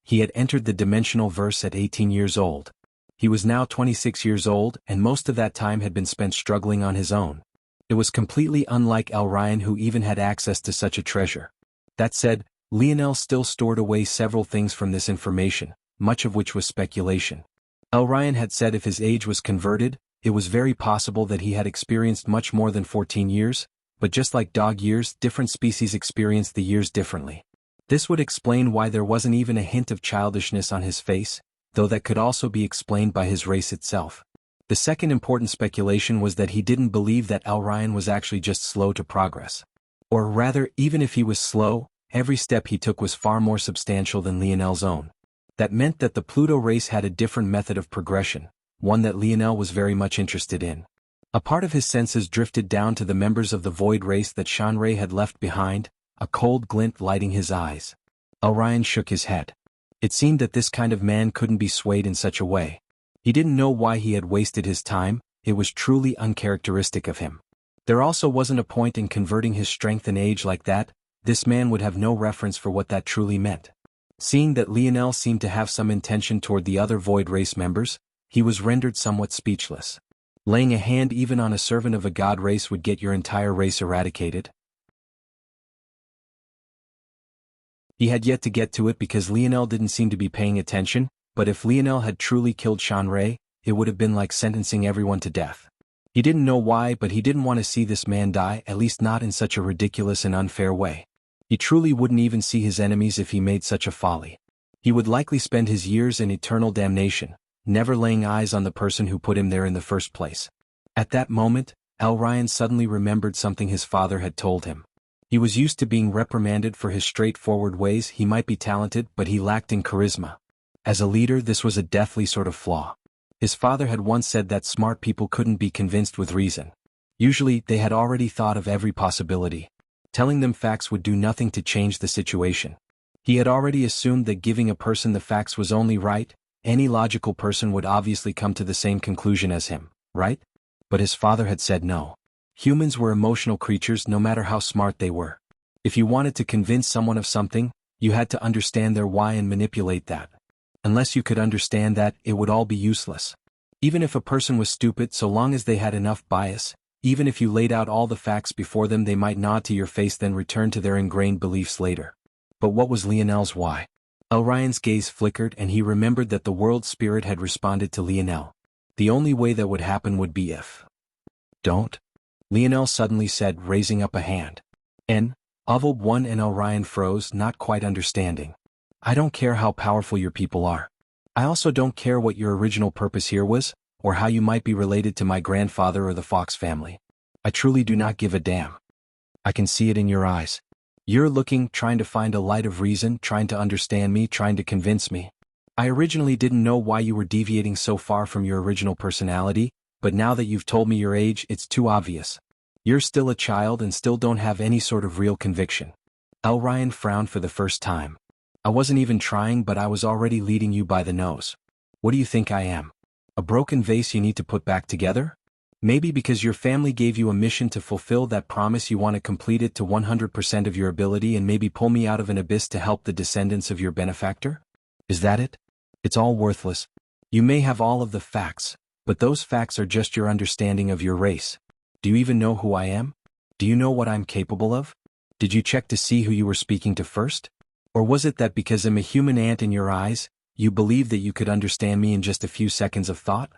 He had entered the dimensional verse at 18 years old. He was now 26 years old, and most of that time had been spent struggling on his own. It was completely unlike Ryan, who even had access to such a treasure. That said, Lionel still stored away several things from this information, much of which was speculation. Ryan had said if his age was converted, it was very possible that he had experienced much more than 14 years, but just like dog years, different species experience the years differently. This would explain why there wasn't even a hint of childishness on his face, though that could also be explained by his race itself. The second important speculation was that he didn't believe that Ryan was actually just slow to progress. Or rather, even if he was slow, every step he took was far more substantial than Lionel's own. That meant that the Pluto race had a different method of progression, one that Lionel was very much interested in. A part of his senses drifted down to the members of the Void race that Shanrei had left behind, a cold glint lighting his eyes. Ryan shook his head. It seemed that this kind of man couldn't be swayed in such a way. He didn't know why he had wasted his time, it was truly uncharacteristic of him. There also wasn't a point in converting his strength and age like that, this man would have no reference for what that truly meant. Seeing that Lionel seemed to have some intention toward the other Void race members, he was rendered somewhat speechless. Laying a hand even on a servant of a god race would get your entire race eradicated. He had yet to get to it because Lionel didn't seem to be paying attention, but if Lionel had truly killed Shanrei, it would have been like sentencing everyone to death. He didn't know why, but he didn't want to see this man die, at least not in such a ridiculous and unfair way. He truly wouldn't even see his enemies if he made such a folly. He would likely spend his years in eternal damnation, never laying eyes on the person who put him there in the first place. At that moment, Ryan suddenly remembered something his father had told him. He was used to being reprimanded for his straightforward ways. He might be talented, but he lacked in charisma. As a leader, this was a deathly sort of flaw. His father had once said that smart people couldn't be convinced with reason. Usually, they had already thought of every possibility. Telling them facts would do nothing to change the situation. He had already assumed that giving a person the facts was only right. Any logical person would obviously come to the same conclusion as him, right? But his father had said no. Humans were emotional creatures no matter how smart they were. If you wanted to convince someone of something, you had to understand their why and manipulate that. Unless you could understand that, it would all be useless. Even if a person was stupid, so long as they had enough bias, even if you laid out all the facts before them, they might nod to your face then return to their ingrained beliefs later. But what was Lionel's why? Ryan's gaze flickered and he remembered that the world spirit had responded to Lionel. The only way that would happen would be if. Don't. Lionel suddenly said, raising up a hand. Ovalb 1 and Ryan froze, not quite understanding. I don't care how powerful your people are. I also don't care what your original purpose here was, or how you might be related to my grandfather or the Fox family. I truly do not give a damn. I can see it in your eyes. You're looking, trying to find a light of reason, trying to understand me, trying to convince me. I originally didn't know why you were deviating so far from your original personality, but now that you've told me your age, it's too obvious. You're still a child and still don't have any sort of real conviction. Ryan frowned for the first time. I wasn't even trying, but I was already leading you by the nose. What do you think I am? A broken vase you need to put back together? Maybe because your family gave you a mission to fulfill that promise you want to complete it to 100% of your ability and maybe pull me out of an abyss to help the descendants of your benefactor? Is that it? It's all worthless. You may have all of the facts, but those facts are just your understanding of your race. Do you even know who I am? Do you know what I'm capable of? Did you check to see who you were speaking to first? Or was it that because I'm a human ant in your eyes, you believed that you could understand me in just a few seconds of thought?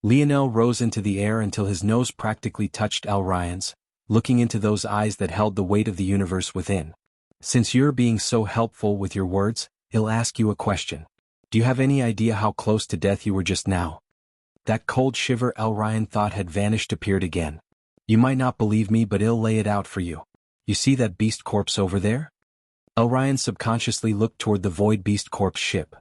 Lionel rose into the air until his nose practically touched Ryan's, looking into those eyes that held the weight of the universe within. Since you're being so helpful with your words, I'll ask you a question. Do you have any idea how close to death you were just now? That cold shiver Ryan thought had vanished appeared again. You might not believe me, but I'll lay it out for you. You see that beast corpse over there? Ryan subconsciously looked toward the void beast corpse ship.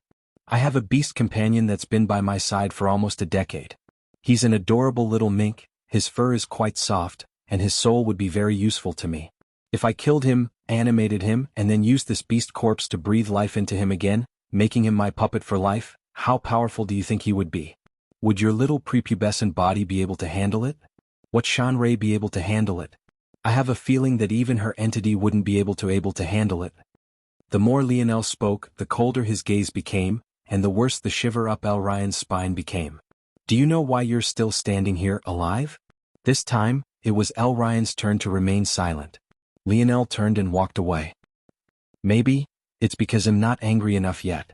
I have a beast companion that's been by my side for almost a decade. He's an adorable little mink, his fur is quite soft, and his soul would be very useful to me. If I killed him, animated him, and then used this beast corpse to breathe life into him again, making him my puppet for life, how powerful do you think he would be? Would your little prepubescent body be able to handle it? Would Shanrei be able to handle it? I have a feeling that even her entity wouldn't be able to handle it. The more Lionel spoke, the colder his gaze became, and the worse the shiver up Ryan's spine became. Do you know why you're still standing here, alive? This time, it was Ryan's turn to remain silent. Lionel turned and walked away. Maybe, it's because I'm not angry enough yet.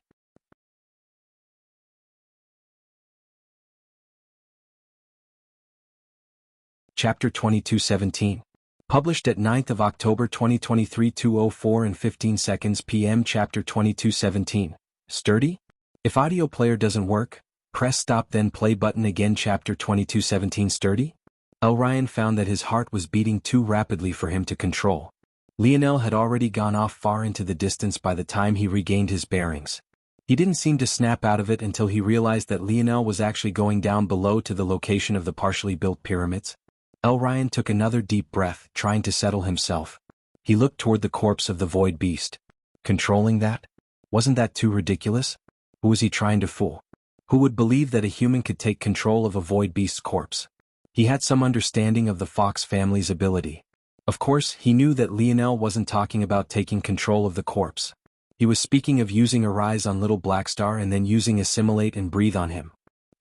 Chapter 22:17. Published at 9th of October 2023 2:04 and 15 seconds p.m. Chapter 22:17. Sturdy? If audio player doesn't work, press stop then play button again. Chapter 22:17. Sturdy? Ryan found that his heart was beating too rapidly for him to control. Lionel had already gone off far into the distance by the time he regained his bearings. He didn't seem to snap out of it until he realized that Lionel was actually going down below to the location of the partially built pyramids. Ryan took another deep breath, trying to settle himself. He looked toward the corpse of the void beast. Controlling that? Wasn't that too ridiculous? Who was he trying to fool? Who would believe that a human could take control of a void beast's corpse? He had some understanding of the Fox family's ability. Of course, he knew that Lionel wasn't talking about taking control of the corpse. He was speaking of using Arise on little Blackstar and then using Assimilate and Breathe on him.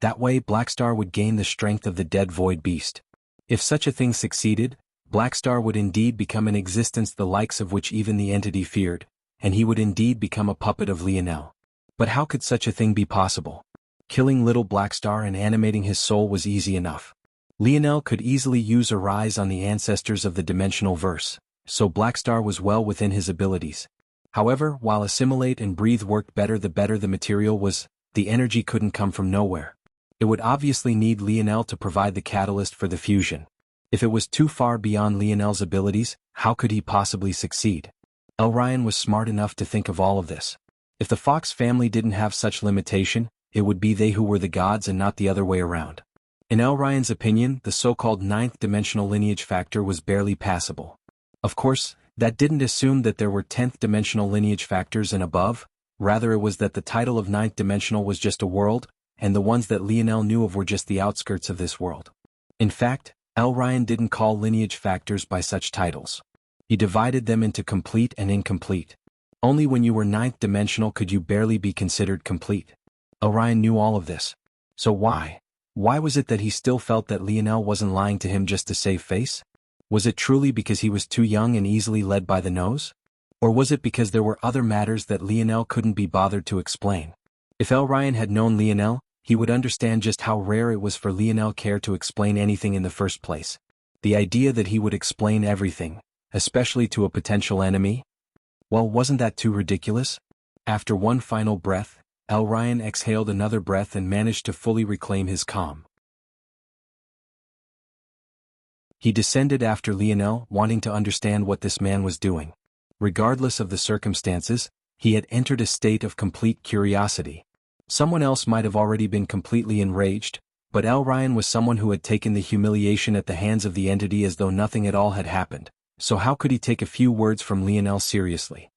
That way Blackstar would gain the strength of the dead void beast. If such a thing succeeded, Blackstar would indeed become an existence the likes of which even the entity feared, and he would indeed become a puppet of Lionel. But how could such a thing be possible? Killing little Blackstar and animating his soul was easy enough. Lionel could easily use Arise on the ancestors of the dimensional verse, so Blackstar was well within his abilities. However, while Assimilate and Breathe worked better the material was, the energy couldn't come from nowhere. It would obviously need Lionel to provide the catalyst for the fusion. If it was too far beyond Lionel's abilities, how could he possibly succeed? Elryan was smart enough to think of all of this. If the Fox family didn't have such limitation, it would be they who were the gods and not the other way around. In Elryan's opinion, the so-called ninth-dimensional lineage factor was barely passable. Of course, that didn't assume that there were 10th-dimensional lineage factors and above, rather it was that the title of ninth-dimensional was just a world, and the ones that Lionel knew of were just the outskirts of this world. In fact, Elryan didn't call lineage factors by such titles. He divided them into complete and incomplete. Only when you were ninth-dimensional could you barely be considered complete. Elryan knew all of this. So why? Why was it that he still felt that Lionel wasn't lying to him just to save face? Was it truly because he was too young and easily led by the nose? Or was it because there were other matters that Lionel couldn't be bothered to explain? If Elryan had known Lionel, he would understand just how rare it was for Lionel care to explain anything in the first place. The idea that he would explain everything, especially to a potential enemy? Well, wasn't that too ridiculous? After one final breath, Elryan exhaled another breath and managed to fully reclaim his calm. He descended after Lionel, wanting to understand what this man was doing. Regardless of the circumstances, he had entered a state of complete curiosity. Someone else might have already been completely enraged, but Elryan was someone who had taken the humiliation at the hands of the entity as though nothing at all had happened, so how could he take a few words from Lionel seriously?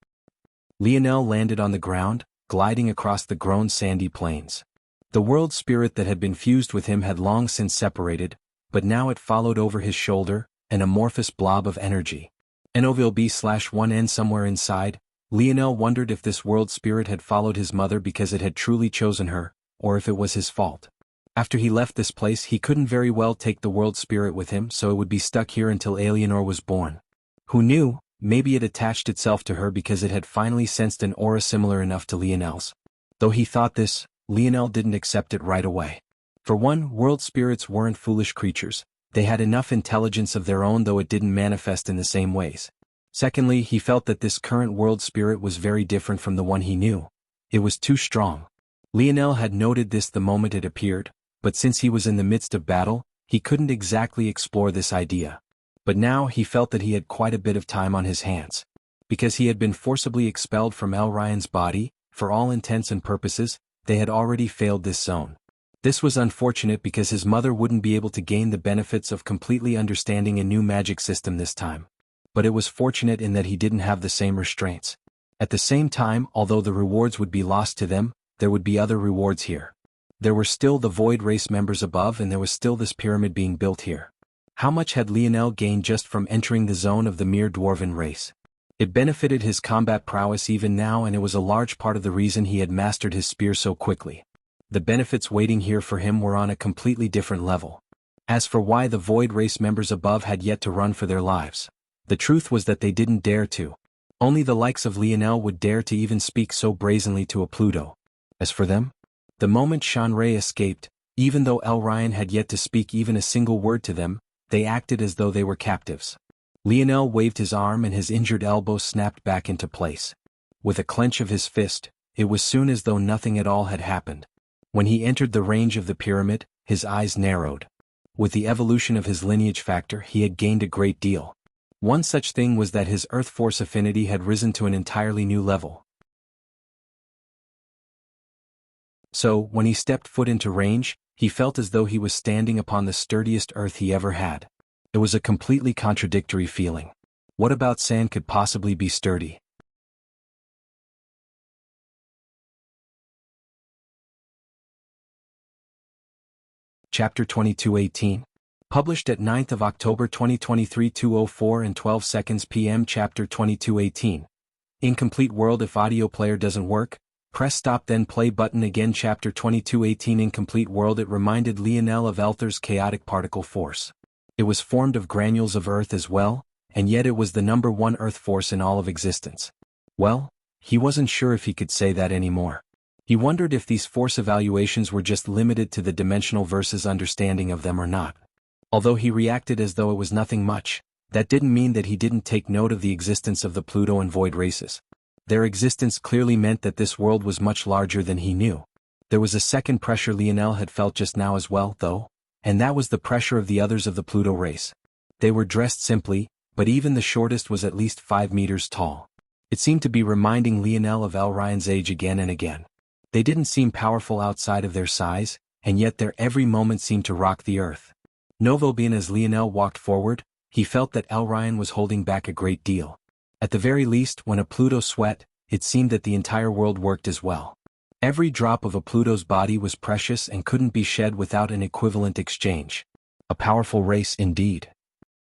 Lionel landed on the ground, gliding across the grown sandy plains. The world spirit that had been fused with him had long since separated, but now it followed over his shoulder, an amorphous blob of energy. NOVLB/1N somewhere inside, Lionel wondered if this world spirit had followed his mother because it had truly chosen her, or if it was his fault. After he left this place he couldn't very well take the world spirit with him, so it would be stuck here until Alienor was born. Who knew? Maybe it attached itself to her because it had finally sensed an aura similar enough to Lionel's. Though he thought this, Lionel didn't accept it right away. For one, world spirits weren't foolish creatures. They had enough intelligence of their own, though it didn't manifest in the same ways. Secondly, he felt that this current world spirit was very different from the one he knew. It was too strong. Lionel had noted this the moment it appeared, but since he was in the midst of battle, he couldn't exactly explore this idea. But now he felt that he had quite a bit of time on his hands. Because he had been forcibly expelled from Elryan's body, for all intents and purposes, they had already failed this zone. This was unfortunate because his mother wouldn't be able to gain the benefits of completely understanding a new magic system this time. But it was fortunate in that he didn't have the same restraints. At the same time, although the rewards would be lost to them, there would be other rewards here. There were still the Void Race members above, and there was still this pyramid being built here. How much had Lionel gained just from entering the zone of the mere dwarven race? It benefited his combat prowess even now, and it was a large part of the reason he had mastered his spear so quickly. The benefits waiting here for him were on a completely different level. As for why the Void Race members above had yet to run for their lives, the truth was that they didn't dare to. Only the likes of Lionel would dare to even speak so brazenly to a Pluto. As for them, the moment Shanrei escaped, even though Elryan had yet to speak even a single word to them, they acted as though they were captives. Lionel waved his arm and his injured elbow snapped back into place. With a clench of his fist, it was soon as though nothing at all had happened. When he entered the range of the pyramid, his eyes narrowed. With the evolution of his lineage factor, he had gained a great deal. One such thing was that his earth force affinity had risen to an entirely new level. So, when he stepped foot into range, he felt as though he was standing upon the sturdiest earth he ever had. It was a completely contradictory feeling. What about sand could possibly be sturdy? Chapter 22:18. Published at 9th of October 2023 2:04 and 12 seconds p.m. Chapter 22:18. Incomplete world. If audio player doesn't work, press stop then play button again. Chapter 22:18 Incomplete world. It reminded Lionel of Elther's chaotic particle force. It was formed of granules of Earth as well, and yet it was the number one Earth force in all of existence. Well, he wasn't sure if he could say that anymore. He wondered if these force evaluations were just limited to the dimensional versus understanding of them or not. Although he reacted as though it was nothing much, that didn't mean that he didn't take note of the existence of the Pluto and Void races. Their existence clearly meant that this world was much larger than he knew. There was a second pressure Lionel had felt just now as well, though, and that was the pressure of the others of the Pluto race. They were dressed simply, but even the shortest was at least 5 meters tall. It seemed to be reminding Lionel of Elryan's age again and again. They didn't seem powerful outside of their size, and yet their every moment seemed to rock the earth. Novobian. As Lionel walked forward, he felt that Elryan was holding back a great deal. At the very least, when a Pluto sweat, it seemed that the entire world worked as well. Every drop of a Pluto's body was precious and couldn't be shed without an equivalent exchange. A powerful race indeed,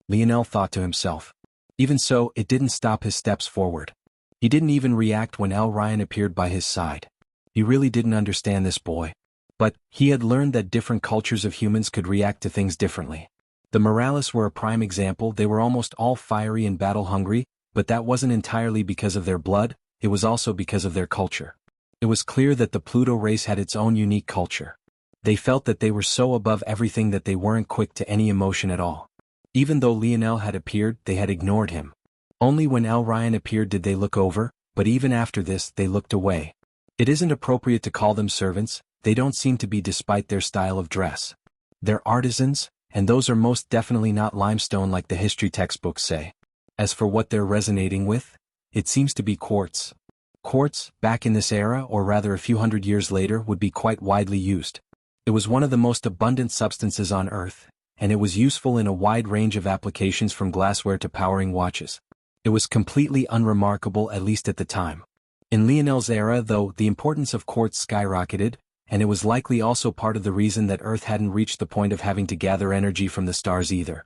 Lionel thought to himself. Even so, it didn't stop his steps forward. He didn't even react when Elryan appeared by his side. He really didn't understand this boy. But he had learned that different cultures of humans could react to things differently. The Morales were a prime example. They were almost all fiery and battle-hungry, but that wasn't entirely because of their blood, it was also because of their culture. It was clear that the Pluto race had its own unique culture. They felt that they were so above everything that they weren't quick to any emotion at all. Even though Lionel had appeared, they had ignored him. Only when Elryan appeared did they look over, but even after this, they looked away. It isn't appropriate to call them servants, they don't seem to be despite their style of dress. They're artisans, and those are most definitely not limestone like the history textbooks say. As for what they're resonating with, it seems to be quartz. Quartz, back in this era or rather a few hundred years later, would be quite widely used. It was one of the most abundant substances on Earth, and it was useful in a wide range of applications from glassware to powering watches. It was completely unremarkable, at least at the time. In Lionel's era, though, the importance of quartz skyrocketed, and it was likely also part of the reason that Earth hadn't reached the point of having to gather energy from the stars either.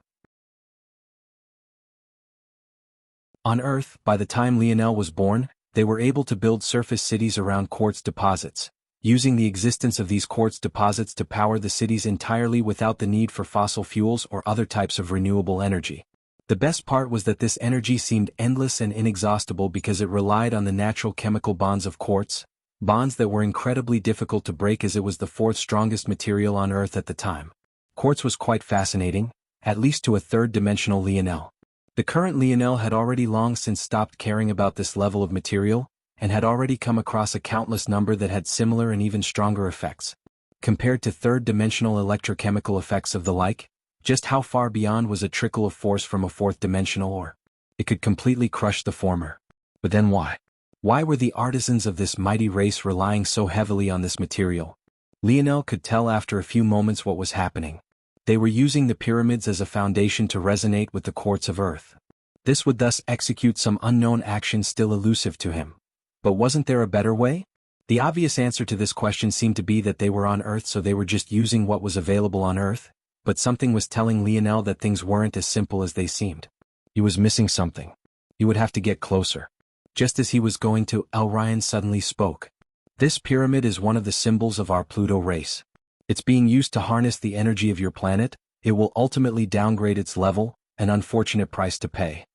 On Earth, by the time Lionel was born, they were able to build surface cities around quartz deposits, using the existence of these quartz deposits to power the cities entirely without the need for fossil fuels or other types of renewable energy. The best part was that this energy seemed endless and inexhaustible because it relied on the natural chemical bonds of quartz, bonds that were incredibly difficult to break as it was the fourth strongest material on Earth at the time. Quartz was quite fascinating, at least to a third-dimensional Lionel. The current Lionel had already long since stopped caring about this level of material, and had already come across a countless number that had similar and even stronger effects. Compared to third-dimensional electrochemical effects of the like, just how far beyond was a trickle of force from a fourth-dimensional ore? It could completely crush the former. But then why? Why were the artisans of this mighty race relying so heavily on this material? Lionel could tell after a few moments what was happening. They were using the pyramids as a foundation to resonate with the quartz of Earth. This would thus execute some unknown action still elusive to him. But wasn't there a better way? The obvious answer to this question seemed to be that they were on Earth, so they were just using what was available on Earth, but something was telling Lionel that things weren't as simple as they seemed. He was missing something. He would have to get closer. Just as he was going to, Elryan suddenly spoke. This pyramid is one of the symbols of our Pluto race. It's being used to harness the energy of your planet. It will ultimately downgrade its level, an unfortunate price to pay.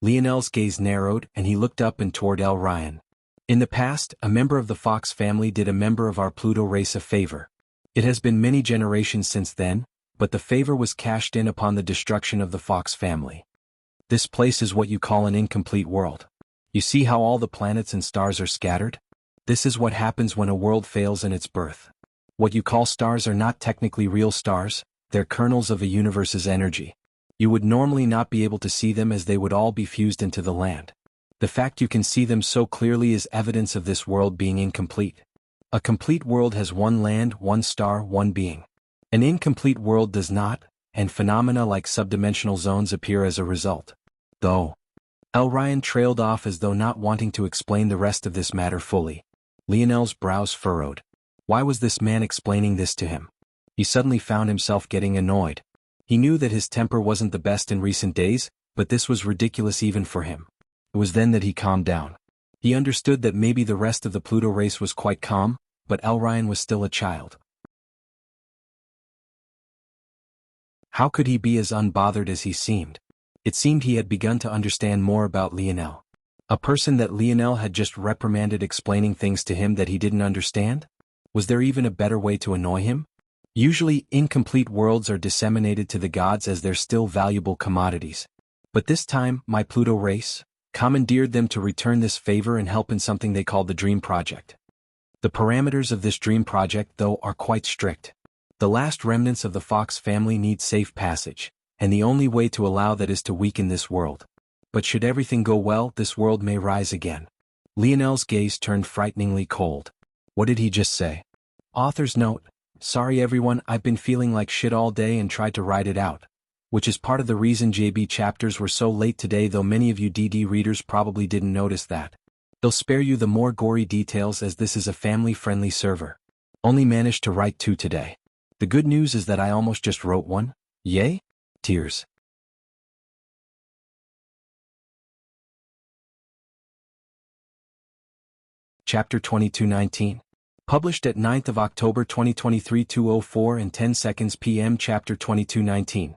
Lionel's gaze narrowed and he looked up and toward Elryan. In the past, a member of the Fox family did a member of our Pluto race a favor. It has been many generations since then, but the favor was cashed in upon the destruction of the Fox family. This place is what you call an incomplete world. You see how all the planets and stars are scattered? This is what happens when a world fails in its birth. What you call stars are not technically real stars, they're kernels of a universe's energy. You would normally not be able to see them as they would all be fused into the land. The fact you can see them so clearly is evidence of this world being incomplete. A complete world has one land, one star, one being. An incomplete world does not, and phenomena like subdimensional zones appear as a result. Though. Elryan trailed off as though not wanting to explain the rest of this matter fully. Lionel's brows furrowed. Why was this man explaining this to him? He suddenly found himself getting annoyed. He knew that his temper wasn't the best in recent days, but this was ridiculous even for him. It was then that he calmed down. He understood that maybe the rest of the Pluto race was quite calm, but Elryan was still a child. How could he be as unbothered as he seemed? It seemed he had begun to understand more about Lionel. A person that Lionel had just reprimanded explaining things to him that he didn't understand? Was there even a better way to annoy him? Usually, incomplete worlds are disseminated to the gods as they're still valuable commodities. But this time, my Pluto race commandeered them to return this favor and help in something they called the Dream Project. The parameters of this Dream Project, though, are quite strict. The last remnants of the Fox family need safe passage, and the only way to allow that is to weaken this world. But should everything go well, this world may rise again. Lionel's gaze turned frighteningly cold. What did he just say? Author's note: sorry everyone, I've been feeling like shit all day and tried to write it out. Which is part of the reason JB chapters were so late today, though many of you DD readers probably didn't notice that. They'll spare you the more gory details as this is a family-friendly server. Only managed to write 2 today. The good news is that I almost just wrote 1. Yay? Tears. Chapter 2219. Published at 9th of October 2023 2:04 and 10 seconds p.m. Chapter 2219.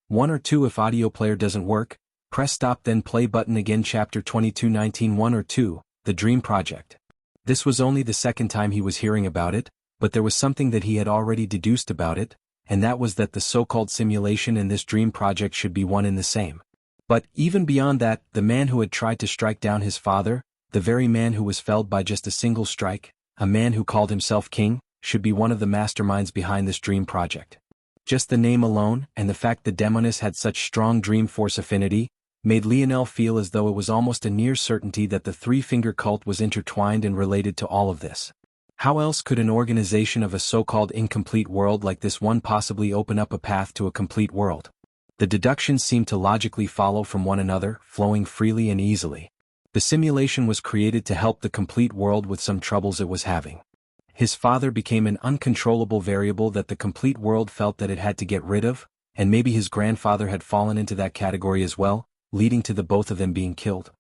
1 or 2 if audio player doesn't work, press stop then play button again. Chapter 2219 1 or 2, The Dream Project. This was only the second time he was hearing about it, but there was something that he had already deduced about it, and that was that the so-called simulation and this dream project should be one and the same. But even beyond that, the man who had tried to strike down his father, the very man who was felled by just a single strike, a man who called himself king, should be one of the masterminds behind this dream project. Just the name alone, and the fact the Demonis had such strong dream force affinity, made Lionel feel as though it was almost a near certainty that the Three-Finger Cult was intertwined and related to all of this. How else could an organization of a so-called incomplete world like this one possibly open up a path to a complete world? The deductions seemed to logically follow from one another, flowing freely and easily. The simulation was created to help the complete world with some troubles it was having. His father became an uncontrollable variable that the complete world felt that it had to get rid of, and maybe his grandfather had fallen into that category as well, leading to the both of them being killed.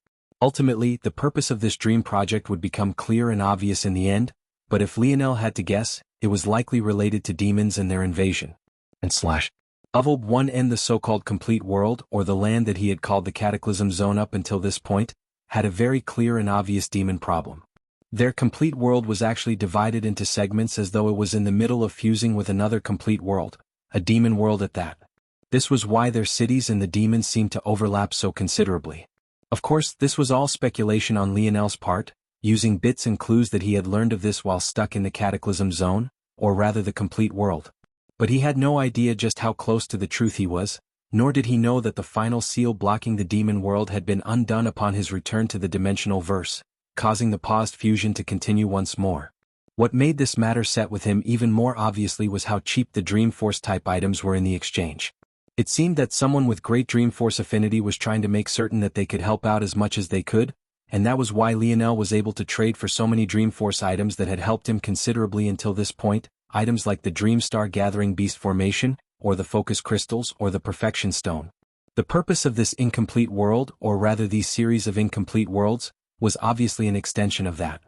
Ultimately, the purpose of this dream project would become clear and obvious in the end, but if Lionel had to guess, it was likely related to demons and their invasion. Of 1 and the so-called complete world, or the land that he had called the Cataclysm Zone up until this point, had a very clear and obvious demon problem. Their complete world was actually divided into segments as though it was in the middle of fusing with another complete world, a demon world at that. This was why their cities and the demons seemed to overlap so considerably. Of course, this was all speculation on Lionel's part, using bits and clues that he had learned of this while stuck in the Cataclysm Zone, or rather the complete world. But he had no idea just how close to the truth he was, nor did he know that the final seal blocking the demon world had been undone upon his return to the dimensional verse, causing the paused fusion to continue once more. What made this matter set with him even more obviously was how cheap the Dream Force type items were in the exchange. It seemed that someone with great Dream Force affinity was trying to make certain that they could help out as much as they could, and that was why Lionel was able to trade for so many Dream Force items that had helped him considerably until this point, items like the Dream Star Gathering Beast Formation, or the Focus Crystals, or the Perfection Stone. The purpose of this incomplete world, or rather these series of incomplete worlds, was obviously an extension of that.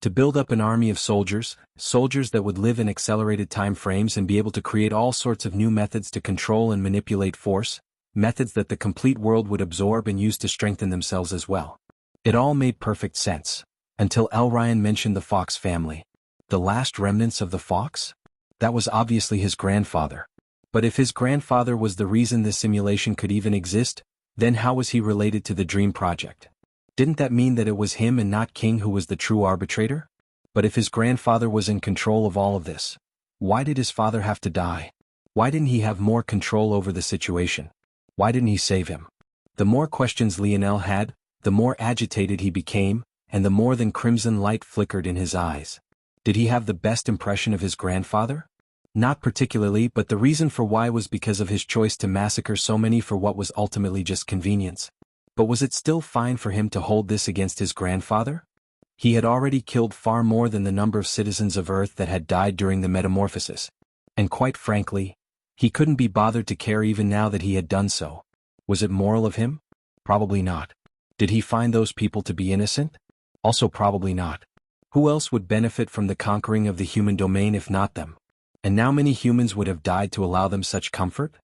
To build up an army of soldiers that would live in accelerated time frames and be able to create all sorts of new methods to control and manipulate force, methods that the complete world would absorb and use to strengthen themselves as well. It all made perfect sense, until Elryan mentioned the Fox family. The last remnants of the Fox? That was obviously his grandfather. But if his grandfather was the reason this simulation could even exist, then how was he related to the Dream Project? Didn't that mean that it was him and not King who was the true arbitrator? But if his grandfather was in control of all of this, why did his father have to die? Why didn't he have more control over the situation? Why didn't he save him? The more questions Lionel had, the more agitated he became, and the more than crimson light flickered in his eyes. Did he have the best impression of his grandfather? Not particularly, but the reason for why was because of his choice to massacre so many for what was ultimately just convenience. But was it still fine for him to hold this against his grandfather? He had already killed far more than the number of citizens of Earth that had died during the metamorphosis. And quite frankly, he couldn't be bothered to care even now that he had done so. Was it moral of him? Probably not. Did he find those people to be innocent? Also probably not. Who else would benefit from the conquering of the human domain if not them? And now many humans would have died to allow them such comfort?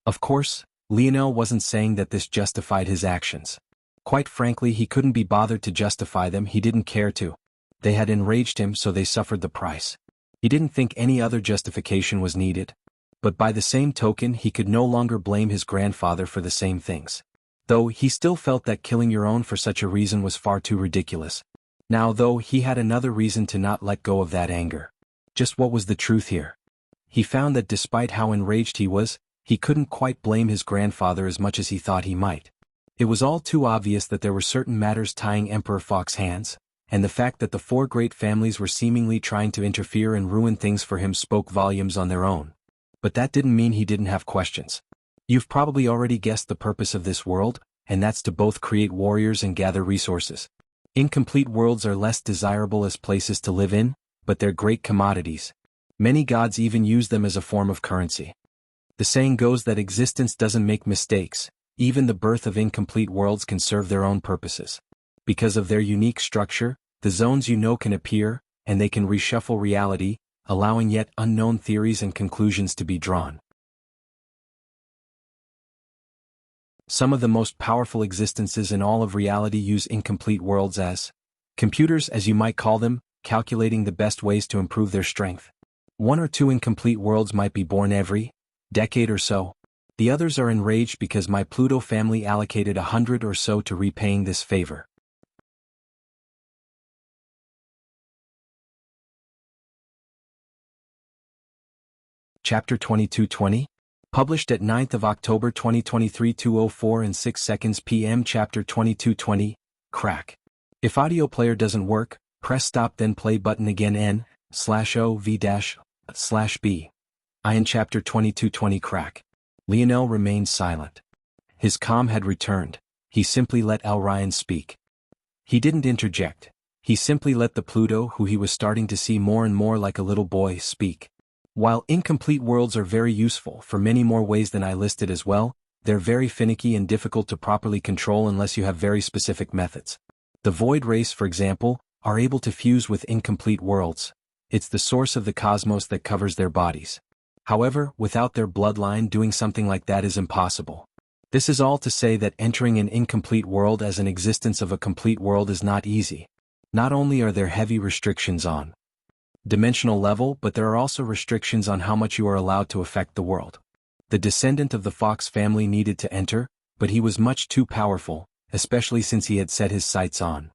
Of course, Lionel wasn't saying that this justified his actions. Quite frankly, he couldn't be bothered to justify them, he didn't care to. They had enraged him, so they suffered the price. He didn't think any other justification was needed. But by the same token, he could no longer blame his grandfather for the same things. Though he still felt that killing your own for such a reason was far too ridiculous. Now though, he had another reason to not let go of that anger. Just what was the truth here? He found that despite how enraged he was, he couldn't quite blame his grandfather as much as he thought he might. It was all too obvious that there were certain matters tying Emperor Fox's hands, and the fact that the four great families were seemingly trying to interfere and ruin things for him spoke volumes on their own. But that didn't mean he didn't have questions. You've probably already guessed the purpose of this world, and that's to both create warriors and gather resources. Incomplete worlds are less desirable as places to live in, but they're great commodities. Many gods even use them as a form of currency. The saying goes that existence doesn't make mistakes. Even the birth of incomplete worlds can serve their own purposes. Because of their unique structure, the zones can appear, and they can reshuffle reality, allowing yet unknown theories and conclusions to be drawn. Some of the most powerful existences in all of reality use incomplete worlds as computers, as you might call them, calculating the best ways to improve their strength. One or two incomplete worlds might be born every decade or so. The others are enraged because my Pluto family allocated 100 or so to repaying this favor. Chapter 2220? Published at 9th of October 2023 2:04 and 6 seconds p.m. Chapter 2220, Crack. If audio player doesn't work, press stop then play button again n/ov-/b. In Chapter 2220 Crack. Lionel remained silent. His calm had returned. He simply let Ryan speak. He didn't interject. He simply let the Pluto, who he was starting to see more and more like a little boy, speak. While incomplete worlds are very useful for many more ways than I listed as well, they're very finicky and difficult to properly control unless you have very specific methods. The Void Race, for example, are able to fuse with incomplete worlds. It's the source of the cosmos that covers their bodies. However, without their bloodline, doing something like that is impossible. This is all to say that entering an incomplete world as an existence of a complete world is not easy. Not only are there heavy restrictions on dimensional level, but there are also restrictions on how much you are allowed to affect the world. The descendant of the Fox family needed to enter, but he was much too powerful, especially since he had set his sights on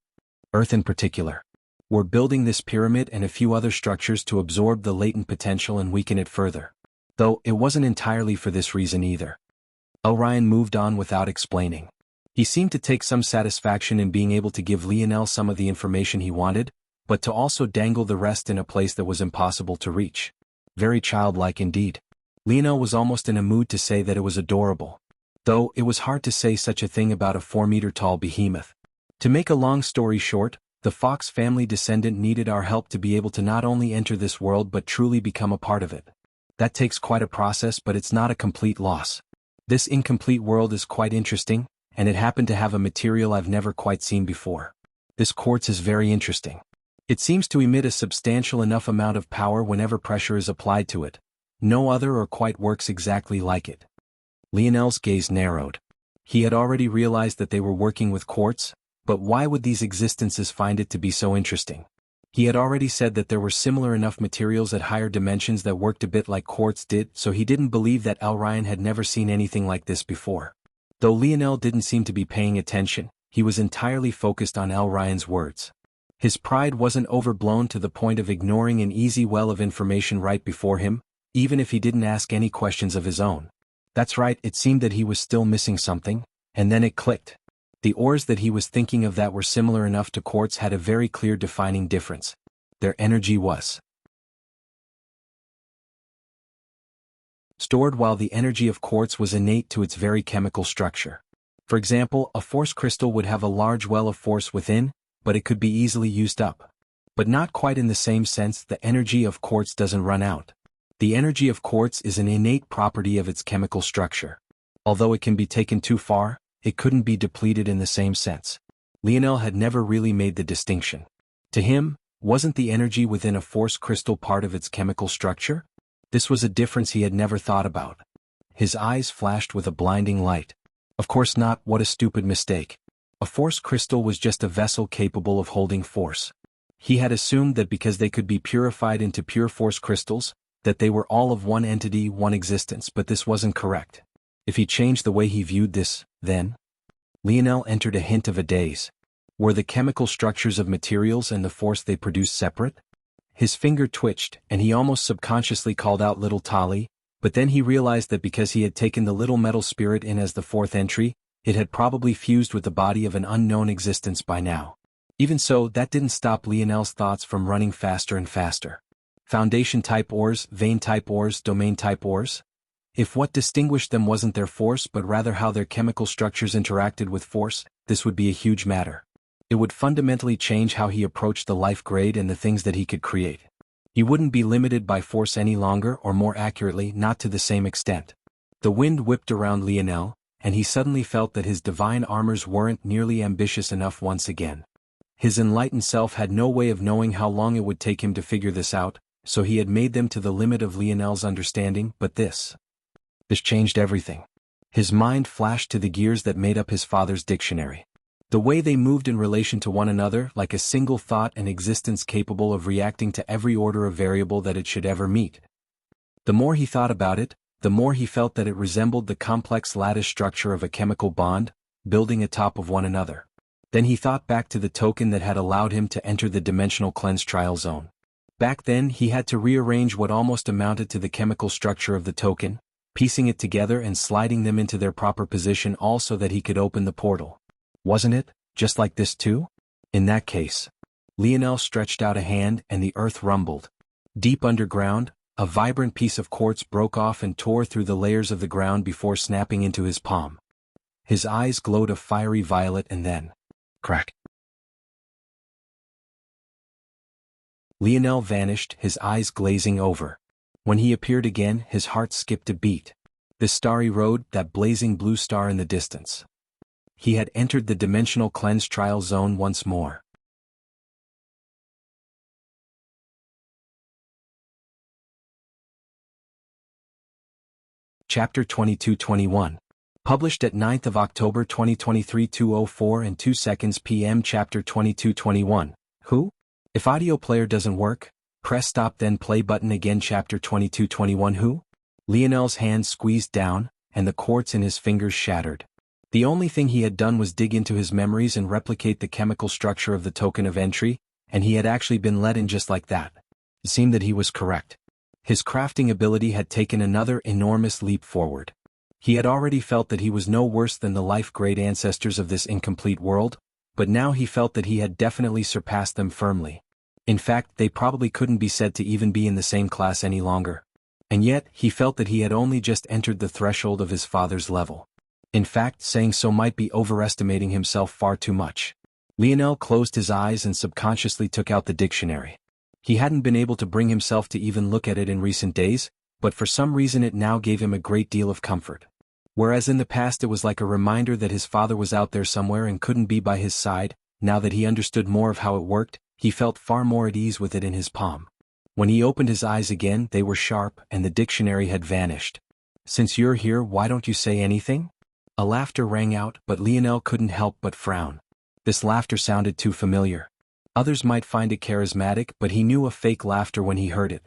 Earth in particular. We're building this pyramid and a few other structures to absorb the latent potential and weaken it further. Though it wasn't entirely for this reason either. Ryan moved on without explaining. He seemed to take some satisfaction in being able to give Lionel some of the information he wanted, but to also dangle the rest in a place that was impossible to reach. Very childlike indeed. Lionel was almost in a mood to say that it was adorable. Though it was hard to say such a thing about a 4-meter-tall behemoth. To make a long story short, the Fox family descendant needed our help to be able to not only enter this world but truly become a part of it. That takes quite a process, but it's not a complete loss. This incomplete world is quite interesting, and it happened to have a material I've never quite seen before. This quartz is very interesting. It seems to emit a substantial enough amount of power whenever pressure is applied to it. No other or quite works exactly like it. Lionel's gaze narrowed. He had already realized that they were working with quartz, but why would these existences find it to be so interesting? He had already said that there were similar enough materials at higher dimensions that worked a bit like quartz did, so he didn't believe that Ryan had never seen anything like this before. Though Lionel didn't seem to be paying attention, he was entirely focused on Ryan's words. His pride wasn't overblown to the point of ignoring an easy well of information right before him, even if he didn't ask any questions of his own. That's right, it seemed that he was still missing something, and then it clicked. The ores that he was thinking of that were similar enough to quartz had a very clear defining difference. Their energy was stored, while the energy of quartz was innate to its very chemical structure. For example, a force crystal would have a large well of force within, but it could be easily used up. But not quite in the same sense. The energy of quartz doesn't run out. The energy of quartz is an innate property of its chemical structure. Although it can be taken too far, it couldn't be depleted in the same sense. Lionel had never really made the distinction. To him, wasn't the energy within a force crystal part of its chemical structure? This was a difference he had never thought about. His eyes flashed with a blinding light. Of course not, what a stupid mistake. A force crystal was just a vessel capable of holding force. He had assumed that because they could be purified into pure force crystals, that they were all of one entity, one existence, but this wasn't correct. If he changed the way he viewed this, then? Lionel entered a hint of a daze. Were the chemical structures of materials and the force they produced separate? His finger twitched, and he almost subconsciously called out little Tali, but then he realized that because he had taken the little metal spirit in as the fourth entry, it had probably fused with the body of an unknown existence by now. Even so, that didn't stop Lionel's thoughts from running faster and faster. Foundation-type ores, vein-type ores, domain-type ores? If what distinguished them wasn't their force but rather how their chemical structures interacted with force, this would be a huge matter. It would fundamentally change how he approached the life grade and the things that he could create. He wouldn't be limited by force any longer, or more accurately, not to the same extent. The wind whipped around Lionel, and he suddenly felt that his divine armors weren't nearly ambitious enough once again. His enlightened self had no way of knowing how long it would take him to figure this out, so he had made them to the limit of Lionel's understanding, but this changed everything. His mind flashed to the gears that made up his father's dictionary. The way they moved in relation to one another, like a single thought and existence capable of reacting to every order of variable that it should ever meet. The more he thought about it, the more he felt that it resembled the complex lattice structure of a chemical bond, building atop of one another. Then he thought back to the token that had allowed him to enter the dimensional cleanse trial zone. Back then he had to rearrange what almost amounted to the chemical structure of the token, piecing it together and sliding them into their proper position all so that he could open the portal. Wasn't it, just like this too? In that case. Lionel stretched out a hand and the earth rumbled. Deep underground, a vibrant piece of quartz broke off and tore through the layers of the ground before snapping into his palm. His eyes glowed a fiery violet and then, crack. Lionel vanished, his eyes glazing over. When he appeared again, his heart skipped a beat. The starry road, that blazing blue star in the distance. He had entered the dimensional cleanse trial zone once more. Chapter 22-21. Published at 9th of October 2023 2:04 and 2 seconds p.m. Chapter 22-21. Who? If audio player doesn't work, press stop then play button again. Chapter 22-21. Who? Lionel's hand squeezed down, and the quartz in his fingers shattered. The only thing he had done was dig into his memories and replicate the chemical structure of the token of entry, and he had actually been let in just like that. It seemed that he was correct. His crafting ability had taken another enormous leap forward. He had already felt that he was no worse than the life-grade ancestors of this incomplete world, but now he felt that he had definitely surpassed them firmly. In fact, they probably couldn't be said to even be in the same class any longer. And yet, he felt that he had only just entered the threshold of his father's level. In fact, saying so might be overestimating himself far too much. Lionel closed his eyes and subconsciously took out the dictionary. He hadn't been able to bring himself to even look at it in recent days, but for some reason it now gave him a great deal of comfort. Whereas in the past it was like a reminder that his father was out there somewhere and couldn't be by his side, now that he understood more of how it worked, he felt far more at ease with it in his palm. When he opened his eyes again, they were sharp and the dictionary had vanished. "Since you're here, why don't you say anything?" A laughter rang out, but Lionel couldn't help but frown. This laughter sounded too familiar. Others might find it charismatic, but he knew a fake laughter when he heard it.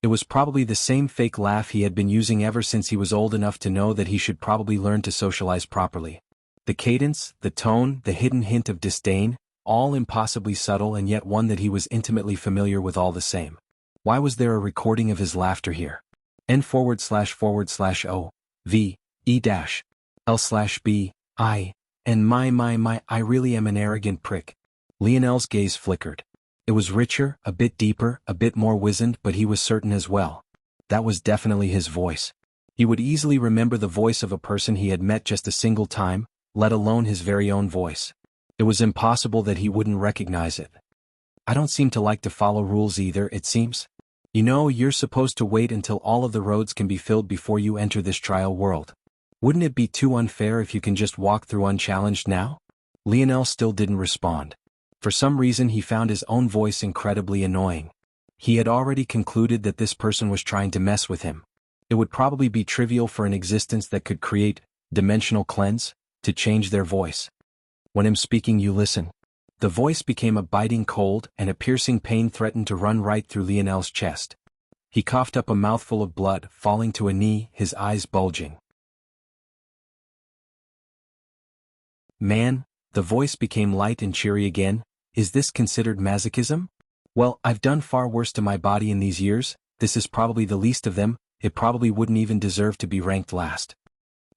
It was probably the same fake laugh he had been using ever since he was old enough to know that he should probably learn to socialize properly. The cadence, the tone, the hidden hint of disdain, all impossibly subtle and yet one that he was intimately familiar with all the same. Why was there a recording of his laughter here? N//O/V/E-L/B and my, I really am an arrogant prick. Lionel's gaze flickered. It was richer, a bit deeper, a bit more wizened, but he was certain as well. That was definitely his voice. He would easily remember the voice of a person he had met just a single time, let alone his very own voice. It was impossible that he wouldn't recognize it. "I don't seem to like to follow rules either, it seems. You know, you're supposed to wait until all of the roads can be filled before you enter this trial world. Wouldn't it be too unfair if you can just walk through unchallenged now? Lionel still didn't respond. For some reason he found his own voice incredibly annoying. He had already concluded that this person was trying to mess with him. It would probably be trivial for an existence that could create dimensional cleanse to change their voice. When I'm speaking you listen. The voice became a biting cold and a piercing pain threatened to run right through Lionel's chest. He coughed up a mouthful of blood, falling to a knee, his eyes bulging. Man, the voice became light and cheery again. Is this considered masochism? Well, I've done far worse to my body in these years, this is probably the least of them, it probably wouldn't even deserve to be ranked last.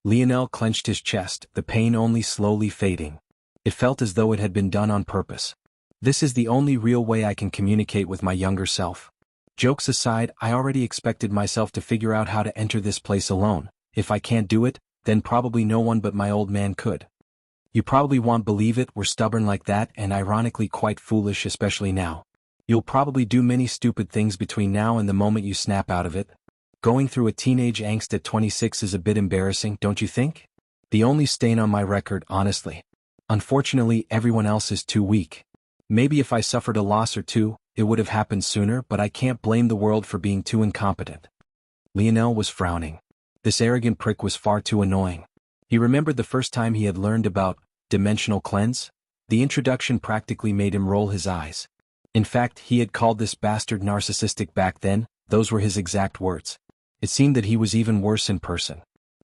Lionel clenched his chest, the pain only slowly fading. It felt as though it had been done on purpose. This is the only real way I can communicate with my younger self. Jokes aside, I already expected myself to figure out how to enter this place alone. If I can't do it, then probably no one but my old man could. You probably won't believe it, we're stubborn like that and ironically quite foolish, especially now. You'll probably do many stupid things between now and the moment you snap out of it. Going through a teenage angst at 26 is a bit embarrassing, don't you think? The only stain on my record, honestly. Unfortunately, everyone else is too weak. Maybe if I suffered a loss or two, it would have happened sooner, but I can't blame the world for being too incompetent. Lionel was frowning. This arrogant prick was far too annoying. He remembered the first time he had learned about dimensional cleanse. The introduction practically made him roll his eyes. In fact, he had called this bastard narcissistic back then, those were his exact words. It seemed that he was even worse in person.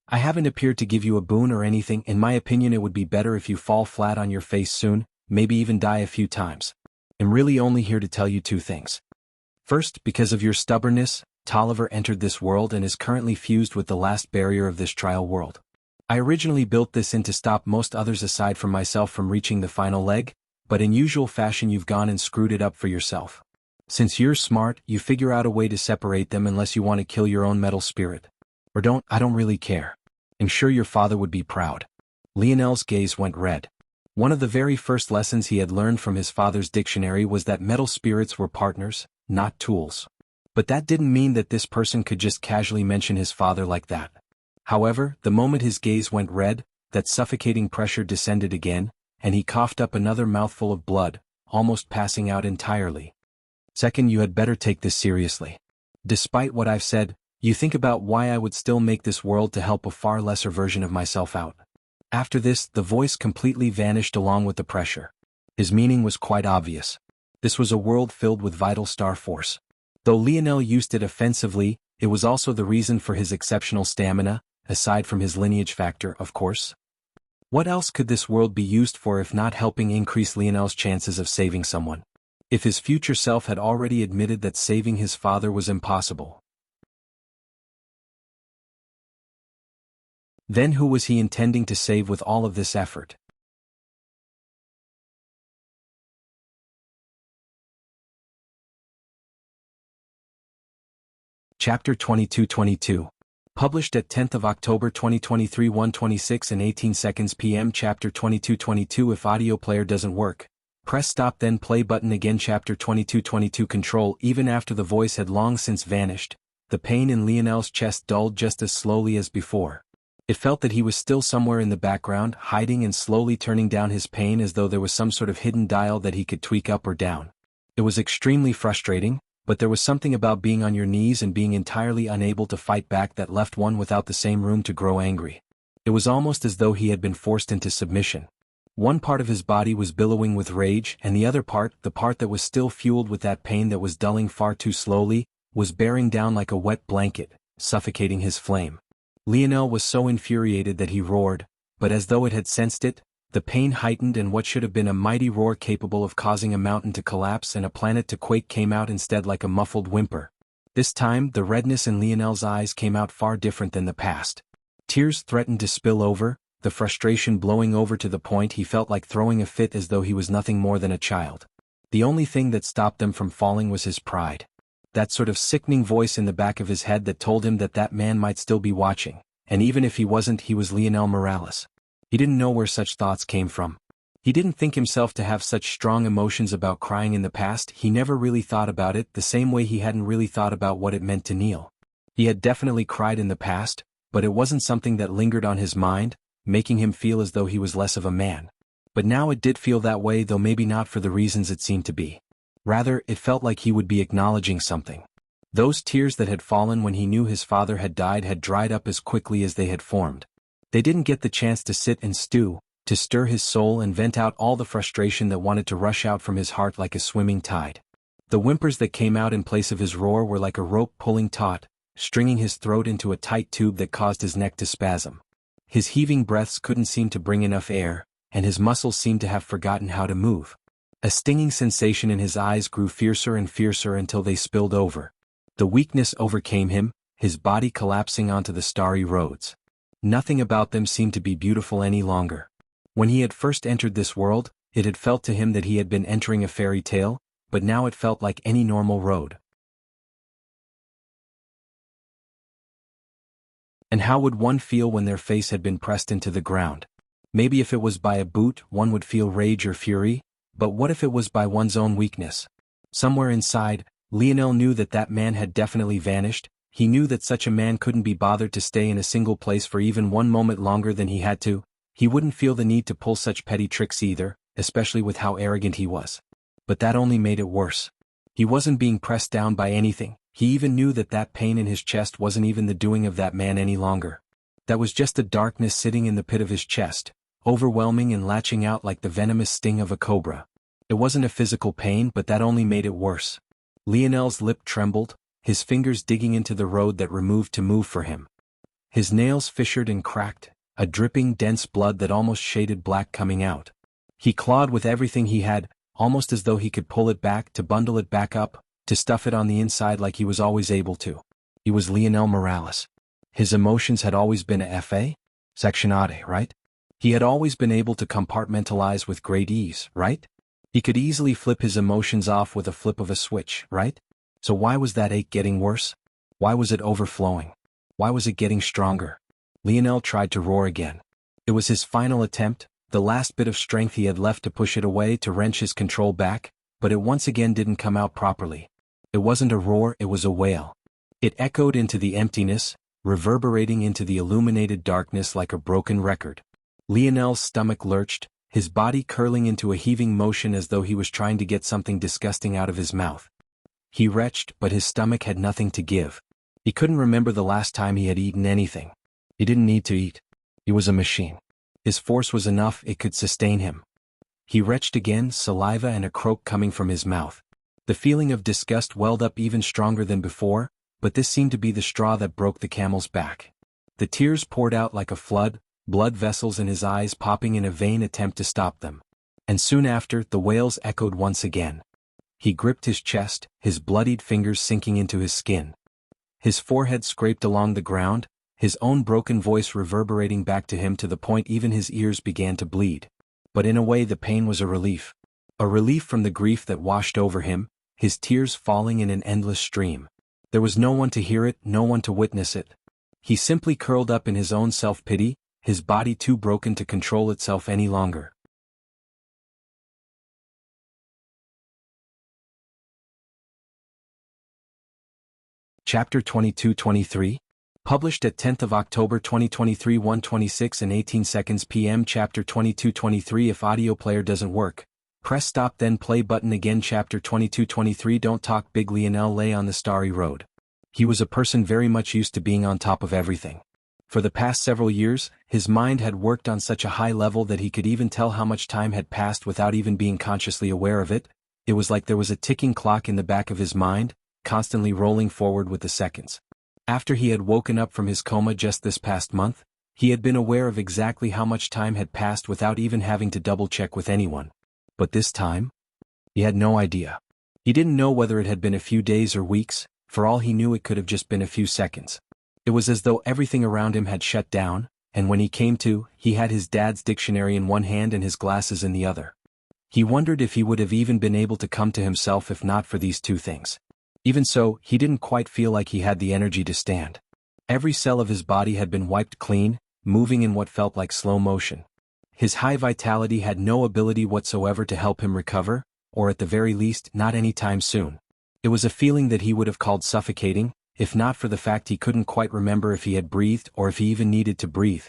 I haven't appeared to give you a boon or anything, in my opinion it would be better if you fall flat on your face soon, maybe even die a few times. I'm really only here to tell you two things. First, because of your stubbornness, Tolliver entered this world and is currently fused with the last barrier of this trial world. I originally built this in to stop most others aside from myself from reaching the final leg, but in usual fashion you've gone and screwed it up for yourself. Since you're smart, you figure out a way to separate them unless you want to kill your own metal spirit. Or don't, I don't really care. I'm sure your father would be proud. Lionel's gaze went red. One of the very first lessons he had learned from his father's dictionary was that metal spirits were partners, not tools. But that didn't mean that this person could just casually mention his father like that. However, the moment his gaze went red, that suffocating pressure descended again, and he coughed up another mouthful of blood, almost passing out entirely. Second, you had better take this seriously. Despite what I've said, you think about why I would still make this world to help a far lesser version of myself out. After this, the voice completely vanished along with the pressure. His meaning was quite obvious. This was a world filled with vital star force. Though Lionel used it offensively, it was also the reason for his exceptional stamina, aside from his lineage factor, of course. What else could this world be used for if not helping increase Lionel's chances of saving someone? If his future self had already admitted that saving his father was impossible. Then who was he intending to save with all of this effort? Chapter 2222. Published at 10th of October 2023 1:26 and 18 seconds p.m. Chapter 2222. If audio player doesn't work, press stop then play button again. Chapter 2222. Control. Even after the voice had long since vanished, the pain in Lionel's chest dulled just as slowly as before. It felt that he was still somewhere in the background, hiding and slowly turning down his pain as though there was some sort of hidden dial that he could tweak up or down. It was extremely frustrating, but there was something about being on your knees and being entirely unable to fight back that left one without the same room to grow angry. It was almost as though he had been forced into submission. One part of his body was billowing with rage, and the other part, the part that was still fueled with that pain that was dulling far too slowly, was bearing down like a wet blanket, suffocating his flame. Lionel was so infuriated that he roared, but as though it had sensed it, the pain heightened and what should have been a mighty roar capable of causing a mountain to collapse and a planet to quake came out instead like a muffled whimper. This time, the redness in Lionel's eyes came out far different than the past. Tears threatened to spill over, the frustration blowing over to the point he felt like throwing a fit as though he was nothing more than a child. The only thing that stopped them from falling was his pride. That sort of sickening voice in the back of his head that told him that that man might still be watching, and even if he wasn't, he was Lionel Morales. He didn't know where such thoughts came from. He didn't think himself to have such strong emotions about crying in the past. He never really thought about it the same way he hadn't really thought about what it meant to kneel. He had definitely cried in the past, but it wasn't something that lingered on his mind, making him feel as though he was less of a man. But now it did feel that way, though maybe not for the reasons it seemed to be. Rather, it felt like he would be acknowledging something. Those tears that had fallen when he knew his father had died had dried up as quickly as they had formed. They didn't get the chance to sit and stew, to stir his soul and vent out all the frustration that wanted to rush out from his heart like a swimming tide. The whimpers that came out in place of his roar were like a rope pulling taut, stringing his throat into a tight tube that caused his neck to spasm. His heaving breaths couldn't seem to bring enough air, and his muscles seemed to have forgotten how to move. A stinging sensation in his eyes grew fiercer and fiercer until they spilled over. The weakness overcame him, his body collapsing onto the starry roads. Nothing about them seemed to be beautiful any longer. When he had first entered this world, it had felt to him that he had been entering a fairy tale, but now it felt like any normal road. And how would one feel when their face had been pressed into the ground? Maybe if it was by a boot, one would feel rage or fury, but what if it was by one's own weakness? Somewhere inside, Lionel knew that that man had definitely vanished. He knew that such a man couldn't be bothered to stay in a single place for even one moment longer than he had to. He wouldn't feel the need to pull such petty tricks either, especially with how arrogant he was. But that only made it worse. He wasn't being pressed down by anything. He even knew that that pain in his chest wasn't even the doing of that man any longer. That was just the darkness sitting in the pit of his chest, overwhelming and latching out like the venomous sting of a cobra. It wasn't a physical pain, but that only made it worse. Lionel's lip trembled, his fingers digging into the road that removed to move for him. His nails fissured and cracked, a dripping dense blood that almost shaded black coming out. He clawed with everything he had, almost as though he could pull it back, to bundle it back up, to stuff it on the inside like he was always able to. He was Lionel Morales. His emotions had always been a fa? Sectionate, right? He had always been able to compartmentalize with great ease, right? He could easily flip his emotions off with a flip of a switch, right? So why was that ache getting worse? Why was it overflowing? Why was it getting stronger? Lionel tried to roar again. It was his final attempt, the last bit of strength he had left to push it away, to wrench his control back, but it once again didn't come out properly. It wasn't a roar, it was a wail. It echoed into the emptiness, reverberating into the illuminated darkness like a broken record. Lionel's stomach lurched, his body curling into a heaving motion as though he was trying to get something disgusting out of his mouth. He retched, but his stomach had nothing to give. He couldn't remember the last time he had eaten anything. He didn't need to eat. He was a machine. His force was enough, it could sustain him. He retched again, saliva and a croak coming from his mouth. The feeling of disgust welled up even stronger than before, but this seemed to be the straw that broke the camel's back. The tears poured out like a flood, blood vessels in his eyes popping in a vain attempt to stop them. And soon after, the wails echoed once again. He gripped his chest, his bloodied fingers sinking into his skin. His forehead scraped along the ground, his own broken voice reverberating back to him to the point even his ears began to bleed. But in a way the pain was a relief. A relief from the grief that washed over him, his tears falling in an endless stream. There was no one to hear it, no one to witness it. He simply curled up in his own self-pity, his body too broken to control itself any longer. Chapter 22-23, published at 10th of October 2023, 1:26 and 18 seconds p.m. Chapter 22-23. If audio player doesn't work, press stop then play button again. Chapter 22-23. Don't talk. Big Lionel lay on the starry road. He was a person very much used to being on top of everything. For the past several years, his mind had worked on such a high level that he could even tell how much time had passed without even being consciously aware of it. It was like there was a ticking clock in the back of his mind, constantly rolling forward with the seconds. After he had woken up from his coma just this past month, he had been aware of exactly how much time had passed without even having to double-check with anyone. But this time? He had no idea. He didn't know whether it had been a few days or weeks. For all he knew, it could have just been a few seconds. It was as though everything around him had shut down, and when he came to, he had his dad's dictionary in one hand and his glasses in the other. He wondered if he would have even been able to come to himself if not for these two things. Even so, he didn't quite feel like he had the energy to stand. Every cell of his body had been wiped clean, moving in what felt like slow motion. His high vitality had no ability whatsoever to help him recover, or at the very least, not anytime soon. It was a feeling that he would have called suffocating. if not for the fact he couldn't quite remember if he had breathed or if he even needed to breathe.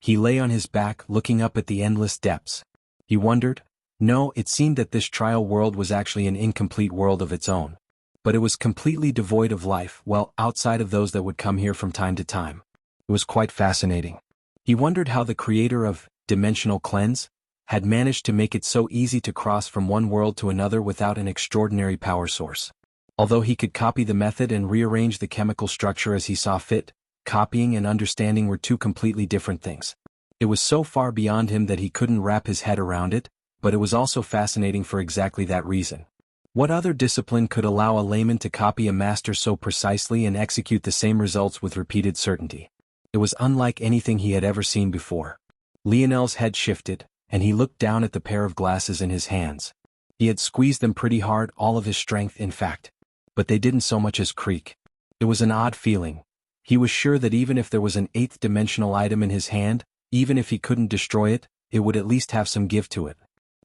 He lay on his back looking up at the endless depths. He wondered. No, it seemed that this trial world was actually an incomplete world of its own. But it was completely devoid of life, well, outside of those that would come here from time to time. It was quite fascinating. He wondered how the creator of Dimensional Cleanse had managed to make it so easy to cross from one world to another without an extraordinary power source. Although he could copy the method and rearrange the chemical structure as he saw fit, copying and understanding were two completely different things. It was so far beyond him that he couldn't wrap his head around it, but it was also fascinating for exactly that reason. What other discipline could allow a layman to copy a master so precisely and execute the same results with repeated certainty? It was unlike anything he had ever seen before. Lionel's head shifted, and he looked down at the pair of glasses in his hands. He had squeezed them pretty hard, all of his strength in fact. But they didn't so much as creak. It was an odd feeling. He was sure that even if there was an eighth-dimensional item in his hand, even if he couldn't destroy it, it would at least have some give to it.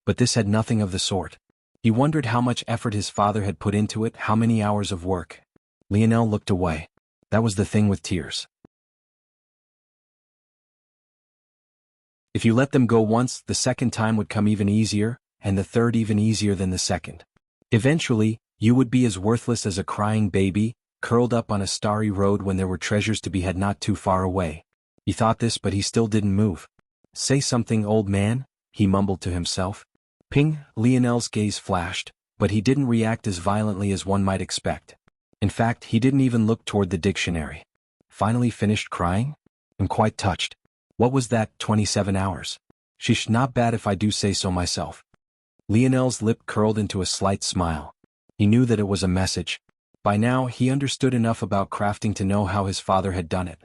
But this had nothing of the sort. He wondered how much effort his father had put into it, how many hours of work. Lionel looked away. That was the thing with tears. If you let them go once, the second time would come even easier, and the third even easier than the second. Eventually, you would be as worthless as a crying baby, curled up on a starry road when there were treasures to be had not too far away. He thought this, but he still didn't move. Say something, old man, he mumbled to himself. Ping, Lionel's gaze flashed, but he didn't react as violently as one might expect. In fact, he didn't even look toward the dictionary. Finally finished crying? I'm quite touched. What was that, 27 hours? Sheesh, not bad if I do say so myself. Lionel's lip curled into a slight smile. He knew that it was a message. By now, he understood enough about crafting to know how his father had done it.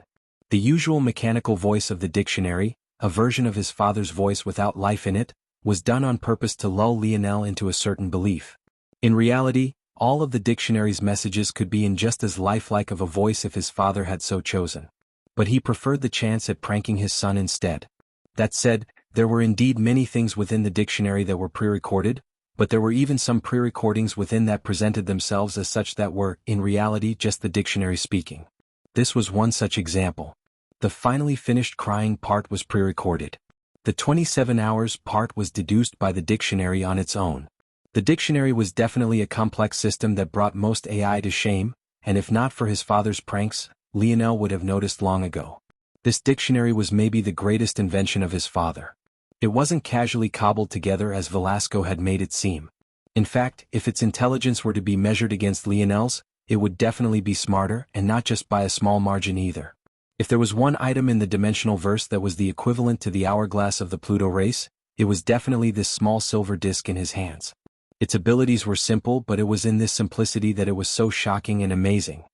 The usual mechanical voice of the dictionary, a version of his father's voice without life in it, was done on purpose to lull Lionel into a certain belief. In reality, all of the dictionary's messages could be in just as lifelike of a voice if his father had so chosen. But he preferred the chance at pranking his son instead. That said, there were indeed many things within the dictionary that were pre-recorded, but there were even some pre-recordings within that presented themselves as such that were, in reality, just the dictionary speaking. This was one such example. The finally finished crying part was pre-recorded. The 27 hours part was deduced by the dictionary on its own. The dictionary was definitely a complex system that brought most AI to shame, and if not for his father's pranks, Lionel would have noticed long ago. This dictionary was maybe the greatest invention of his father. It wasn't casually cobbled together as Velasco had made it seem. In fact, if its intelligence were to be measured against Lionel's, it would definitely be smarter, and not just by a small margin either. If there was one item in the dimensional verse that was the equivalent to the hourglass of the Pluto race, it was definitely this small silver disc in his hands. Its abilities were simple, but it was in this simplicity that it was so shocking and amazing.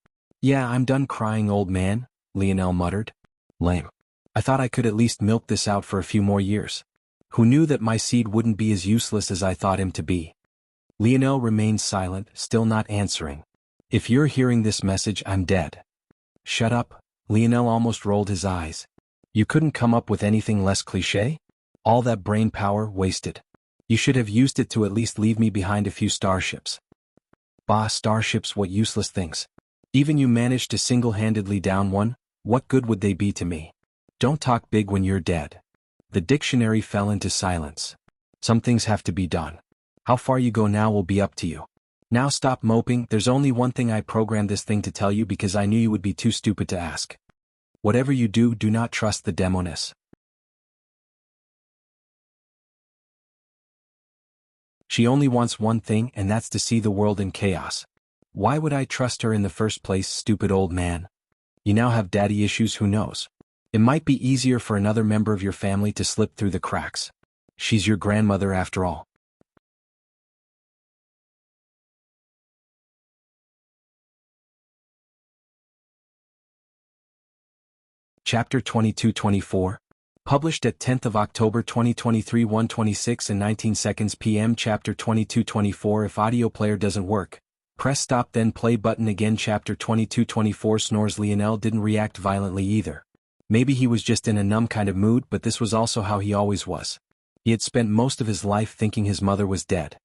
Yeah, I'm done crying, old man, Lionel muttered. Lame. I thought I could at least milk this out for a few more years. Who knew that my seed wouldn't be as useless as I thought him to be? Lionel remained silent, still not answering. If you're hearing this message, I'm dead. Shut up, Lionel almost rolled his eyes. You couldn't come up with anything less cliché? All that brain power wasted. You should have used it to at least leave me behind a few starships. Bah, starships, what useless things. Even you managed to single-handedly down one, what good would they be to me? Don't talk big when you're dead. The dictionary fell into silence. Some things have to be done. How far you go now will be up to you. Now stop moping, there's only one thing I programmed this thing to tell you because I knew you would be too stupid to ask. Whatever you do, do not trust the demoness. She only wants one thing, and that's to see the world in chaos. Why would I trust her in the first place, stupid old man? You now have daddy issues, who knows? It might be easier for another member of your family to slip through the cracks. She's your grandmother after all. Chapter 22-24. Published at 10th of October 2023, 1:26 and 19 seconds p.m. Chapter 22-24. If audio player doesn't work, press stop then play button again. Chapter 22-24. Snores. Lionel didn't react violently either. Maybe he was just in a numb kind of mood, but this was also how he always was. He had spent most of his life thinking his mother was dead.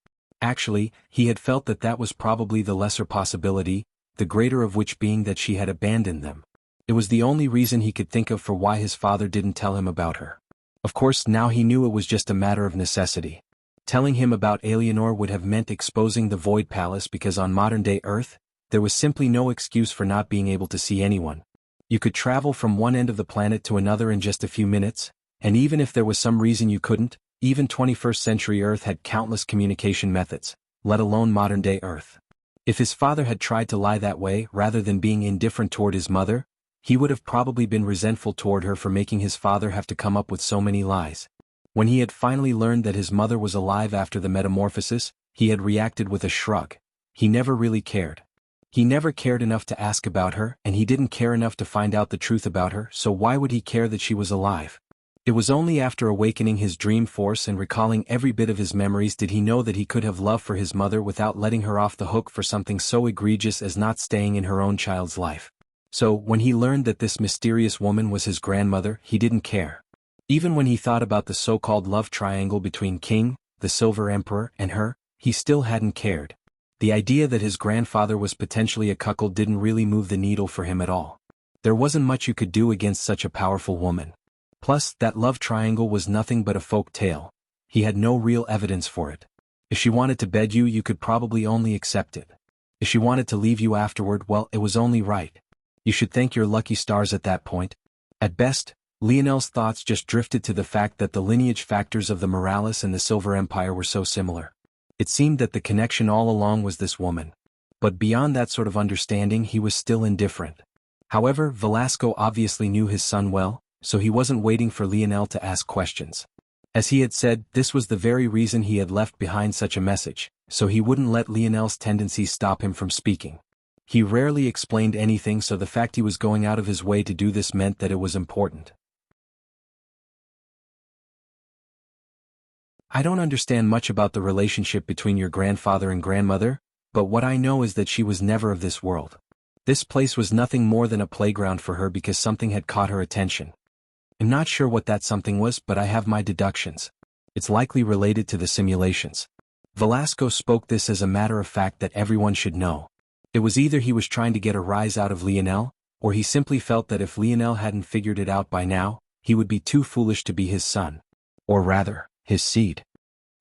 Actually, he had felt that that was probably the lesser possibility, the greater of which being that she had abandoned them. It was the only reason he could think of for why his father didn't tell him about her. Of course, now he knew it was just a matter of necessity. Telling him about Eleanor would have meant exposing the Void Palace because on modern-day Earth, there was simply no excuse for not being able to see anyone. You could travel from one end of the planet to another in just a few minutes, and even if there was some reason you couldn't, even 21st century Earth had countless communication methods, let alone modern-day Earth. If his father had tried to lie that way rather than being indifferent toward his mother, he would have probably been resentful toward her for making his father have to come up with so many lies. When he had finally learned that his mother was alive after the metamorphosis, he had reacted with a shrug. He never really cared. He never cared enough to ask about her, and he didn't care enough to find out the truth about her, so why would he care that she was alive? It was only after awakening his dream force and recalling every bit of his memories did he know that he could have love for his mother without letting her off the hook for something so egregious as not staying in her own child's life. So, when he learned that this mysterious woman was his grandmother, he didn't care. Even when he thought about the so-called love triangle between King, the Silver Emperor, and her, he still hadn't cared. The idea that his grandfather was potentially a cuckold didn't really move the needle for him at all. There wasn't much you could do against such a powerful woman. Plus, that love triangle was nothing but a folk tale. He had no real evidence for it. If she wanted to bed you, you could probably only accept it. If she wanted to leave you afterward, well, it was only right. You should thank your lucky stars at that point. At best, Lionel's thoughts just drifted to the fact that the lineage factors of the Morales and the Silver Empire were so similar. It seemed that the connection all along was this woman. But beyond that sort of understanding, he was still indifferent. However, Velasco obviously knew his son well, so he wasn't waiting for Lionel to ask questions. As he had said, this was the very reason he had left behind such a message, so he wouldn't let Lionel's tendencies stop him from speaking. He rarely explained anything, so the fact he was going out of his way to do this meant that it was important. I don't understand much about the relationship between your grandfather and grandmother, but what I know is that she was never of this world. This place was nothing more than a playground for her because something had caught her attention. I'm not sure what that something was, but I have my deductions. It's likely related to the simulations. Velasco spoke this as a matter of fact that everyone should know. It was either he was trying to get a rise out of Lionel, or he simply felt that if Lionel hadn't figured it out by now, he would be too foolish to be his son. Or rather, his seed.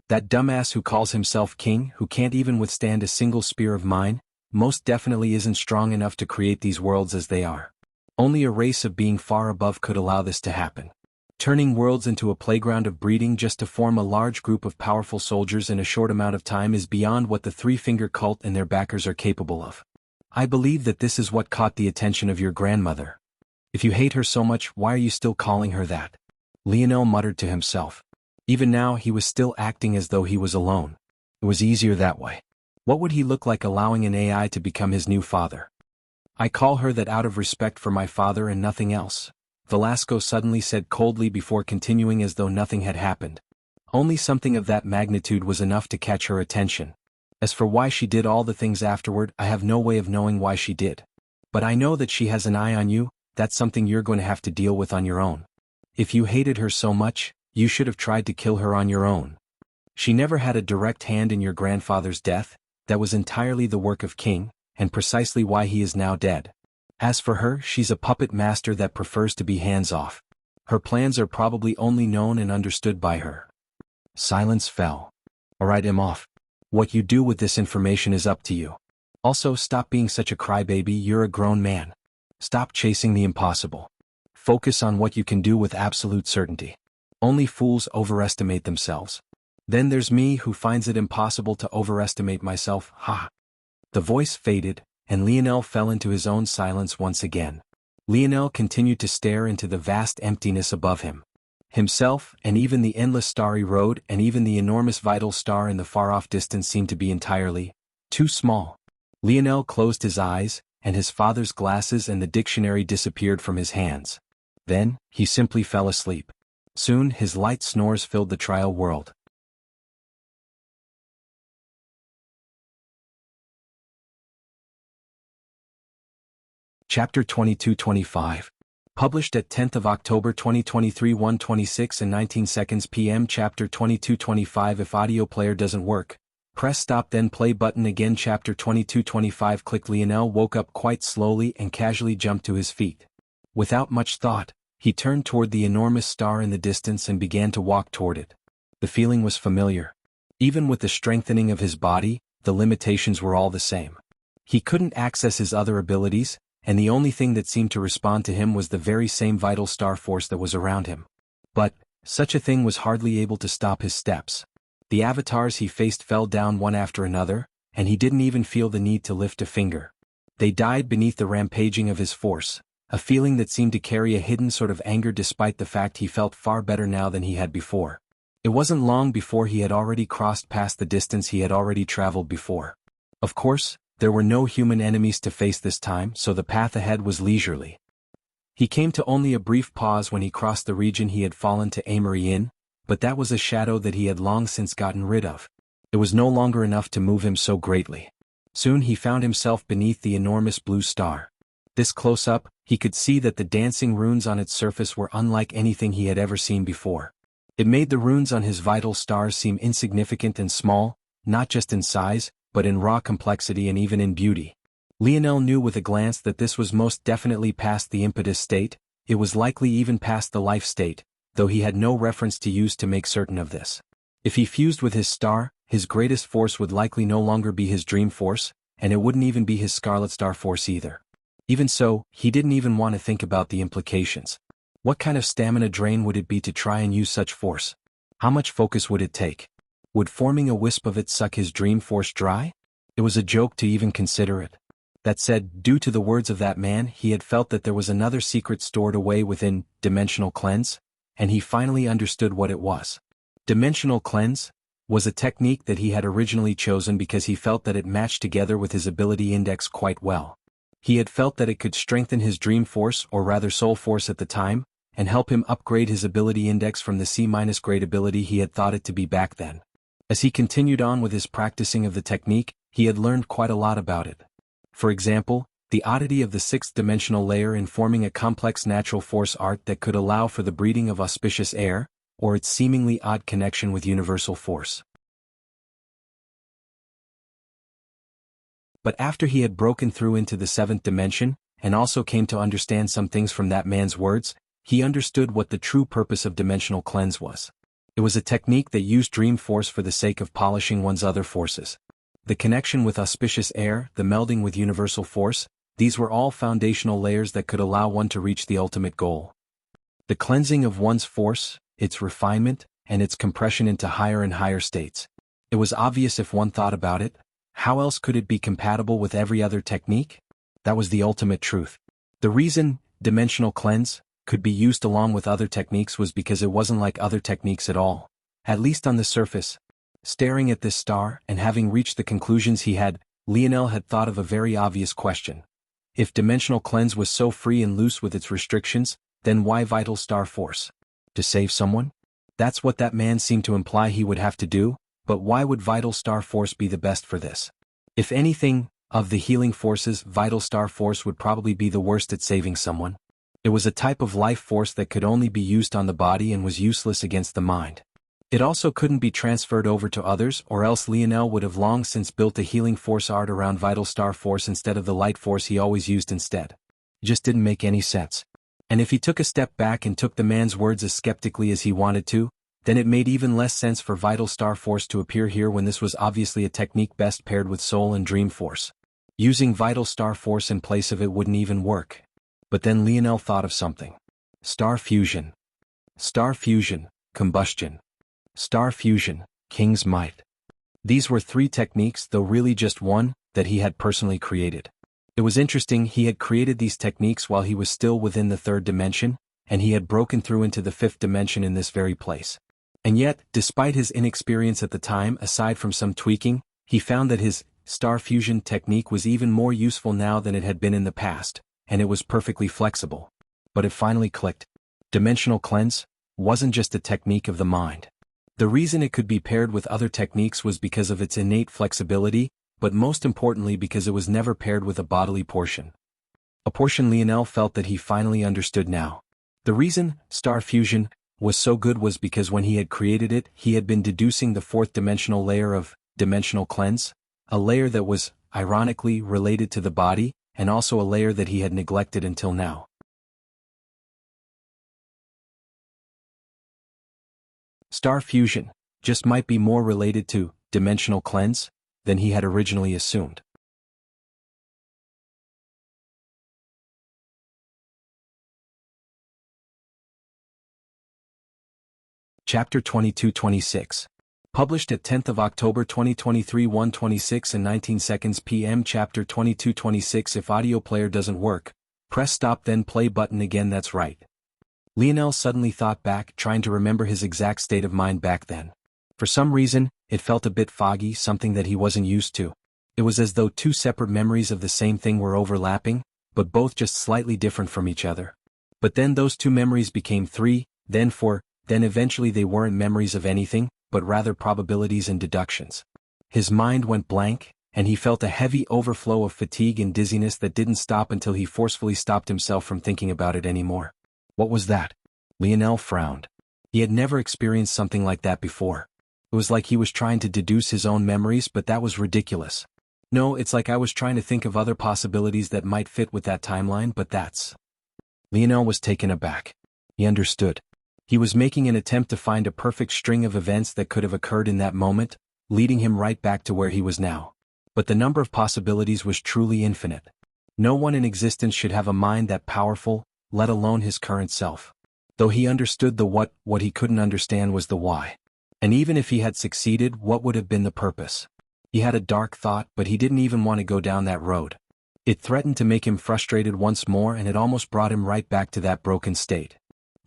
That dumbass who calls himself king, who can't even withstand a single spear of mine, most definitely isn't strong enough to create these worlds as they are. Only a race of being far above could allow this to happen. Turning worlds into a playground of breeding just to form a large group of powerful soldiers in a short amount of time is beyond what the Three-Finger Cult and their backers are capable of. I believe that this is what caught the attention of your grandmother. If you hate her so much, why are you still calling her that? Lionel muttered to himself. Even now he was still acting as though he was alone. It was easier that way. What would he look like allowing an AI to become his new father? I call her that out of respect for my father and nothing else, Velasco suddenly said coldly before continuing as though nothing had happened. Only something of that magnitude was enough to catch her attention. As for why she did all the things afterward, I have no way of knowing why she did. But I know that she has an eye on you. That's something you're going to have to deal with on your own. If you hated her so much, you should have tried to kill her on your own. She never had a direct hand in your grandfather's death. That was entirely the work of King, and precisely why he is now dead. As for her, she's a puppet master that prefers to be hands-off. Her plans are probably only known and understood by her. Silence fell. Alright, I'm off. What you do with this information is up to you. Also, stop being such a crybaby, you're a grown man. Stop chasing the impossible. Focus on what you can do with absolute certainty. Only fools overestimate themselves. Then there's me who finds it impossible to overestimate myself, ha. The voice faded, and Lionel fell into his own silence once again. Lionel continued to stare into the vast emptiness above him. Himself, and even the endless starry road, and even the enormous vital star in the far-off distance seemed to be entirely too small. Lionel closed his eyes, and his father's glasses and the dictionary disappeared from his hands. Then, he simply fell asleep. Soon, his light snores filled the trial world. Chapter 22-25. Published at 10th of October 2023 1:26 and 19 seconds p.m. Chapter 22-25. If audio player doesn't work, Press stop then play button again. Chapter 22-25. Click. Lionel woke up quite slowly and casually jumped to his feet. Without much thought, he turned toward the enormous star in the distance and began to walk toward it. The feeling was familiar. Even with the strengthening of his body, the limitations were all the same. He couldn't access his other abilities, and the only thing that seemed to respond to him was the very same vital star force that was around him. But such a thing was hardly able to stop his steps. The avatars he faced fell down one after another, and he didn't even feel the need to lift a finger. They died beneath the rampaging of his force, a feeling that seemed to carry a hidden sort of anger despite the fact he felt far better now than he had before. It wasn't long before he had already crossed past the distance he had already traveled before. Of course, there were no human enemies to face this time, so the path ahead was leisurely. He came to only a brief pause when he crossed the region he had fallen to Amory in, but that was a shadow that he had long since gotten rid of. It was no longer enough to move him so greatly. Soon he found himself beneath the enormous blue star. This close up, he could see that the dancing runes on its surface were unlike anything he had ever seen before. It made the runes on his vital stars seem insignificant and small, not just in size, but in raw complexity and even in beauty. Lionel knew with a glance that this was most definitely past the impetus state. It was likely even past the life state, though he had no reference to use to make certain of this. If he fused with his star, his greatest force would likely no longer be his dream force, and it wouldn't even be his scarlet star force either. Even so, he didn't even want to think about the implications. What kind of stamina drain would it be to try and use such force? How much focus would it take? Would forming a wisp of it suck his dream force dry? It was a joke to even consider it. That said, due to the words of that man, he had felt that there was another secret stored away within Dimensional Cleanse, and he finally understood what it was. Dimensional Cleanse was a technique that he had originally chosen because he felt that it matched together with his ability index quite well. He had felt that it could strengthen his dream force, or rather soul force at the time, and help him upgrade his ability index from the C- grade ability he had thought it to be back then. As he continued on with his practicing of the technique, he had learned quite a lot about it. For example, the oddity of the sixth dimensional layer in forming a complex natural force art that could allow for the breeding of auspicious air, or its seemingly odd connection with universal force. But after he had broken through into the seventh dimension, and also came to understand some things from that man's words, he understood what the true purpose of Dimensional Cleanse was. It was a technique that used dream force for the sake of polishing one's other forces. The connection with auspicious air, the melding with universal force, these were all foundational layers that could allow one to reach the ultimate goal. The cleansing of one's force, its refinement, and its compression into higher and higher states. It was obvious if one thought about it. How else could it be compatible with every other technique? That was the ultimate truth. The reason Dimensional Cleanse could be used along with other techniques was because it wasn't like other techniques at all, at least on the surface. Staring at this star and having reached the conclusions he had, Lionel had thought of a very obvious question. If Dimensional Cleanse was so free and loose with its restrictions, then why Vital Star Force? To save someone? That's what that man seemed to imply he would have to do, but why would Vital Star Force be the best for this? If anything, of the healing forces, Vital Star Force would probably be the worst at saving someone. It was a type of life force that could only be used on the body and was useless against the mind. It also couldn't be transferred over to others, or else Lionel would have long since built a healing force art around Vital Star Force instead of the light force he always used instead. It just didn't make any sense. And if he took a step back and took the man's words as skeptically as he wanted to, then it made even less sense for Vital Star Force to appear here when this was obviously a technique best paired with Soul and Dream Force. Using Vital Star Force in place of it wouldn't even work. But then Lionel thought of something. Star Fusion. Star Fusion, Combustion. Star Fusion, King's Might. These were three techniques, though really just one, that he had personally created. It was interesting, he had created these techniques while he was still within the third dimension, and he had broken through into the fifth dimension in this very place. And yet, despite his inexperience at the time, aside from some tweaking, he found that his Star Fusion technique was even more useful now than it had been in the past, and it was perfectly flexible. But it finally clicked. Dimensional Cleanse wasn't just a technique of the mind. The reason it could be paired with other techniques was because of its innate flexibility, but most importantly because it was never paired with a bodily portion. A portion Lionel felt that he finally understood now. The reason Star Fusion was so good was because when he had created it, he had been deducing the fourth dimensional layer of dimensional cleanse, a layer that was, ironically, related to the body, and also a layer that he had neglected until now. Star fusion just might be more related to dimensional cleanse than he had originally assumed. Chapter 22-26. Published at 10th of October 2023 1:26 and 19 seconds p.m. Chapter 22-26. If audio player doesn't work, press stop then play button again. That's right. Lionel suddenly thought back, trying to remember his exact state of mind back then. For some reason, it felt a bit foggy, something that he wasn't used to. It was as though two separate memories of the same thing were overlapping, but both just slightly different from each other. But then those two memories became three, then four, then eventually they weren't memories of anything, but rather probabilities and deductions. His mind went blank, and he felt a heavy overflow of fatigue and dizziness that didn't stop until he forcefully stopped himself from thinking about it anymore. What was that? Lionel frowned. He had never experienced something like that before. It was like he was trying to deduce his own memories, but that was ridiculous. No, it's like I was trying to think of other possibilities that might fit with that timeline, but that's... Lionel was taken aback. He understood. He was making an attempt to find a perfect string of events that could have occurred in that moment, leading him right back to where he was now. But the number of possibilities was truly infinite. No one in existence should have a mind that powerful, let alone his current self. Though he understood the what he couldn't understand was the why. And even if he had succeeded, what would have been the purpose? He had a dark thought, but he didn't even want to go down that road. It threatened to make him frustrated once more, and it almost brought him right back to that broken state.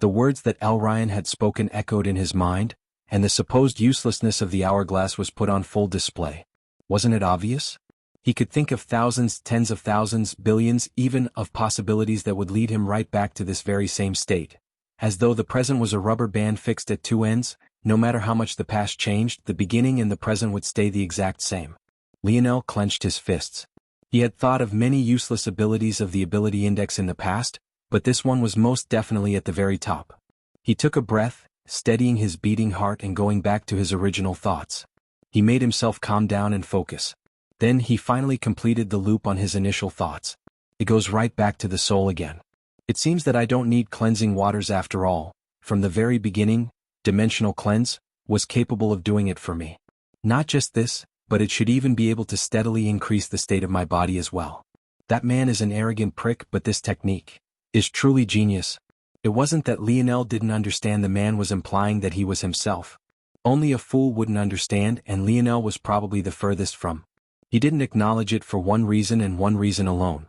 The words that Ryan had spoken echoed in his mind, and the supposed uselessness of the hourglass was put on full display. Wasn't it obvious? He could think of thousands, tens of thousands, billions, even, of possibilities that would lead him right back to this very same state. As though the present was a rubber band fixed at two ends, no matter how much the past changed, the beginning and the present would stay the exact same. Lionel clenched his fists. He had thought of many useless abilities of the ability index in the past, but this one was most definitely at the very top. He took a breath, steadying his beating heart and going back to his original thoughts. He made himself calm down and focus. Then he finally completed the loop on his initial thoughts. It goes right back to the soul again. It seems that I don't need cleansing waters after all. From the very beginning, dimensional cleanse was capable of doing it for me. Not just this, but it should even be able to steadily increase the state of my body as well. That man is an arrogant prick, but this technique is truly genius. It wasn't that Lionel didn't understand, the man was implying that he was himself. Only a fool wouldn't understand, and Lionel was probably the furthest from. He didn't acknowledge it for one reason and one reason alone.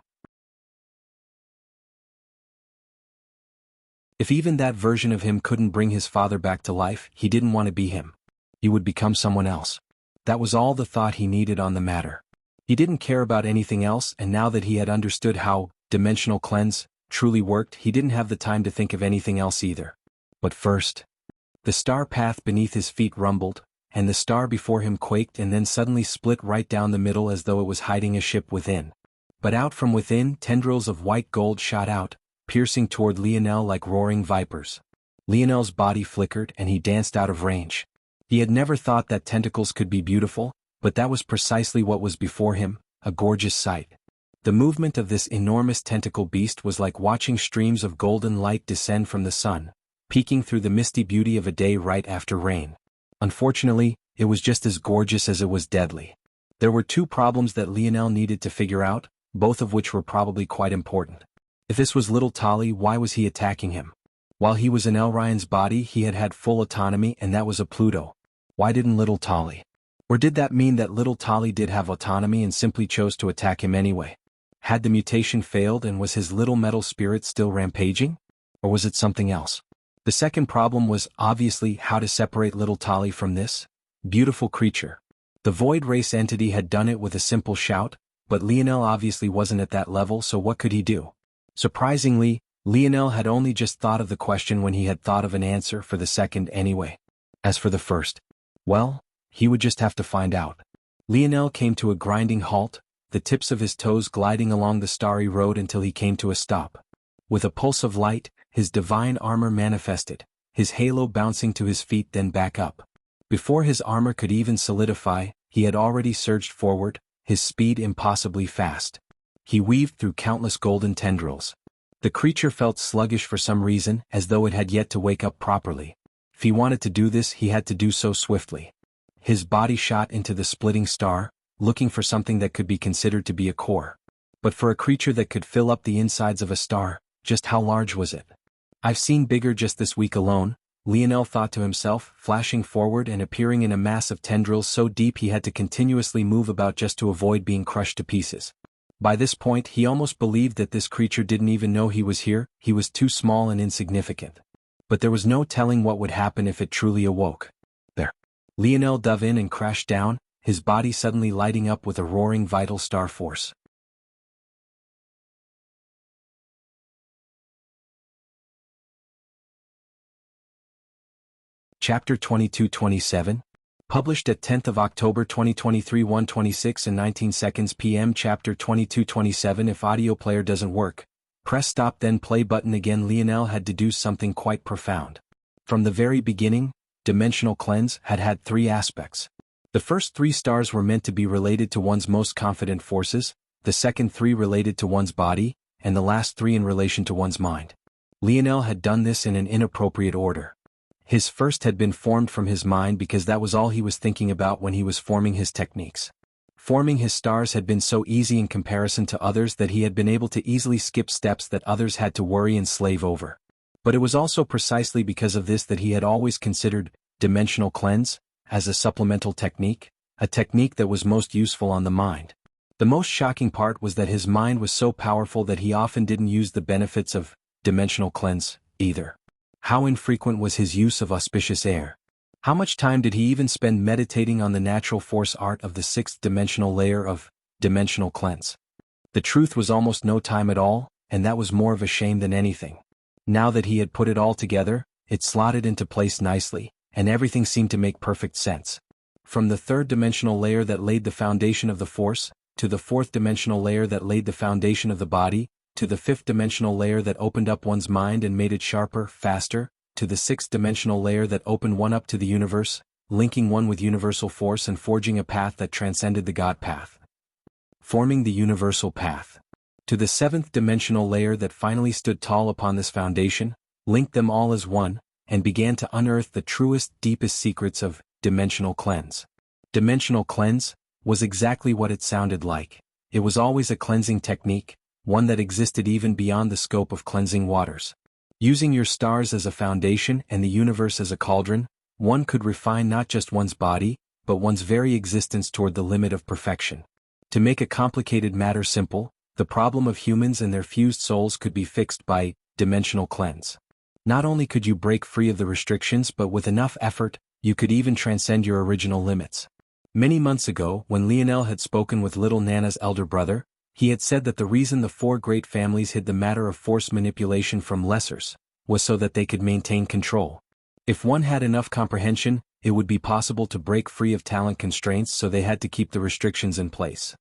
If even that version of him couldn't bring his father back to life, he didn't want to be him. He would become someone else. That was all the thought he needed on the matter. He didn't care about anything else, and now that he had understood how dimensional cleanse truly worked, he didn't have the time to think of anything else either. But first, the star path beneath his feet rumbled, and the star before him quaked and then suddenly split right down the middle as though it was hiding a ship within. But out from within, tendrils of white gold shot out, piercing toward Lionel like roaring vipers. Lionel's body flickered and he danced out of range. He had never thought that tentacles could be beautiful, but that was precisely what was before him, a gorgeous sight. The movement of this enormous tentacle beast was like watching streams of golden light descend from the sun, peeking through the misty beauty of a day right after rain. Unfortunately, it was just as gorgeous as it was deadly. There were two problems that Lionel needed to figure out, both of which were probably quite important. If this was little Tali, why was he attacking him? While he was in Ryan's body, he had had full autonomy, and that was a Pluto. Why didn't little Tali? Or did that mean that little Tali did have autonomy and simply chose to attack him anyway? Had the mutation failed and was his little metal spirit still rampaging? Or was it something else? The second problem was obviously how to separate little Tali from this beautiful creature. The void race entity had done it with a simple shout, but Lionel obviously wasn't at that level, so what could he do? Surprisingly, Lionel had only just thought of the question when he had thought of an answer for the second anyway. As for the first, well, he would just have to find out. Lionel came to a grinding halt, the tips of his toes gliding along the starry road until he came to a stop. With a pulse of light, his divine armor manifested, his halo bouncing to his feet then back up. Before his armor could even solidify, he had already surged forward, his speed impossibly fast. He weaved through countless golden tendrils. The creature felt sluggish for some reason, as though it had yet to wake up properly. If he wanted to do this, he had to do so swiftly. His body shot into the splitting star, looking for something that could be considered to be a core. But for a creature that could fill up the insides of a star, just how large was it? I've seen bigger just this week alone, Lionel thought to himself, flashing forward and appearing in a mass of tendrils so deep he had to continuously move about just to avoid being crushed to pieces. By this point he almost believed that this creature didn't even know he was here, he was too small and insignificant. But there was no telling what would happen if it truly awoke. There. Lionel dove in and crashed down, his body suddenly lighting up with a roaring vital star force. Chapter 22-27, published at 10th of October 2023 1:26 and 19 seconds p.m. Chapter 22-27. If audio player doesn't work, press stop then play button again. Lionel had to do something quite profound. From the very beginning, Dimensional Cleanse had three aspects. The first three stars were meant to be related to one's most confident forces, the second three related to one's body, and the last three in relation to one's mind. Lionel had done this in an inappropriate order. His first had been formed from his mind because that was all he was thinking about when he was forming his techniques. Forming his stars had been so easy in comparison to others that he had been able to easily skip steps that others had to worry and slave over. But it was also precisely because of this that he had always considered Dimensional Cleanse as a supplemental technique, a technique that was most useful on the mind. The most shocking part was that his mind was so powerful that he often didn't use the benefits of Dimensional Cleanse either. How infrequent was his use of auspicious air? How much time did he even spend meditating on the natural force art of the sixth dimensional layer of Dimensional Cleanse? The truth was almost no time at all, and that was more of a shame than anything. Now that he had put it all together, it slotted into place nicely, and everything seemed to make perfect sense. From the third dimensional layer that laid the foundation of the force, to the fourth dimensional layer that laid the foundation of the body, to the fifth dimensional layer that opened up one's mind and made it sharper, faster, to the sixth dimensional layer that opened one up to the universe, linking one with universal force and forging a path that transcended the God path. Forming the universal path. To the seventh dimensional layer that finally stood tall upon this foundation, linked them all as one, and began to unearth the truest, deepest secrets of Dimensional Cleanse. Dimensional Cleanse was exactly what it sounded like. It was always a cleansing technique, one that existed even beyond the scope of cleansing waters. Using your stars as a foundation and the universe as a cauldron, one could refine not just one's body, but one's very existence toward the limit of perfection. To make a complicated matter simple, the problem of humans and their fused souls could be fixed by Dimensional Cleanse. Not only could you break free of the restrictions, but with enough effort, you could even transcend your original limits. Many months ago, when Lionel had spoken with little Nana's elder brother, he had said that the reason the four great families hid the matter of force manipulation from lessers was so that they could maintain control. If one had enough comprehension, it would be possible to break free of talent constraints, so they had to keep the restrictions in place.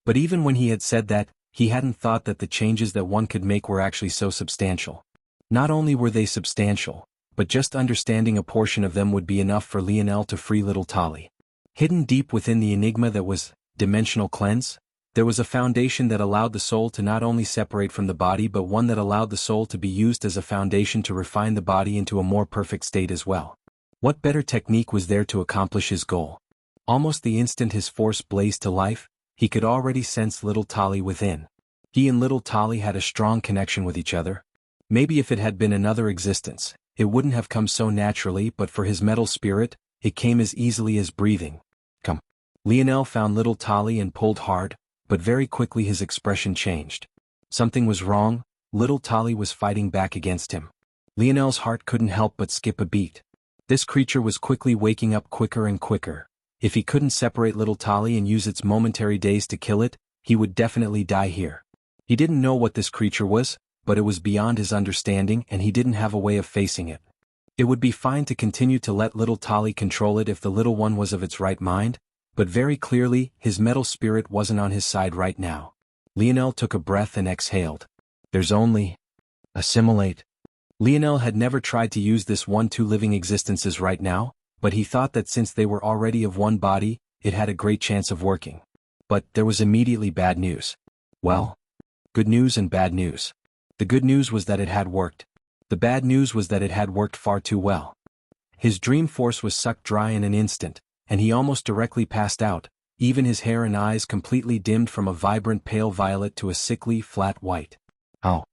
But even when he had said that, he hadn't thought that the changes that one could make were actually so substantial. Not only were they substantial, but just understanding a portion of them would be enough for Lionel to free little Tali. Hidden deep within the enigma that was Dimensional Cleanse, there was a foundation that allowed the soul to not only separate from the body, but one that allowed the soul to be used as a foundation to refine the body into a more perfect state as well. What better technique was there to accomplish his goal? Almost the instant his force blazed to life, he could already sense little Tali within. He and little Tali had a strong connection with each other. Maybe if it had been another existence, it wouldn't have come so naturally, but for his metal spirit, it came as easily as breathing. Come. Lionel found little Tali and pulled hard, but very quickly his expression changed. Something was wrong, little Tali was fighting back against him. Lionel's heart couldn't help but skip a beat. This creature was quickly waking up quicker and quicker. If he couldn't separate little Tali and use its momentary daze to kill it, he would definitely die here. He didn't know what this creature was, but it was beyond his understanding and he didn't have a way of facing it. It would be fine to continue to let little Tali control it if the little one was of its right mind, but very clearly, his metal spirit wasn't on his side right now. Lionel took a breath and exhaled. There's only... assimilate. Lionel had never tried to use this 1-2 living existences right now, but he thought that since they were already of one body, it had a great chance of working. But there was immediately bad news. Well, good news and bad news. The good news was that it had worked. The bad news was that it had worked far too well. His dream force was sucked dry in an instant, and he almost directly passed out, even his hair and eyes completely dimmed from a vibrant pale violet to a sickly, flat white. Oh.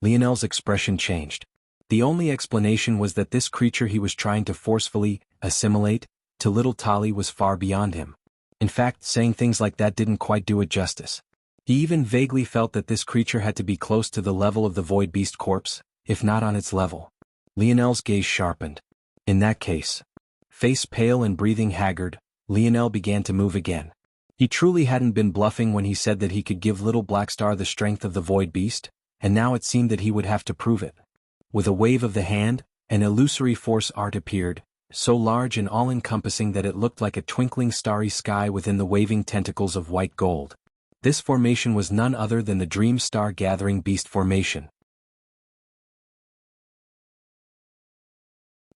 Lionel's expression changed. The only explanation was that this creature he was trying to forcefully assimilate to little Tali was far beyond him. In fact, saying things like that didn't quite do it justice. He even vaguely felt that this creature had to be close to the level of the void beast corpse, if not on its level. Lionel's gaze sharpened. In that case, face pale and breathing haggard, Lionel began to move again. He truly hadn't been bluffing when he said that he could give little Blackstar the strength of the void beast, and now it seemed that he would have to prove it. With a wave of the hand, an illusory force art appeared, so large and all-encompassing that it looked like a twinkling starry sky within the waving tentacles of white gold. This formation was none other than the Dream Star Gathering Beast formation.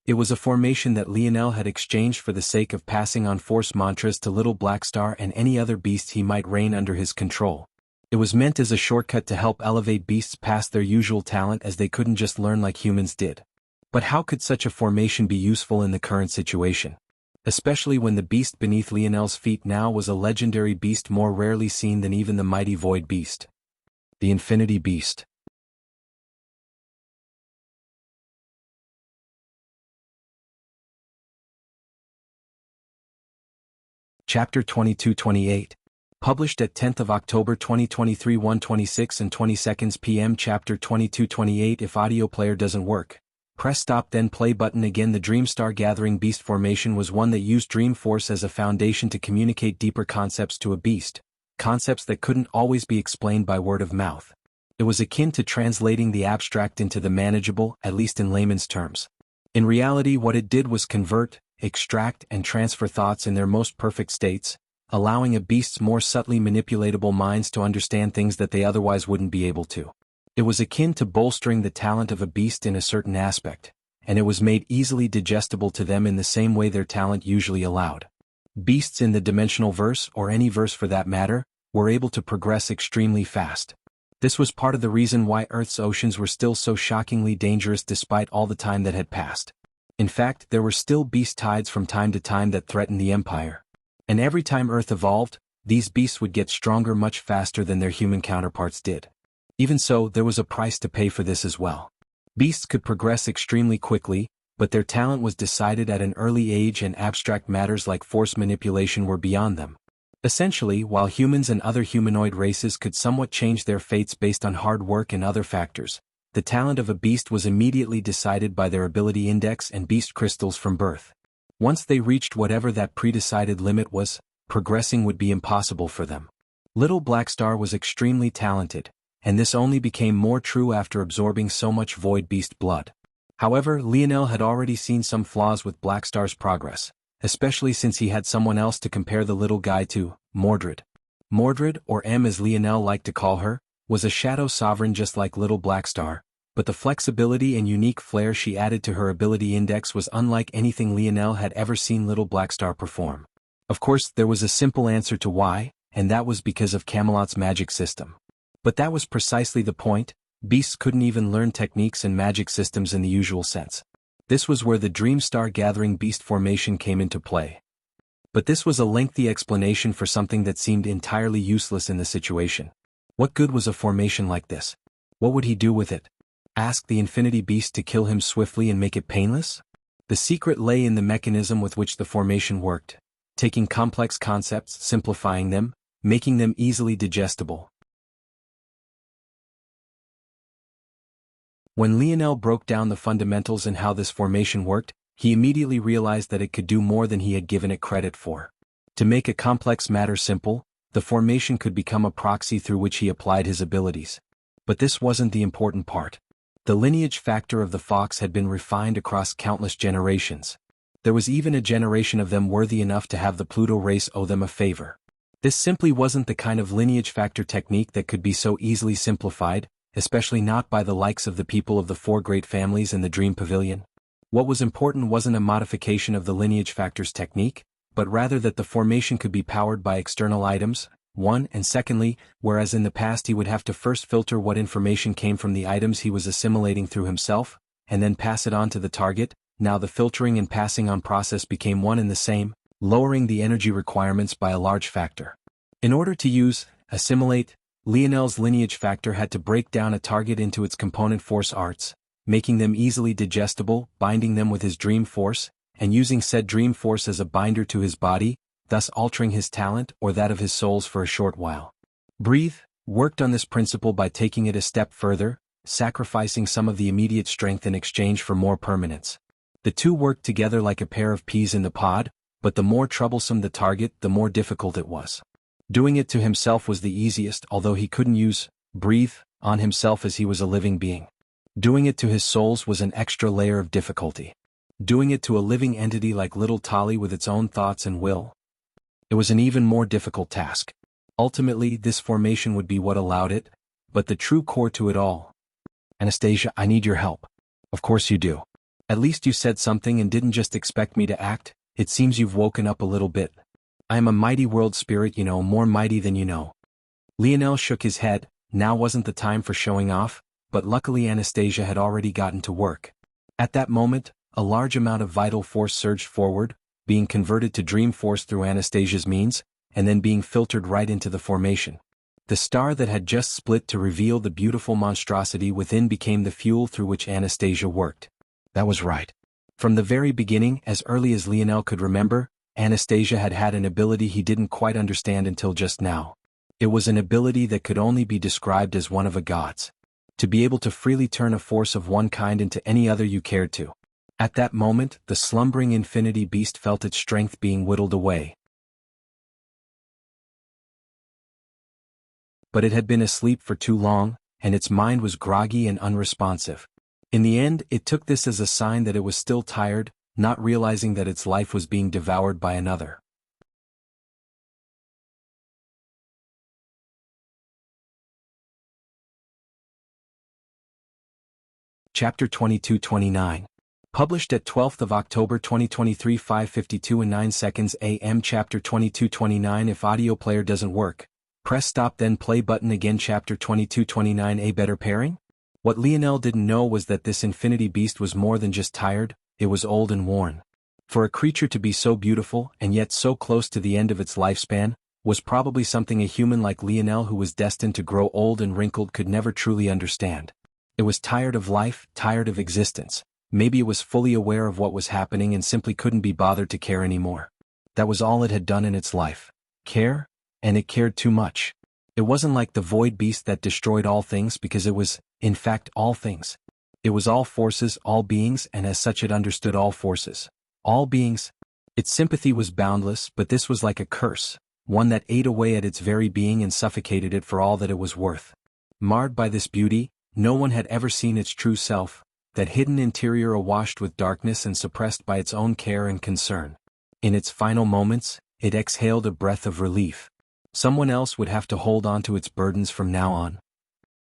It was a formation that Lionel had exchanged for the sake of passing on force mantras to little Blackstar and any other beast he might reign under his control. It was meant as a shortcut to help elevate beasts past their usual talent, as they couldn't just learn like humans did. But how could such a formation be useful in the current situation? Especially when the beast beneath Lionel's feet now was a legendary beast more rarely seen than even the mighty void beast. The Infinity Beast. Chapter 22-28. Published at 10th of October 2023 1:26 and 20 seconds p.m. Chapter 22-28. If audio player doesn't work, press stop then play button again. The Dreamstar Gathering Beast formation was one that used Dream Force as a foundation to communicate deeper concepts to a beast, concepts that couldn't always be explained by word of mouth. It was akin to translating the abstract into the manageable, at least in layman's terms. In reality, what it did was convert, extract and transfer thoughts in their most perfect states, allowing a beast's more subtly manipulatable minds to understand things that they otherwise wouldn't be able to. It was akin to bolstering the talent of a beast in a certain aspect, and it was made easily digestible to them in the same way their talent usually allowed. Beasts in the dimensional verse, or any verse for that matter, were able to progress extremely fast. This was part of the reason why Earth's oceans were still so shockingly dangerous despite all the time that had passed. In fact, there were still beast tides from time to time that threatened the Empire. And every time Earth evolved, these beasts would get stronger much faster than their human counterparts did. Even so, there was a price to pay for this as well. Beasts could progress extremely quickly, but their talent was decided at an early age and abstract matters like force manipulation were beyond them. Essentially, while humans and other humanoid races could somewhat change their fates based on hard work and other factors, the talent of a beast was immediately decided by their ability index and beast crystals from birth. Once they reached whatever that pre-decided limit was, progressing would be impossible for them. Little Blackstar was extremely talented, and this only became more true after absorbing so much void beast blood. However, Lionel had already seen some flaws with Blackstar's progress, especially since he had someone else to compare the little guy to, Mordred. Mordred, or M as Lionel liked to call her, was a shadow sovereign just like little Blackstar, but the flexibility and unique flair she added to her ability index was unlike anything Lionel had ever seen little Blackstar perform. Of course, there was a simple answer to why, and that was because of Camelot's magic system. But that was precisely the point. Beasts couldn't even learn techniques and magic systems in the usual sense. This was where the Dreamstar Gathering Beast formation came into play. But this was a lengthy explanation for something that seemed entirely useless in the situation. What good was a formation like this? What would he do with it? Ask the Infinity Beast to kill him swiftly and make it painless? The secret lay in the mechanism with which the formation worked, taking complex concepts, simplifying them, making them easily digestible. When Lionel broke down the fundamentals and how this formation worked, he immediately realized that it could do more than he had given it credit for. To make a complex matter simple, the formation could become a proxy through which he applied his abilities. But this wasn't the important part. The lineage factor of the fox had been refined across countless generations. There was even a generation of them worthy enough to have the Pluto race owe them a favor. This simply wasn't the kind of lineage factor technique that could be so easily simplified, especially not by the likes of the people of the four great families in the Dream Pavilion. What was important wasn't a modification of the lineage factors technique, but rather that the formation could be powered by external items, one, and secondly, whereas in the past he would have to first filter what information came from the items he was assimilating through himself, and then pass it on to the target, now the filtering and passing on process became one and the same, lowering the energy requirements by a large factor. In order to use assimilate, Lionel's lineage factor had to break down a target into its component force arts, making them easily digestible, binding them with his dream force, and using said dream force as a binder to his body, thus altering his talent or that of his souls for a short while. Breathe worked on this principle by taking it a step further, sacrificing some of the immediate strength in exchange for more permanence. The two worked together like a pair of peas in the pod, but the more troublesome the target, the more difficult it was. Doing it to himself was the easiest, although he couldn't use breathe on himself as he was a living being. Doing it to his souls was an extra layer of difficulty. Doing it to a living entity like little Tali with its own thoughts and will, it was an even more difficult task. Ultimately, this formation would be what allowed it, but the true core to it all. Anastasia, I need your help. Of course you do. At least you said something and didn't just expect me to act. It seems you've woken up a little bit. I am a mighty world spirit, you know, more mighty than you know. Lionel shook his head. Now wasn't the time for showing off, but luckily Anastasia had already gotten to work. At that moment, a large amount of vital force surged forward, being converted to dream force through Anastasia's means, and then being filtered right into the formation. The star that had just split to reveal the beautiful monstrosity within became the fuel through which Anastasia worked. That was right. From the very beginning, as early as Lionel could remember, Anastasia had had an ability he didn't quite understand until just now. It was an ability that could only be described as one of a god's. To be able to freely turn a force of one kind into any other you cared to. At that moment, the slumbering infinity beast felt its strength being whittled away. But it had been asleep for too long, and its mind was groggy and unresponsive. In the end, it took this as a sign that it was still tired, not realizing that its life was being devoured by another. Chapter 22-29. Published at 12th of October 2023 5:52 and 9 seconds AM. Chapter 22-29. If audio player doesn't work, press stop then play button again. Chapter 22-29. A better pairing? What Lionel didn't know was that this infinity beast was more than just tired, it was old and worn. For a creature to be so beautiful and yet so close to the end of its lifespan, was probably something a human like Lionel who was destined to grow old and wrinkled could never truly understand. It was tired of life, tired of existence. Maybe it was fully aware of what was happening and simply couldn't be bothered to care anymore. That was all it had done in its life. Care? And it cared too much. It wasn't like the void beast that destroyed all things because it was, in fact, all things. It was all forces, all beings, and as such it understood all forces. All beings. Its sympathy was boundless, but this was like a curse, one that ate away at its very being and suffocated it for all that it was worth. Marred by this beauty, no one had ever seen its true self, that hidden interior awashed with darkness and suppressed by its own care and concern. In its final moments, it exhaled a breath of relief. Someone else would have to hold on to its burdens from now on.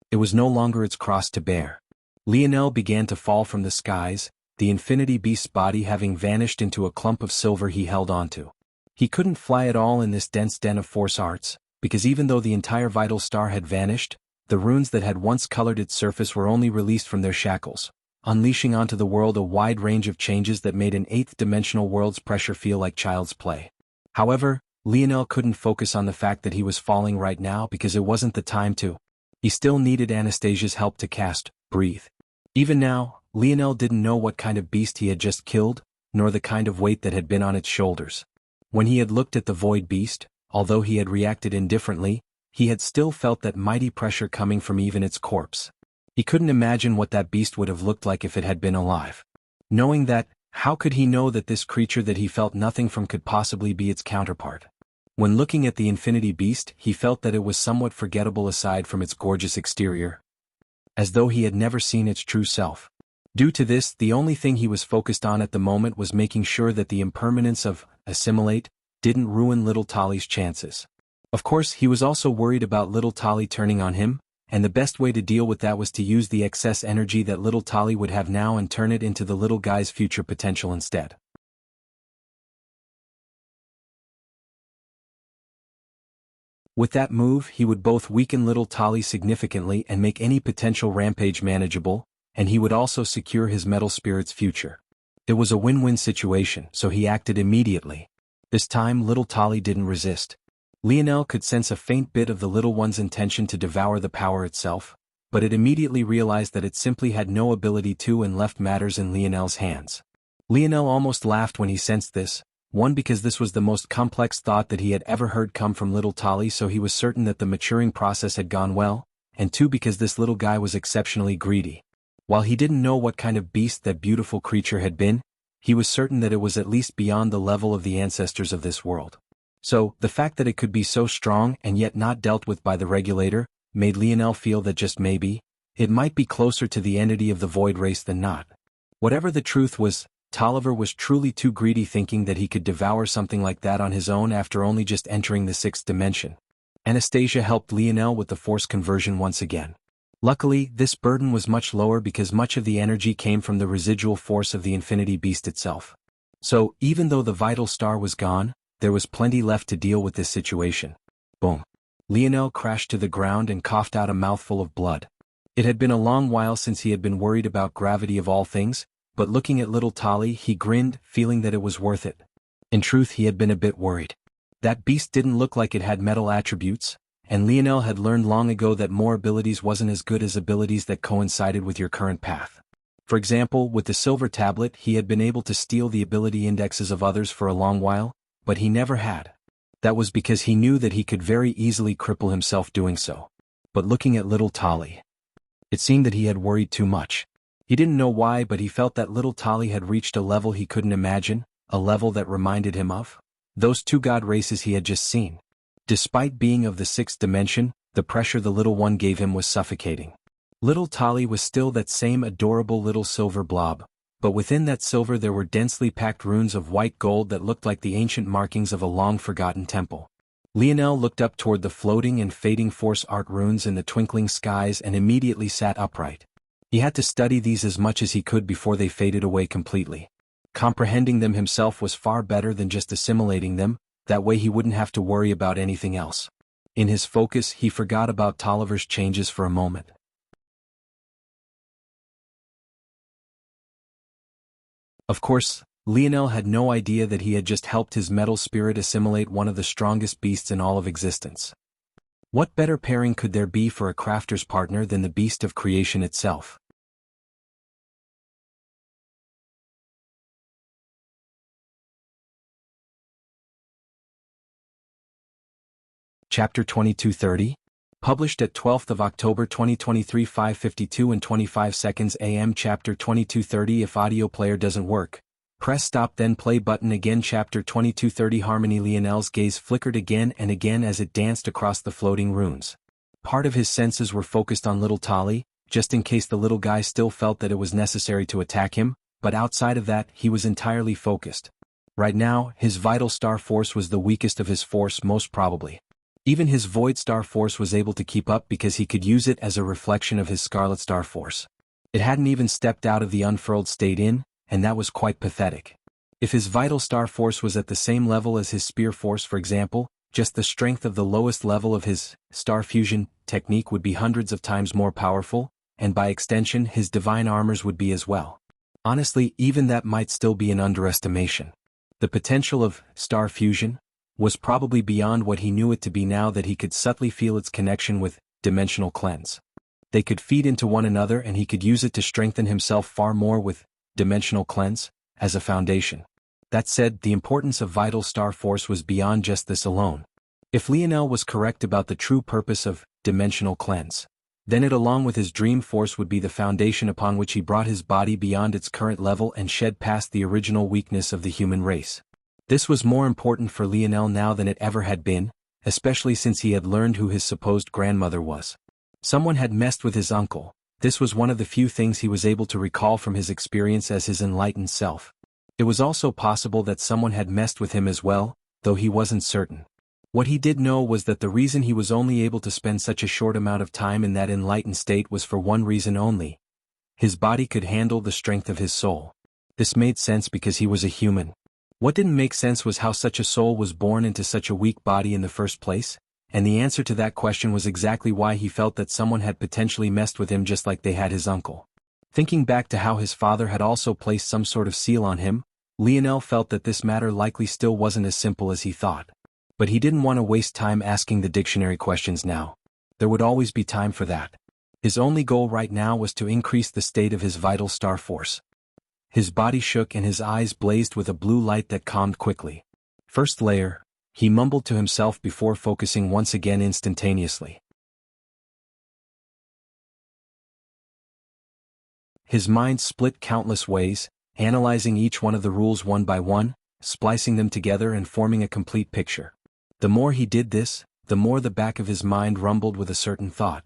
It was no longer its cross to bear. Lionel began to fall from the skies, the infinity beast's body having vanished into a clump of silver he held onto. He couldn't fly at all in this dense den of force arts, because even though the entire vital star had vanished, the runes that had once colored its surface were only released from their shackles, unleashing onto the world a wide range of changes that made an eighth-dimensional world's pressure feel like child's play. However, Lionel couldn't focus on the fact that he was falling right now because it wasn't the time to. He still needed Anastasia's help to cast breathe. Even now, Lionel didn't know what kind of beast he had just killed, nor the kind of weight that had been on its shoulders. When he had looked at the void beast, although he had reacted indifferently, he had still felt that mighty pressure coming from even its corpse. He couldn't imagine what that beast would have looked like if it had been alive. Knowing that, how could he know that this creature that he felt nothing from could possibly be its counterpart? When looking at the infinity beast, he felt that it was somewhat forgettable aside from its gorgeous exterior. As though he had never seen its true self. Due to this, the only thing he was focused on at the moment was making sure that the impermanence of assimilate didn't ruin little Tali's chances. Of course, he was also worried about little Tali turning on him, and the best way to deal with that was to use the excess energy that little Tali would have now and turn it into the little guy's future potential instead. With that move, he would both weaken little Tali significantly and make any potential rampage manageable, and he would also secure his metal spirit's future. It was a win-win situation, so he acted immediately. This time little Tali didn't resist. Lionel could sense a faint bit of the little one's intention to devour the power itself, but it immediately realized that it simply had no ability to and left matters in Lionel's hands. Lionel almost laughed when he sensed this, one because this was the most complex thought that he had ever heard come from little Tali, so he was certain that the maturing process had gone well, and two because this little guy was exceptionally greedy. While he didn't know what kind of beast that beautiful creature had been, he was certain that it was at least beyond the level of the ancestors of this world. So, the fact that it could be so strong and yet not dealt with by the regulator, made Lionel feel that just maybe, it might be closer to the entity of the void race than not. Whatever the truth was, Tolliver was truly too greedy thinking that he could devour something like that on his own after only just entering the sixth dimension. Anastasia helped Lionel with the force conversion once again. Luckily, this burden was much lower because much of the energy came from the residual force of the Infinity Beast itself. So, even though the vital star was gone, there was plenty left to deal with this situation. Boom. Lionel crashed to the ground and coughed out a mouthful of blood. It had been a long while since he had been worried about gravity of all things, but looking at little Tali, he grinned, feeling that it was worth it. In truth, he had been a bit worried. That beast didn't look like it had metal attributes, and Lionel had learned long ago that more abilities wasn't as good as abilities that coincided with your current path. For example, with the silver tablet, he had been able to steal the ability indexes of others for a long while, but he never had. That was because he knew that he could very easily cripple himself doing so. But looking at little Tali, it seemed that he had worried too much. He didn't know why, but he felt that little Tali had reached a level he couldn't imagine, a level that reminded him of those two god races he had just seen. Despite being of the sixth dimension, the pressure the little one gave him was suffocating. Little Tali was still that same adorable little silver blob, but within that silver there were densely packed runes of white gold that looked like the ancient markings of a long-forgotten temple. Lionel looked up toward the floating and fading force art runes in the twinkling skies and immediately sat upright. He had to study these as much as he could before they faded away completely. Comprehending them himself was far better than just assimilating them, that way he wouldn't have to worry about anything else. In his focus, he forgot about Tolliver's changes for a moment. Of course, Lionel had no idea that he had just helped his metal spirit assimilate one of the strongest beasts in all of existence. What better pairing could there be for a crafter's partner than the beast of creation itself? Chapter 2230? Published at 12th of October 2023 5:52 and 25 seconds AM. Chapter 2230. If audio player doesn't work, press stop then play button again. Chapter 2230. Harmony. Lionel's gaze flickered again and again as it danced across the floating runes. Part of his senses were focused on little Tali, just in case the little guy still felt that it was necessary to attack him, but outside of that he was entirely focused. Right now, his vital star force was the weakest of his force most probably. Even his void star force was able to keep up because he could use it as a reflection of his scarlet star force. It hadn't even stepped out of the unfurled state in, and that was quite pathetic. If his vital star force was at the same level as his spear force, for example, just the strength of the lowest level of his star fusion technique would be hundreds of times more powerful, and by extension his divine armors would be as well. Honestly, even that might still be an underestimation. The potential of star fusion was probably beyond what he knew it to be now that he could subtly feel its connection with dimensional cleanse. They could feed into one another and he could use it to strengthen himself far more with dimensional cleanse as a foundation. That said, the importance of vital star force was beyond just this alone. If Lionel was correct about the true purpose of dimensional cleanse, then it along with his dream force would be the foundation upon which he brought his body beyond its current level and shed past the original weakness of the human race. This was more important for Lionel now than it ever had been, especially since he had learned who his supposed grandmother was. Someone had messed with his uncle. This was one of the few things he was able to recall from his experience as his enlightened self. It was also possible that someone had messed with him as well, though he wasn't certain. What he did know was that the reason he was only able to spend such a short amount of time in that enlightened state was for one reason only. His body could handle the strength of his soul. This made sense because he was a human. What didn't make sense was how such a soul was born into such a weak body in the first place, and the answer to that question was exactly why he felt that someone had potentially messed with him just like they had his uncle. Thinking back to how his father had also placed some sort of seal on him, Lionel felt that this matter likely still wasn't as simple as he thought. But he didn't want to waste time asking the dictionary questions now. There would always be time for that. His only goal right now was to increase the state of his vital star force. His body shook and his eyes blazed with a blue light that calmed quickly. First layer, he mumbled to himself before focusing once again instantaneously. His mind split countless ways, analyzing each one of the rules one by one, splicing them together and forming a complete picture. The more he did this, the more the back of his mind rumbled with a certain thought.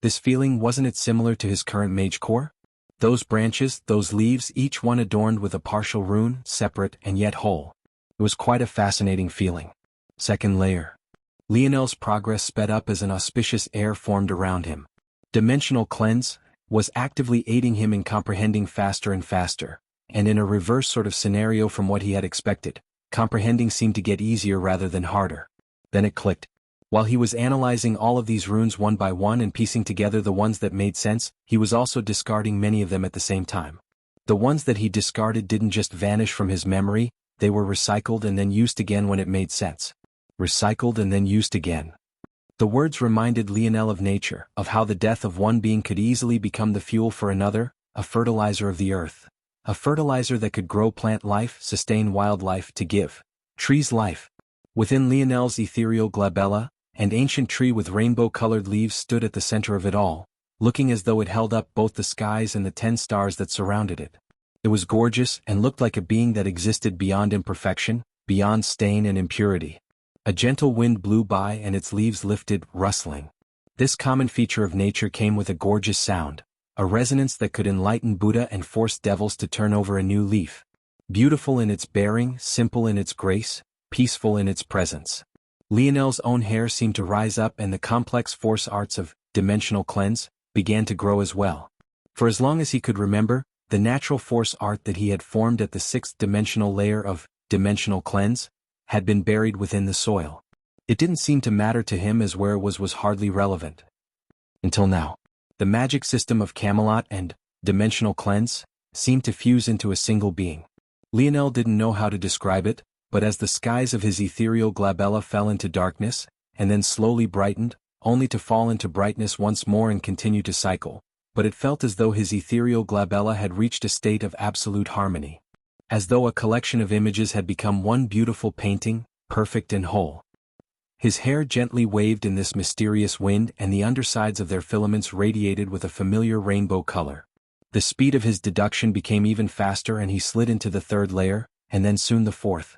This feeling, wasn't it similar to his current mage core? Those branches, those leaves, each one adorned with a partial rune, separate and yet whole. It was quite a fascinating feeling. Second layer. Lionel's progress sped up as an auspicious air formed around him. Dimensional cleanse was actively aiding him in comprehending faster and faster, and in a reverse sort of scenario from what he had expected, comprehending seemed to get easier rather than harder. Then it clicked. While he was analyzing all of these runes one by one and piecing together the ones that made sense, he was also discarding many of them at the same time. The ones that he discarded didn't just vanish from his memory, they were recycled and then used again when it made sense. Recycled and then used again. The words reminded Lionel of nature, of how the death of one being could easily become the fuel for another, a fertilizer of the earth. A fertilizer that could grow plant life, sustain wildlife, to give trees life. Within Lionel's ethereal glabella, an ancient tree with rainbow-colored leaves stood at the center of it all, looking as though it held up both the skies and the 10 stars that surrounded it. It was gorgeous and looked like a being that existed beyond imperfection, beyond stain and impurity. A gentle wind blew by and its leaves lifted, rustling. This common feature of nature came with a gorgeous sound, a resonance that could enlighten Buddha and force devils to turn over a new leaf. Beautiful in its bearing, simple in its grace, peaceful in its presence. Lionel's own hair seemed to rise up and the complex force arts of dimensional cleanse began to grow as well. For as long as he could remember, the natural force art that he had formed at the 6th dimensional layer of dimensional cleanse had been buried within the soil. It didn't seem to matter to him as where it was hardly relevant. Until now. The magic system of Camelot and dimensional cleanse seemed to fuse into a single being. Lionel didn't know how to describe it, but as the skies of his ethereal glabella fell into darkness, and then slowly brightened, only to fall into brightness once more and continue to cycle, but it felt as though his ethereal glabella had reached a state of absolute harmony. As though a collection of images had become one beautiful painting, perfect and whole. His hair gently waved in this mysterious wind and the undersides of their filaments radiated with a familiar rainbow color. The speed of his deduction became even faster and he slid into the 3rd layer, and then soon the 4th.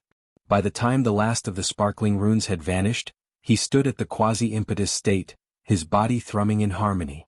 By the time the last of the sparkling runes had vanished, he stood at the quasi-impetus state, his body thrumming in harmony.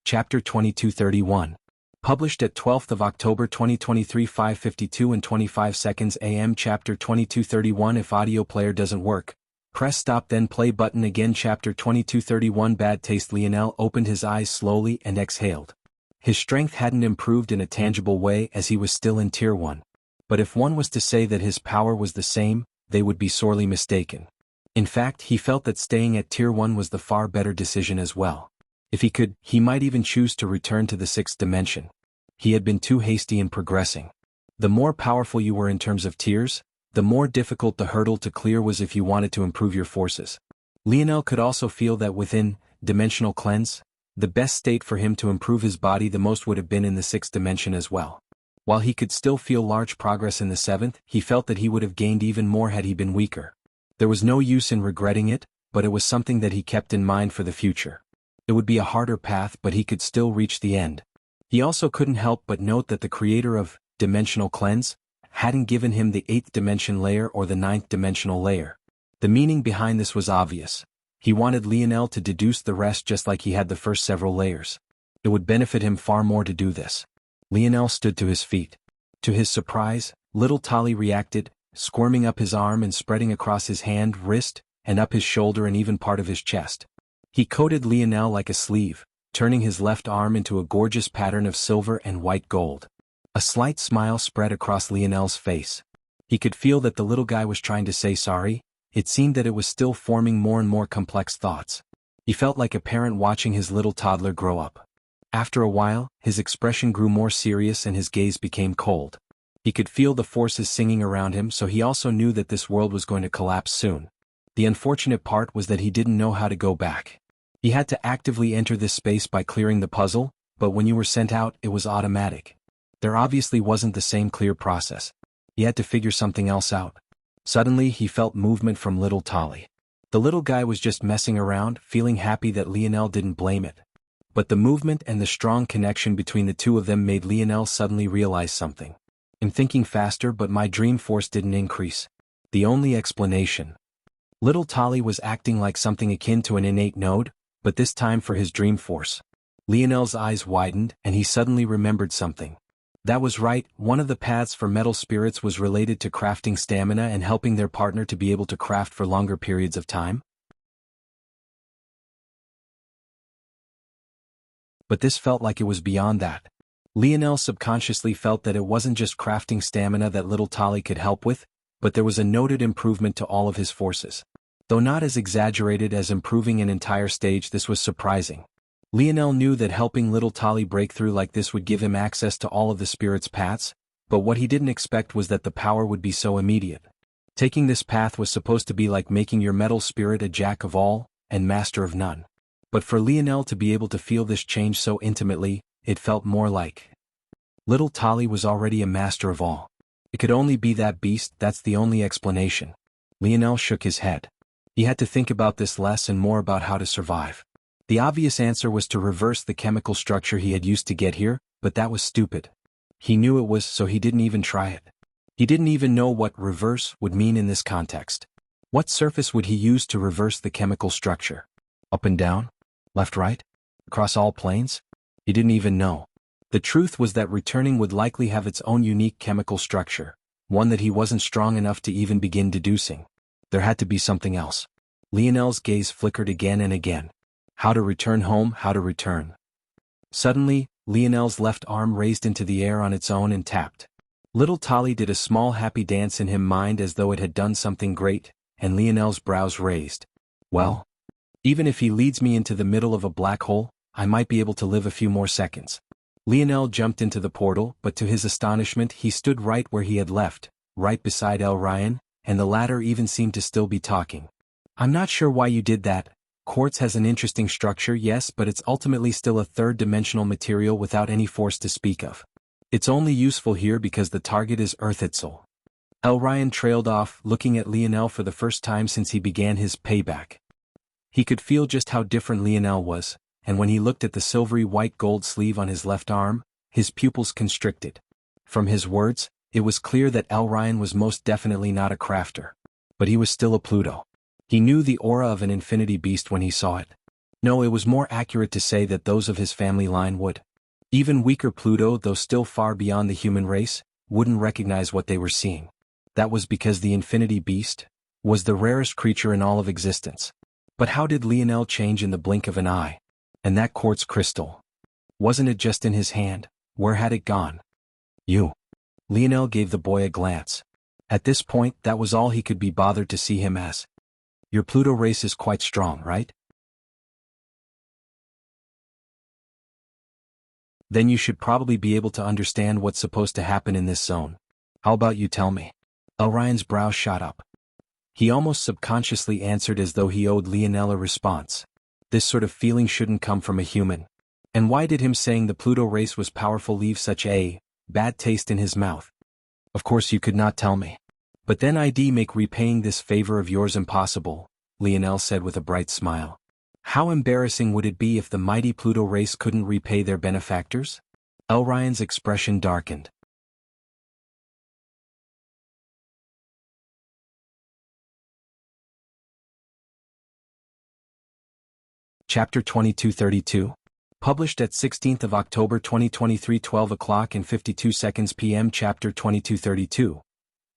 Chapter 2231. Published at 12th of October 2023 5:52 and 25 seconds AM. Chapter 2231. If audio player doesn't work, press stop then play button again. Chapter 2231. Bad taste. Lionel opened his eyes slowly and exhaled. His strength hadn't improved in a tangible way as he was still in Tier 1. But if one was to say that his power was the same, they would be sorely mistaken. In fact, he felt that staying at Tier 1 was the far better decision as well. If he could, he might even choose to return to the 6th dimension. He had been too hasty in progressing. The more powerful you were in terms of tiers, the more difficult the hurdle to clear was if you wanted to improve your forces. Lionel could also feel that within dimensional cleanse, the best state for him to improve his body the most would have been in the 6th dimension as well. While he could still feel large progress in the 7th, he felt that he would have gained even more had he been weaker. There was no use in regretting it, but it was something that he kept in mind for the future. It would be a harder path, but he could still reach the end. He also couldn't help but note that the creator of dimensional cleanse hadn't given him the 8th dimension layer or the 9th dimensional layer. The meaning behind this was obvious. He wanted Lionel to deduce the rest just like he had the first several layers. It would benefit him far more to do this. Lionel stood to his feet. To his surprise, little Tali reacted, squirming up his arm and spreading across his hand, wrist, and up his shoulder and even part of his chest. He coated Lionel like a sleeve, turning his left arm into a gorgeous pattern of silver and white gold. A slight smile spread across Lionel's face. He could feel that the little guy was trying to say sorry. It seemed that it was still forming more and more complex thoughts. He felt like a parent watching his little toddler grow up. After a while, his expression grew more serious and his gaze became cold. He could feel the forces singing around him, so he also knew that this world was going to collapse soon. The unfortunate part was that he didn't know how to go back. He had to actively enter this space by clearing the puzzle, but when you were sent out, it was automatic. There obviously wasn't the same clear process. He had to figure something else out. Suddenly, he felt movement from little Tali. The little guy was just messing around, feeling happy that Lionel didn't blame it. But the movement and the strong connection between the two of them made Lionel suddenly realize something. I'm thinking faster, but my dream force didn't increase. The only explanation. Little Tali was acting like something akin to an innate node, but this time for his dream force. Lionel's eyes widened, and he suddenly remembered something. That was right, one of the paths for metal spirits was related to crafting stamina and helping their partner to be able to craft for longer periods of time. But this felt like it was beyond that. Lionel subconsciously felt that it wasn't just crafting stamina that little Tali could help with, but there was a noted improvement to all of his forces. Though not as exaggerated as improving an entire stage, this was surprising. Lionel knew that helping little Tali break through like this would give him access to all of the spirit's paths, but what he didn't expect was that the power would be so immediate. Taking this path was supposed to be like making your metal spirit a jack of all, and master of none. But for Lionel to be able to feel this change so intimately, it felt more like little Tali was already a master of all. It could only be that beast, that's the only explanation. Lionel shook his head. He had to think about this less and more about how to survive. The obvious answer was to reverse the chemical structure he had used to get here, but that was stupid. He knew it was, so he didn't even try it. He didn't even know what reverse would mean in this context. What surface would he use to reverse the chemical structure? Up and down? Left, right? Across all planes? He didn't even know. The truth was that returning would likely have its own unique chemical structure, one that he wasn't strong enough to even begin deducing. There had to be something else. Lionel's gaze flickered again and again. How to return home, how to return. Suddenly, Lionel's left arm raised into the air on its own and tapped. Little Tali did a small happy dance in his mind as though it had done something great, and Lionel's brows raised. Well, even if he leads me into the middle of a black hole, I might be able to live a few more seconds. Lionel jumped into the portal, but to his astonishment he stood right where he had left, right beside El Ryan, and the latter even seemed to still be talking. I'm not sure why you did that. Quartz has an interesting structure, yes, but it's ultimately still a third-dimensional material without any force to speak of. It's only useful here because the target is Earth itself. El Ryan trailed off, looking at Lionel for the first time since he began his payback. He could feel just how different Lionel was, and when he looked at the silvery white gold sleeve on his left arm, his pupils constricted. From his words, it was clear that El Ryan was most definitely not a crafter. But he was still a Pluto. He knew the aura of an infinity beast when he saw it. No, it was more accurate to say that those of his family line would. Even weaker Pluto, though still far beyond the human race, wouldn't recognize what they were seeing. That was because the infinity beast was the rarest creature in all of existence. But how did Lionel change in the blink of an eye? And that quartz crystal? Wasn't it just in his hand? Where had it gone? You. Lionel gave the boy a glance. At this point, that was all he could be bothered to see him as. Your Pluto race is quite strong, right? Then you should probably be able to understand what's supposed to happen in this zone. How about you tell me? Elryan's brow shot up. He almost subconsciously answered as though he owed Lionel a response. This sort of feeling shouldn't come from a human. And why did him saying the Pluto race was powerful leave such a bad taste in his mouth? Of course you could not tell me. But then I'd make repaying this favor of yours impossible, Lionel said with a bright smile. How embarrassing would it be if the mighty Pluto race couldn't repay their benefactors? Elryan's expression darkened. Chapter 2232. Published at 16th of October 2023 12 o'clock and 52 seconds p.m. Chapter 2232.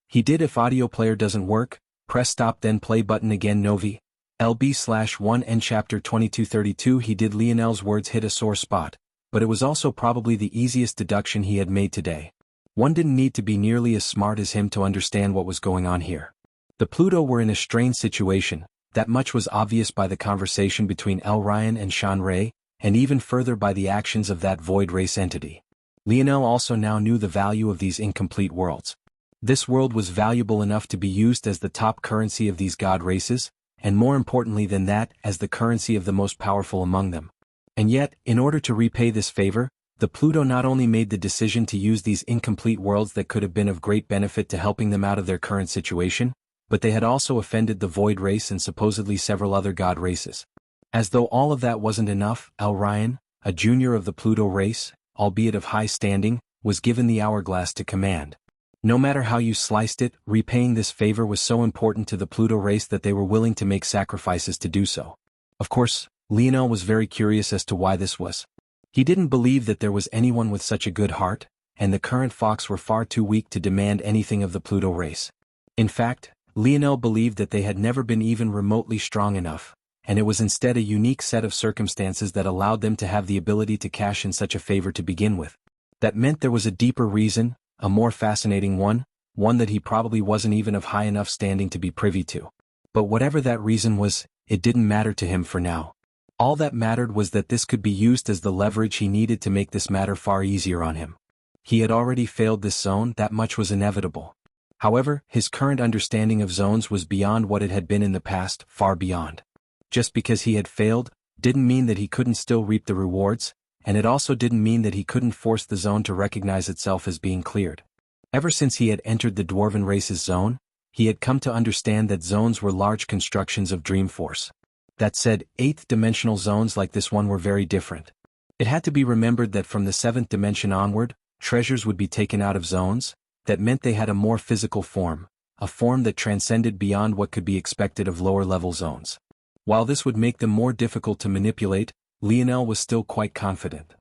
He did. If audio player doesn't work, press stop then play button again. Novi. LB/1 and Chapter 2232. He did. Lionel's words hit a sore spot, but it was also probably the easiest deduction he had made today. One didn't need to be nearly as smart as him to understand what was going on here. The Pluto were in a strained situation, that much was obvious by the conversation between L. Ryan and Shan Rei, and even further by the actions of that void race entity. Lionel also now knew the value of these incomplete worlds. This world was valuable enough to be used as the top currency of these god races, and more importantly than that, as the currency of the most powerful among them. And yet, in order to repay this favor, the Pluto not only made the decision to use these incomplete worlds that could have been of great benefit to helping them out of their current situation, but they had also offended the void race and supposedly several other god races. As though all of that wasn't enough, L. Ryan, a junior of the Pluto race, albeit of high standing, was given the hourglass to command. No matter how you sliced it, repaying this favor was so important to the Pluto race that they were willing to make sacrifices to do so. Of course, Lionel was very curious as to why this was. He didn't believe that there was anyone with such a good heart, and the current Fox were far too weak to demand anything of the Pluto race. In fact, Lionel believed that they had never been even remotely strong enough, and it was instead a unique set of circumstances that allowed them to have the ability to cash in such a favor to begin with. That meant there was a deeper reason, a more fascinating one that he probably wasn't even of high enough standing to be privy to. But whatever that reason was, it didn't matter to him for now. All that mattered was that this could be used as the leverage he needed to make this matter far easier on him. He had already failed this zone, that much was inevitable. However, his current understanding of zones was beyond what it had been in the past, far beyond. Just because he had failed, didn't mean that he couldn't still reap the rewards, and it also didn't mean that he couldn't force the zone to recognize itself as being cleared. Ever since he had entered the Dwarven race's zone, he had come to understand that zones were large constructions of dream force. That said, 8th-dimensional zones like this one were very different. It had to be remembered that from the 7th dimension onward, treasures would be taken out of zones, that meant they had a more physical form, a form that transcended beyond what could be expected of lower-level zones. While this would make them more difficult to manipulate, Lionel was still quite confident.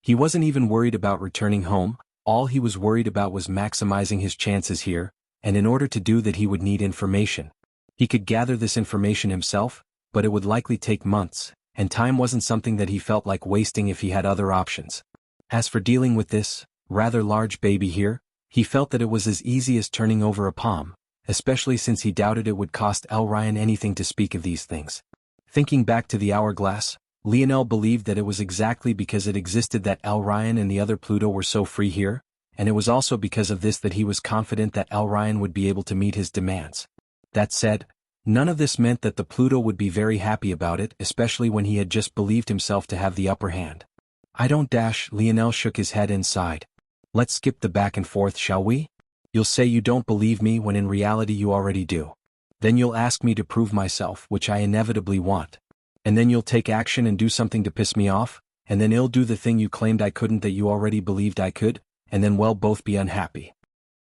He wasn't even worried about returning home, all he was worried about was maximizing his chances here, and in order to do that he would need information. He could gather this information himself, but it would likely take months, and time wasn't something that he felt like wasting if he had other options. As for dealing with this rather large baby here, he felt that it was as easy as turning over a palm, especially since he doubted it would cost L. Ryan anything to speak of these things. Thinking back to the hourglass, Lionel believed that it was exactly because it existed that L. Ryan and the other Pluto were so free here, and it was also because of this that he was confident that L. Ryan would be able to meet his demands. That said, none of this meant that the Pluto would be very happy about it, especially when he had just believed himself to have the upper hand. I don't dash, Lionel shook his head and sighed. Let's skip the back and forth, shall we? You'll say you don't believe me when in reality you already do. Then you'll ask me to prove myself, which I inevitably want. And then you'll take action and do something to piss me off, and then I'll do the thing you claimed I couldn't that you already believed I could, and then we'll both be unhappy.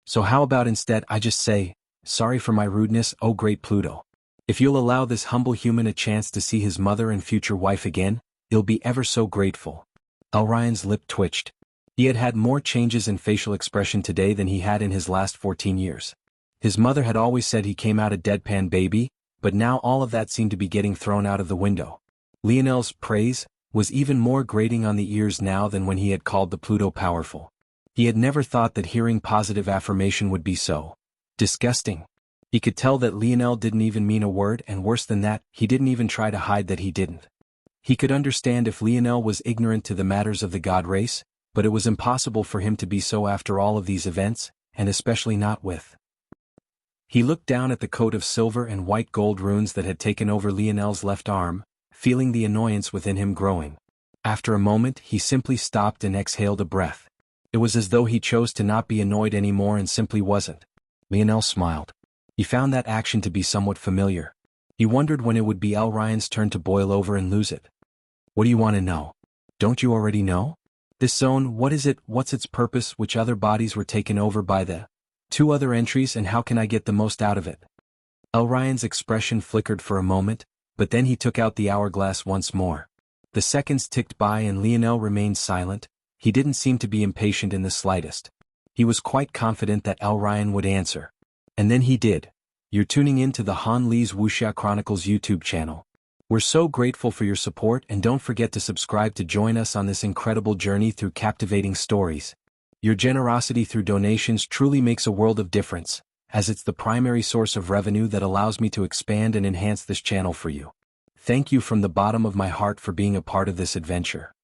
So how about instead I just say, sorry for my rudeness, oh great Pluto. If you'll allow this humble human a chance to see his mother and future wife again, he'll be ever so grateful. L. Ryan's lip twitched. He had had more changes in facial expression today than he had in his last 14 years. His mother had always said he came out a deadpan baby, but now all of that seemed to be getting thrown out of the window. Lionel's praise was even more grating on the ears now than when he had called the Pluto powerful. He had never thought that hearing positive affirmation would be so disgusting. He could tell that Lionel didn't even mean a word, and worse than that, he didn't even try to hide that he didn't. He could understand if Lionel was ignorant to the matters of the god race, but it was impossible for him to be so after all of these events, and especially not with. He looked down at the coat of silver and white gold runes that had taken over Lionel's left arm, feeling the annoyance within him growing. After a moment he simply stopped and exhaled a breath. It was as though he chose to not be annoyed anymore and simply wasn't. Lionel smiled. He found that action to be somewhat familiar. He wondered when it would be L. Ryan's turn to boil over and lose it. What do you want to know? Don't you already know? This zone, what is it, what's its purpose, which other bodies were taken over by the 2 other entries, and how can I get the most out of it? L. Ryan's expression flickered for a moment, But then he took out the hourglass once more. The seconds ticked by and Lionel remained silent. He didn't seem to be impatient in the slightest. He was quite confident that L. Ryan would answer. And then he did. You're tuning in to the Han Lee's Wuxia Chronicles YouTube channel. We're so grateful for your support, and don't forget to subscribe to join us on this incredible journey through captivating stories. Your generosity through donations truly makes a world of difference, as it's the primary source of revenue that allows me to expand and enhance this channel for you. Thank you from the bottom of my heart for being a part of this adventure.